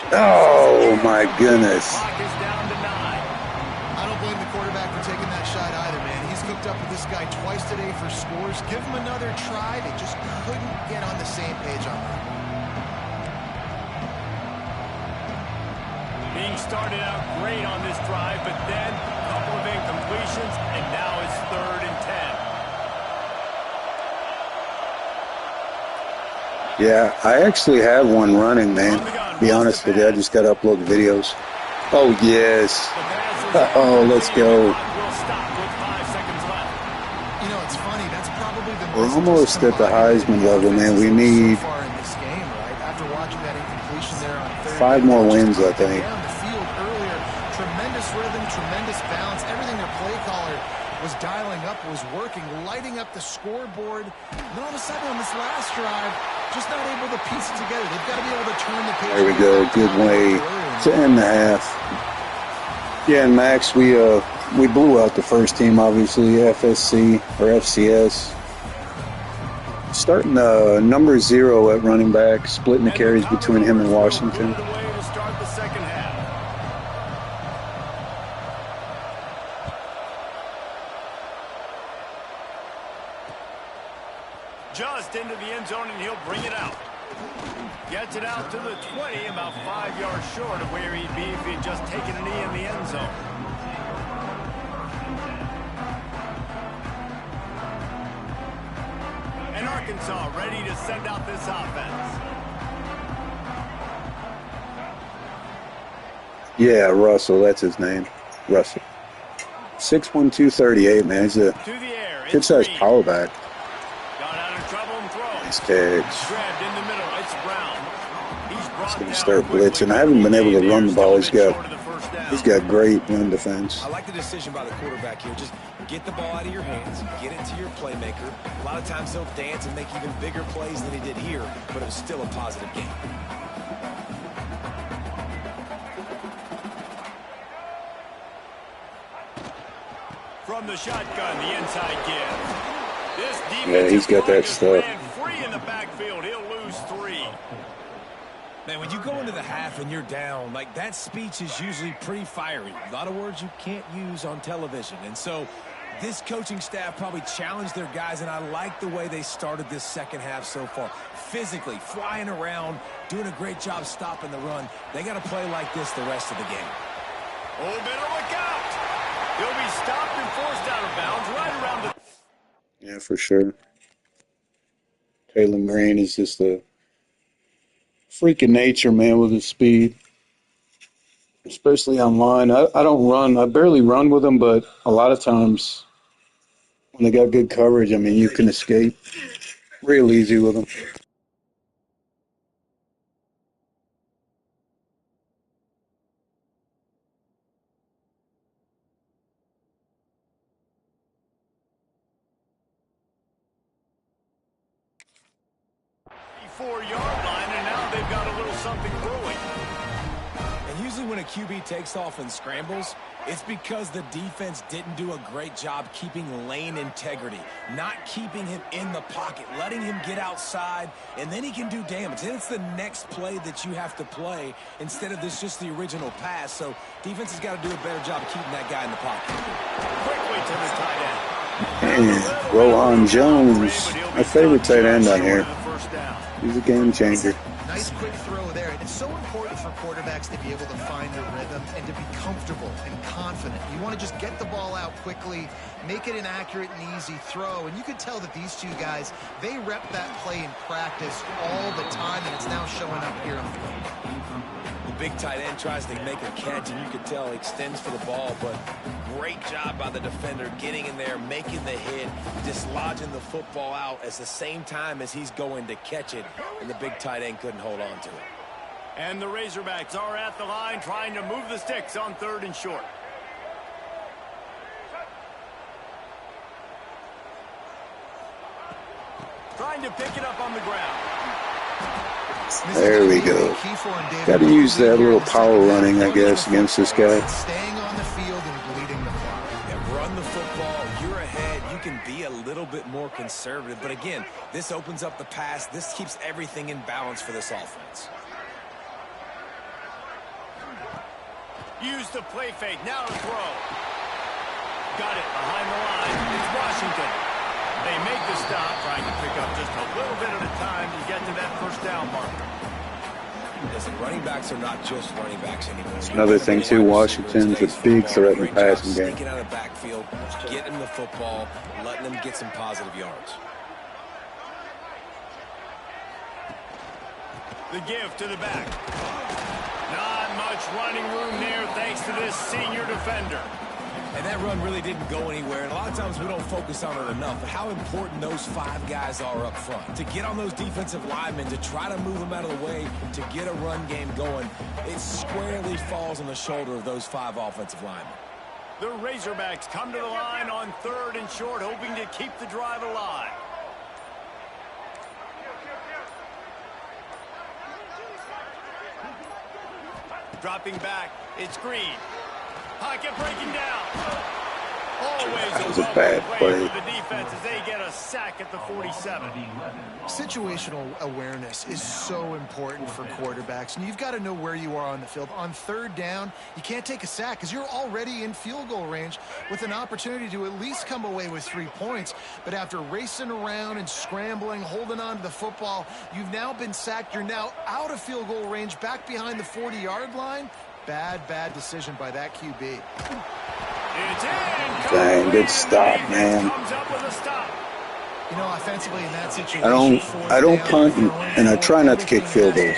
Oh, my goodness. Clock is down to 9. I don't blame the quarterback for taking that shot either, man. He's hooked up with this guy twice today for scores. Give him another try. They just couldn't get on the same page on that. Being started out great on this drive, but then a couple of incompletions, and now it's 3rd and 10. Yeah, I actually have one running, man. To be honest with you, I just got to upload the videos. Oh, yes. Oh, let's go. You know, it's funny. That's probably the We're almost at the Heisman level, man. We need 5 more wins, I think. On the field earlier, tremendous rhythm, tremendous balance, everything their play caller was dialing up, was working, lighting up the scoreboard. And then all of a sudden on this last drive, just not able to piece it together. They've got to be able to turn the page. There we go. Good way to end the half. Yeah, and Max, we blew out the first team, obviously, FSC or FCS. Starting number 0 at running back, splitting the carries between him and Washington. Just into the end zone, and he'll bring it out. Gets it out to the 20, about 5 yards short of where he'd be if he'd just taken a knee in the end zone. And Arkansas ready to send out this offense. Yeah, Russell, that's his name. Russell. 6'1", 238, man. He's a good-sized power back. Nice catch. Grabbed in the middle. It's Brown. He's going to start blitzing. I haven't been able to run the ball. He's got great run defense. I like the decision by the quarterback here. Just get the ball out of your hands, get it to your playmaker. A lot of times he'll dance and make even bigger plays than he did here, but it was still a positive game. From the shotgun, the inside give. This defense, yeah, he's got that stuff. Free in the backfield. He'll lose 3. Man, when you go into the half and you're down, like, that speech is usually pretty fiery. A lot of words you can't use on television. And so this coaching staff probably challenged their guys, and I like the way they started this second half so far. Physically, flying around, doing a great job stopping the run. They got to play like this the rest of the game. Oh, better look out. He'll be stopped and forced out of bounds right around the... Yeah, for sure. Taylor Green is just a freak of nature, man, with his speed. Especially online. I don't run. I barely run with him, but a lot of times when they got good coverage, I mean, you can escape real easy with him. Yard line, and now they've got a little something brewing. And usually when a QB takes off and scrambles, it's because the defense didn't do a great job keeping lane integrity, not keeping him in the pocket, letting him get outside, and then he can do damage. Then it's the next play that you have to play instead of this just the original pass. So defense has got to do a better job of keeping that guy in the pocket. Quickly to the tight end. And Rohan Jones, my favorite tight end on here. He's a game changer. Nice quick throw there. And it's so important for quarterbacks to be able to find their rhythm and to be comfortable and confident. You want to just get the ball out quickly, make it an accurate and easy throw. And you can tell that these two guys, they rep that play in practice all the time, and it's now showing up here on the field. The big tight end tries to make a catch, and you can tell he extends for the ball, but great job by the defender getting in there, making the hit, dislodging the football out at the same time as he's going to catch it, and the big tight end couldn't hold on to it. And the Razorbacks are at the line trying to move the sticks on 3rd and short. Trying to pick it up on the ground. There we go. Got to use that little power running, I guess, against this guy. Staying on the field and bleeding the clock. Yeah, run the football. You're ahead. You can be a little bit more conservative. But again, this opens up the pass. This keeps everything in balance for this offense. Use the play fake. Now to throw. Got it behind the line. It's Washington. They make the stop, trying to pick up just a little bit at a time to get to that first down marker. Listen, running backs are not just running backs anymore. Another thing, too, Washington's a big threat in the passing game. Sneaking out of the backfield, getting them the football, letting them get some positive yards. The give to the back. Not much running room there thanks to this senior defender. And that run really didn't go anywhere. And a lot of times we don't focus on it enough. But how important those 5 guys are up front. To get on those defensive linemen, to try to move them out of the way, to get a run game going, it squarely falls on the shoulder of those 5 offensive linemen. The Razorbacks come to the line on 3rd and short, hoping to keep the drive alive. Dropping back, it's Green. Pocket breaking down. Always That was a bad play. for the defense as they get a sack at the 47. Situational awareness is so important for quarterbacks, and you've got to know where you are on the field. On 3rd down, you can't take a sack because you're already in field goal range with an opportunity to at least come away with 3 points. But after racing around and scrambling, holding on to the football, you've now been sacked. You're now out of field goal range, back behind the 40-yard line. Bad decision by that QB. It's in. Dang, good stop, man. Comes up with a stop. You know, offensively in that situation, I don't punt, and I try not to kick field goals.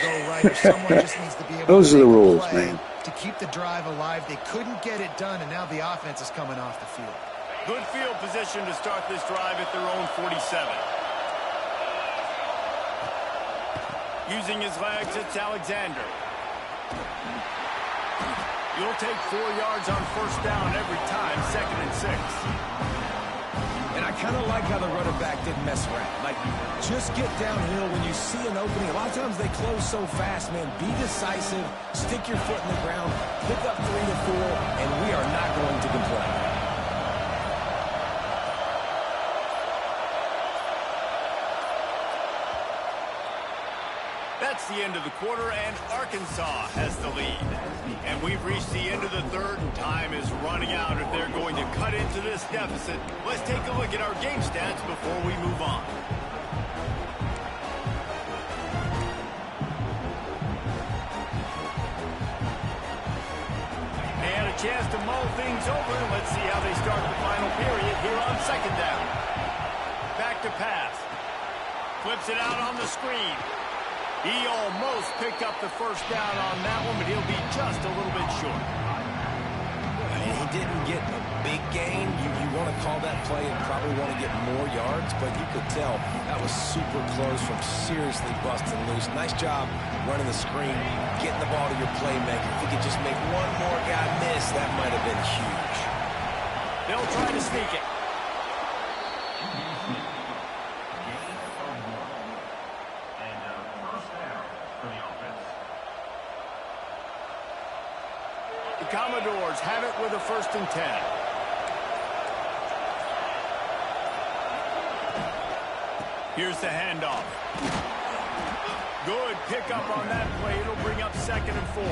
Those are the rules, man. To keep the drive alive, they couldn't get it done, and now the offense is coming off the field. Good field position to start this drive at their own 47. Using his legs, it's Alexander. You'll take 4 yards on 1st down every time, 2nd and 6. And I kind of like how the running back didn't mess around. Like, just get downhill when you see an opening. A lot of times they close so fast, man. Be decisive, stick your foot in the ground, pick up 3 to 4, and we are not going to complain. That's the end of the quarter, and Arkansas has the lead. And we've reached the end of the 3rd, and time is running out if they're going to cut into this deficit. Let's take a look at our game stats before we move on. And a chance to mull things over. Let's see how they start the final period here on 2nd down. Back to pass. Flips it out on the screen. He almost picked up the 1st down on that one, but he'll be just a little bit short. He didn't get a big gain. You want to call that play and probably want to get more yards, but you could tell that was super close from seriously busting loose. Nice job running the screen, getting the ball to your playmaker. If he could just make one more guy miss, that might have been huge. They'll try to sneak it. The Commodores have it with a 1st and 10. Here's the handoff. Good pickup on that play. It'll bring up 2nd and 4.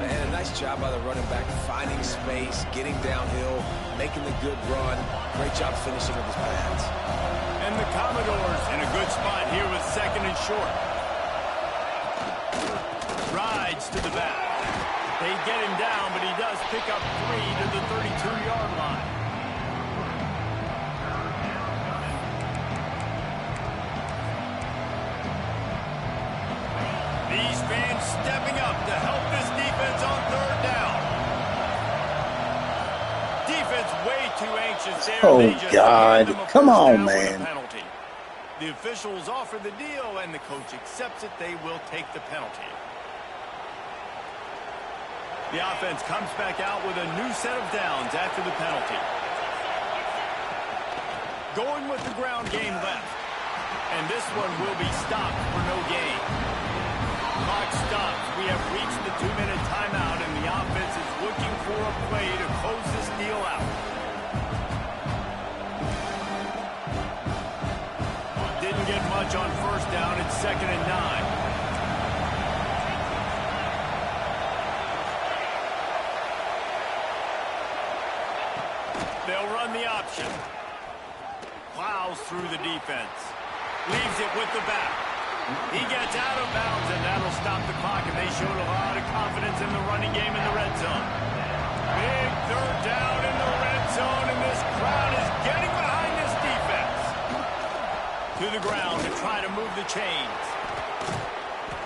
Man, a nice job by the running back, finding space, getting downhill, making the good run. Great job finishing with his pads. And the Commodores in a good spot here with 2nd and short. Rides to the back. They get him down, but he does pick up 3 to the 32-yard line. These fans stepping up to help this defense on 3rd down. Defense way too anxious there. Oh, God. Come on, man. The officials offer the deal, and the coach accepts it. They will take the penalty. The offense comes back out with a new set of downs after the penalty. Going with the ground game left. And this one will be stopped for no gain. Clock stops. We have reached the 2-minute timeout, and the offense is looking for a play to close this deal out. Didn't get much on 1st down. It's 2nd and 9. They'll run the option. Plows through the defense. Leaves it with the back. He gets out of bounds, and that'll stop the clock, and they showed a lot of confidence in the running game in the red zone. Big 3rd down in the red zone, and this crowd is getting behind this defense. To the ground to try to move the chains.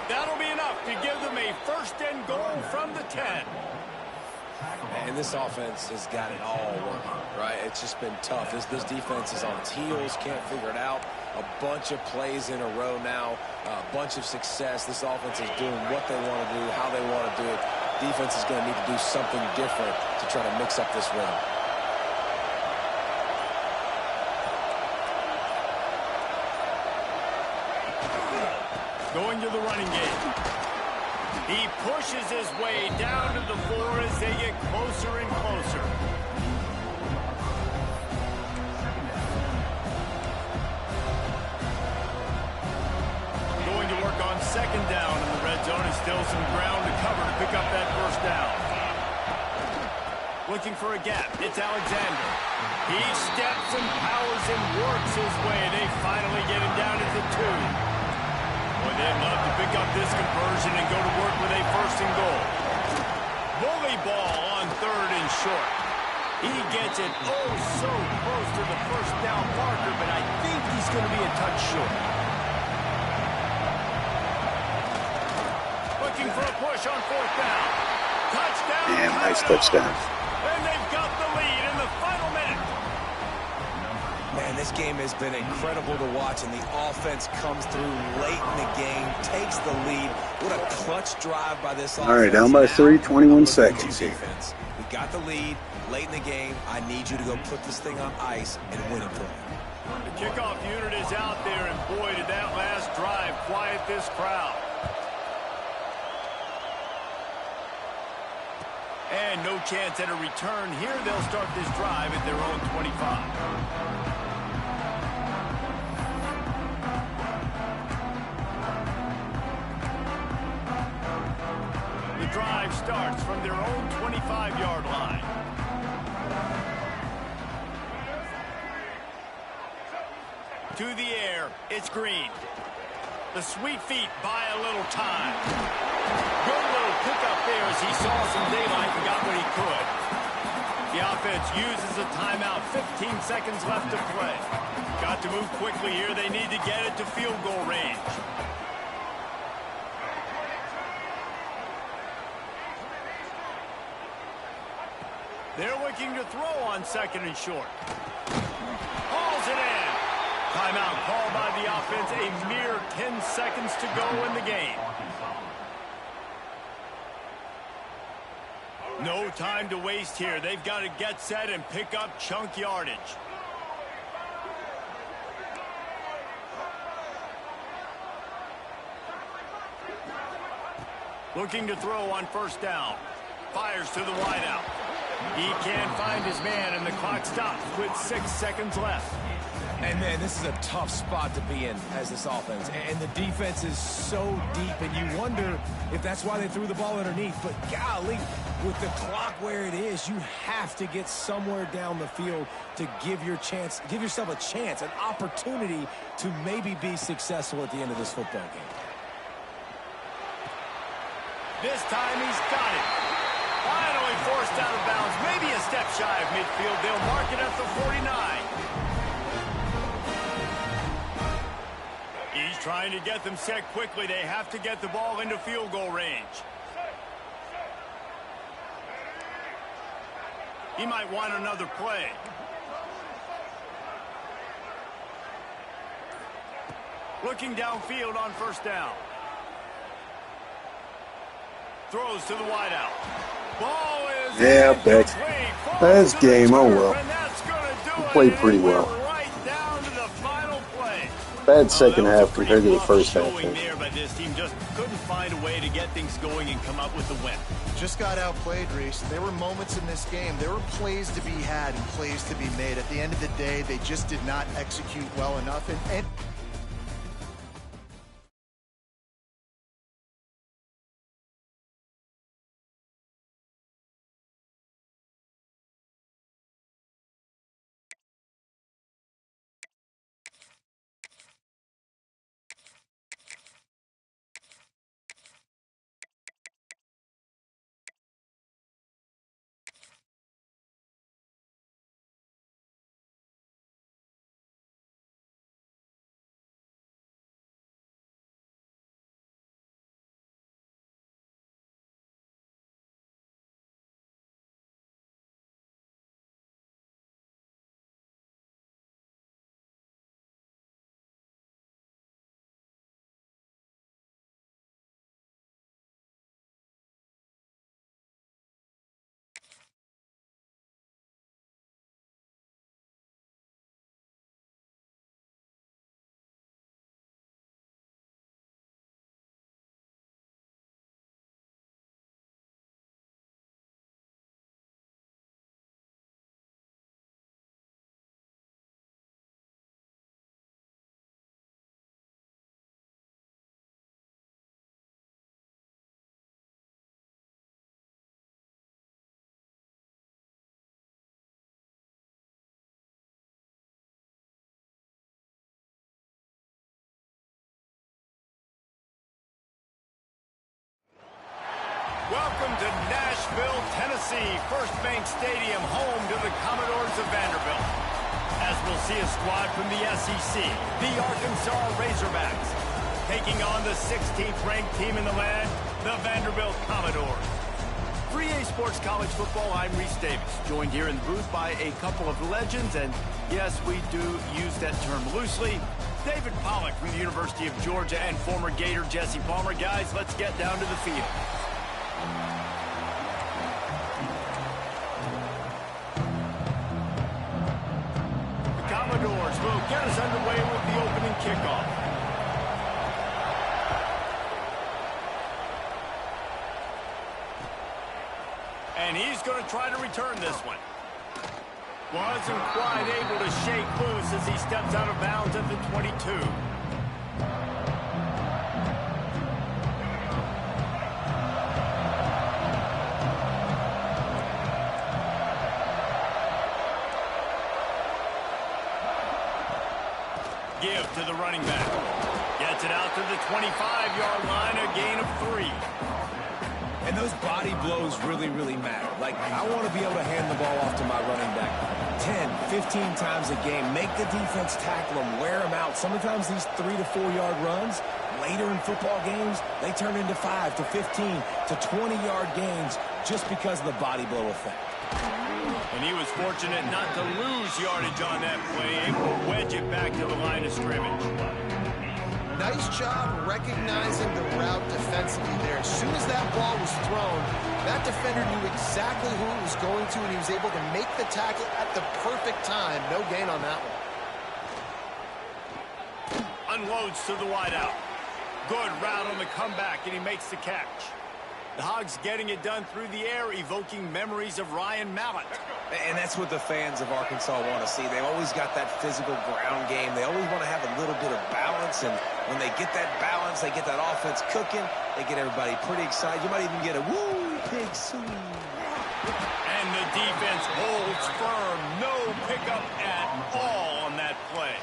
That'll be enough to give them a 1st and goal from the 10. And this offense has got it all working, right? It's just been tough. This defense is on its heels, can't figure it out. A bunch of plays in a row now, a bunch of success. This offense is doing what they want to do, how they want to do it. defense is going to need to do something different to try to mix up this rhythm. Going to the running game. He pushes his way down to the floor as they get closer and closer. Going to work on second down in the red zone, and still some ground to cover to pick up that first down. Looking for a gap. It's Alexander. He steps and powers and works his way. They finally get him down at the 2. Boy, they'd love to pick up this conversion and go to work with a first and goal. Bully ball on third and short. He gets it oh so close to the first down marker, but I think he's going to be a touch short. Looking for a push on fourth down. Touchdown. Damn, nice touchdown. And they've got the lead in the final minute. Man, this game has been incredible to watch, and the offense comes through late in the game, takes the lead. What a clutch drive by this offense. All right, down by 3, 21 seconds here. Defense. We got the lead late in the game. I need you to go put this thing on ice and win it for me. The kickoff unit is out there, and boy, did that last drive quiet this crowd. And no chance at a return here. They'll start this drive at their own 25. The drive starts from their own 25-yard line. To the air, it's Green. The sweet feet buy a little time. Good little pickup there as he saw some daylight and got what he could. The offense uses a timeout, 15 seconds left to play. Got to move quickly here. They need to get it to field goal range. They're looking to throw on second and short. Hauls it in. Timeout called by the offense. A mere 10 seconds to go in the game. No time to waste here. They've got to get set and pick up chunk yardage. Looking to throw on first down. Fires to the wideout. He can't find his man, and the clock stops with 6 seconds left. And, man, this is a tough spot to be in as this offense. And the defense is so deep, and you wonder if that's why they threw the ball underneath. But, golly, with the clock where it is, you have to get somewhere down the field to give yourself a chance, an opportunity to maybe be successful at the end of this football game. This time he's got it. Finally forced out of bounds. Maybe a step shy of midfield. They'll mark it at the 49. He's trying to get them set quickly. They have to get the ball into field goal range. He might want another play. Looking downfield on first down. Throws to the wideout. Ball is that's game. Oh well. Played pretty well. Right down to the final play. Bad second half compared to the first half. There, but this team just couldn't find a way to get things going and come up with the win. Just got outplayed, Reese. There were moments in this game. There were plays to be had and plays to be made. At the end of the day, they just did not execute well enough. And Welcome to Nashville, Tennessee, First Bank Stadium, home to the Commodores of Vanderbilt. As we'll see a squad from the SEC, the Arkansas Razorbacks, taking on the 16th ranked team in the land, the Vanderbilt Commodores. For EA Sports College Football, I'm Reese Davis, joined here in the booth by a couple of legends, and yes, we do use that term loosely. David Pollack from the University of Georgia and former Gator Jesse Palmer. Guys, let's get down to the field. The Commodores will get us underway with the opening kickoff. And he's going to try to return this one. Wasn't quite able to shake loose as he steps out of bounds at the 22. Give to the running back. Gets it out to the 25-yard line, a gain of 3. And those body blows really, really matter. Like, I want to be able to hand the ball off to my running back 10, 15 times a game. Make the defense tackle them, wear them out. Sometimes these 3 to 4 yard runs, later in football games, they turn into 5 to 15 to 20-yard gains just because of the body blow effect. And he was fortunate not to lose yardage on that play, able to wedge it back to the line of scrimmage. Nice job recognizing the route defensively there. As soon as that ball was thrown, that defender knew exactly who it was going to, and he was able to make the tackle at the perfect time. No gain on that one. Unloads to the wideout. Good route on the comeback, and he makes the catch. The Hogs getting it done through the air, evoking memories of Ryan Mallett. And that's what the fans of Arkansas want to see. They've always got that physical ground game. They always want to have a little bit of balance, and when they get that balance, they get that offense cooking, they get everybody pretty excited. You might even get a woo, pig swing. And the defense holds firm. No pickup at all on that play.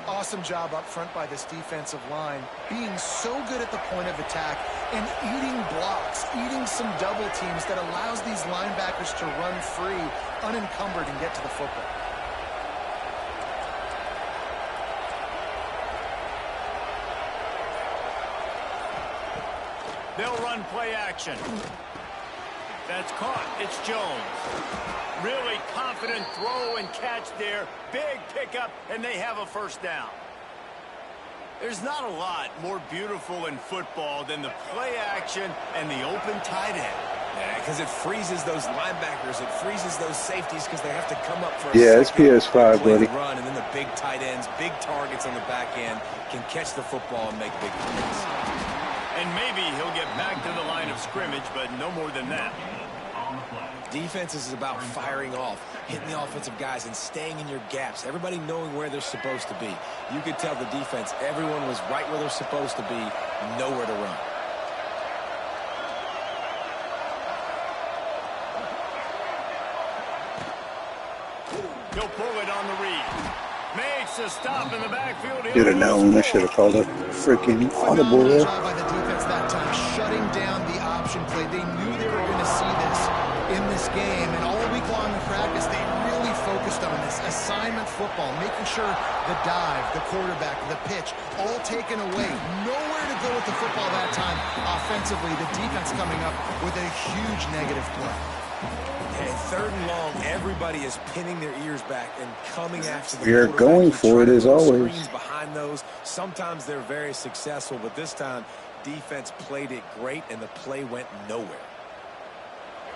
Awesome job up front by this defensive line, being so good at the point of attack and eating blocks, eating some double teams that allows these linebackers to run free, unencumbered, and get to the football. They'll run play action. That's caught. It's Jones. Really confident throw and catch there. Big pickup, and they have a first down. There's not a lot more beautiful in football than the play action and the open tight end. Yeah, because it freezes those linebackers. It freezes those safeties because they have to come up for a it's second, PS5, play buddy. the run, and then the big tight ends, big targets on the back end, can catch the football and make big plays. And maybe he'll get back to the line of scrimmage, but no more than that. Defense is about firing off, hitting the offensive guys, and staying in your gaps. Everybody knowing where they're supposed to be. You could tell the defense, everyone was right where they're supposed to be, nowhere to run. He'll pull it on the read. Makes a stop in the backfield. Should have known. I should have called it freaking audible Phenomenal there. job by the defense that time, shutting down the option play. They knew they were going to see this in this game, and all week long in practice, they really focused on this assignment football, making sure the dive, the quarterback, the pitch, all taken away. Nowhere to go with the football that time. Offensively, the defense coming up with a huge negative play. And 3rd and long, everybody is pinning their ears back and coming after the You're quarterback. going You for try it to as put always. screens behind those. Sometimes they're very successful, but this time, defense played it great, and the play went nowhere.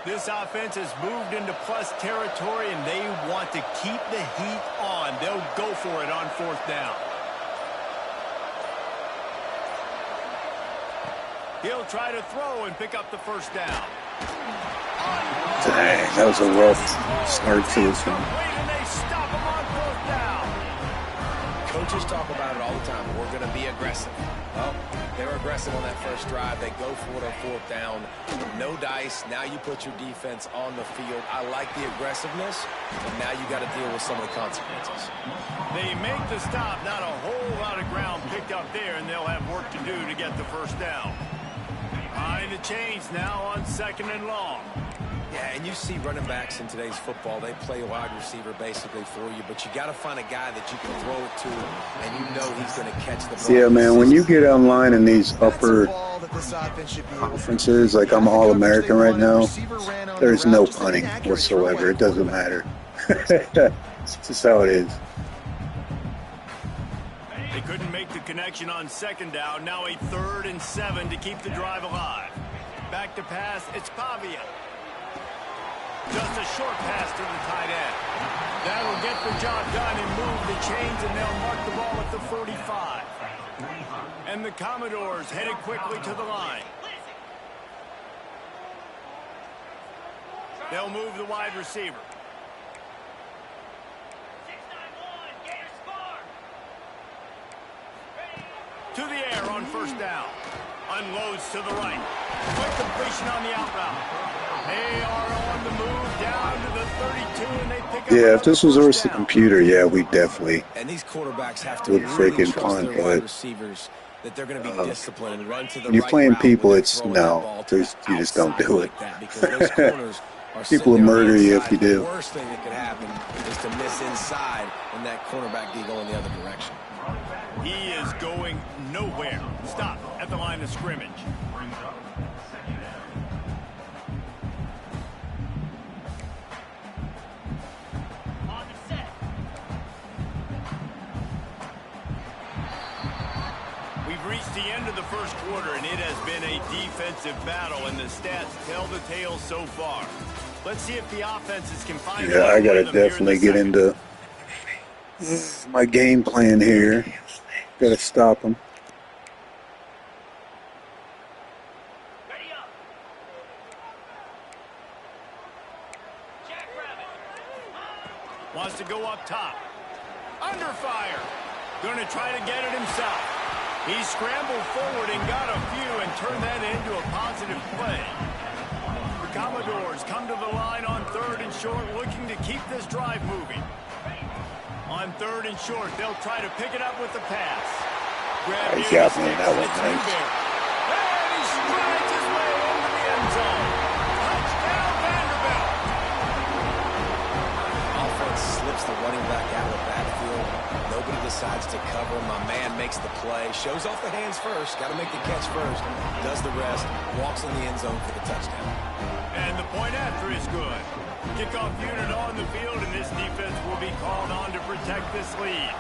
This offense has moved into plus territory, and they want to keep the heat on. They'll go for it on 4th down. He'll try to throw and pick up the first down. Dang, that was a rough start to this one. And they stop him on 4th down. Coaches talk about it all the time. We're going to be aggressive. Well, they were aggressive on that first drive. They go for it on 4th down. No dice. Now you put your defense on the field. I like the aggressiveness, but now you got to deal with some of the consequences. They make the stop. Not a whole lot of ground picked up there, and they'll have work to do to get the first down. Behind the the chains now on 2nd and long. Yeah, and you see running backs in today's football, they play a wide receiver basically for you, but you got to find a guy that you can throw it to, and you know he's going to catch the ball. Yeah, man, when you get online in these upper conferences, like I'm All-American right now, there's no punting whatsoever. It doesn't matter. It's just how it is. They couldn't make the connection on 2nd down. Now a 3rd and 7 to keep the drive alive. Back to pass, it's Pavia. Just a short pass to the tight end. That'll get the job done and move the chains, and they'll mark the ball at the 45. And the Commodores headed quickly to the line. They'll move the wide receiver. To the air on 1st down. Unloads to the right. Quick completion on the out route. They are on the move down to the 32, and they pick up. Yeah, if this was versus the computer, yeah, we definitely and these quarterbacks have to would really freaking trust punt, their wide but receivers that they're going to be disciplined and run to the when you're right playing route people, when they're it's throwing that no, ball to there's, the you just don't outside do like it. that, because those corners are People sitting will there murder you if inside. you do. The worst thing that could happen is to miss inside and that cornerback be going the other direction. He is going nowhere. Stop at the line of scrimmage. We've reached the end of the first quarter, and it has been a defensive battle, and the stats tell the tale so far. Let's see if the offenses can find. Yeah, I gotta definitely get into my game plan here. Gotta stop them. Wants to go up top. Under fire. Going to try to get it himself. He scrambled forward and got a few and turned that into a positive play. The Commodores come to the line on 3rd and short, looking to keep this drive moving. On 3rd and short, they'll try to pick it up with the pass. Grab He got me. That was it's nice. Newberry. And he strides his way into the end zone. Touchdown, Vanderbilt. Offense slips the running back out of the backfield. Nobody decides to cover. My man makes the play. Shows off the hands first. Got to make the catch first. Does the rest. Walks in the end zone for the touchdown. And the point after is good. Kickoff unit on the field, and this defense will be called on to protect this lead.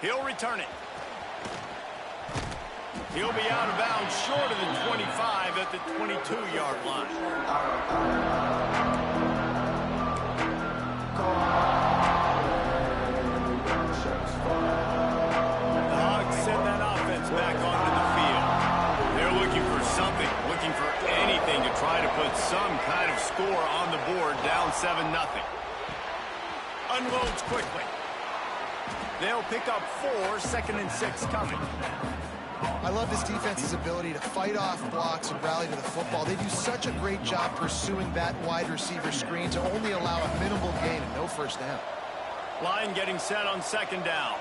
He'll return it. He'll be out of bounds short of the 25 at the 22-yard line. The Hogs send that offense back onto the field. They're looking for something, looking for anything to try to put some kind of score on the board, down 7-0. Unloads quickly. They'll pick up 4, 2nd and 6 coming. I love this defense's ability to fight off blocks and rally to the football. They do such a great job pursuing that wide receiver screen to only allow a minimal gain and no 1st down. Line getting set on 2nd down.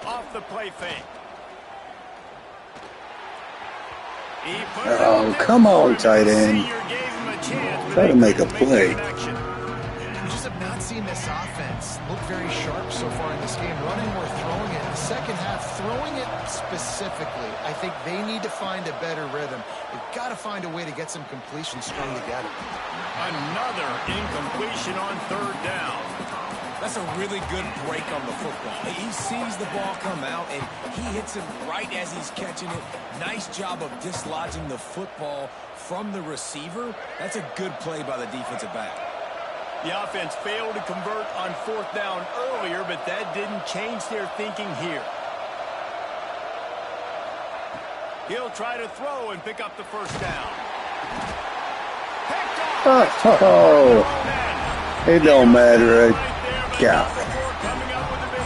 Off the play fake. Oh, come on, tight end. Try to make a play. We just have not seen this offense look very sharp so far in this game, running or throwing it. In the second half, throwing it specifically, I think they need to find a better rhythm. They've got to find a way to get some completions strung together. Another incompletion on 3rd down. That's a really good break on the football. He sees the ball come out, and he hits it right as he's catching it. Nice job of dislodging the football from the receiver. That's a good play by the defensive back. The offense failed to convert on 4th down earlier, but that didn't change their thinking here. He'll try to throw and pick up the 1st down. Picked off. Oh, it don't matter. God.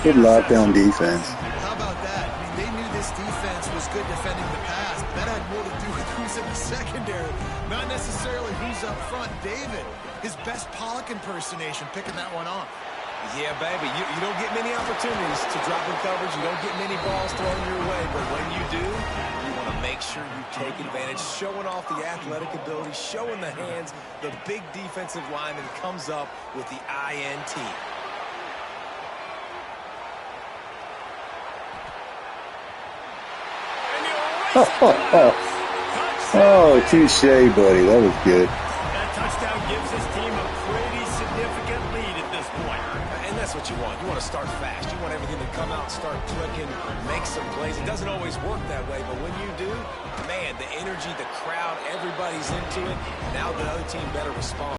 Good lockdown defense. How about that? I mean, they knew this defense was good defending the pass, but that had more to do with who's in the secondary. Not necessarily necessarily who's up front. David, his best Pollock impersonation, picking that one off. Yeah, baby, you don't get many opportunities to drop in coverage. You don't get many balls thrown your way, but when you do, you want to make sure you take advantage, showing off the athletic ability, showing the hands. The big defensive lineman comes up with the INT. Oh, touche, buddy. That was good. That touchdown gives his team a pretty significant lead at this point. And that's what you want. You want to start fast. You want everything to come out and start clicking, make some plays. It doesn't always work that way, but when you do, man, the energy, the crowd, everybody's into it. Now the other team better respond.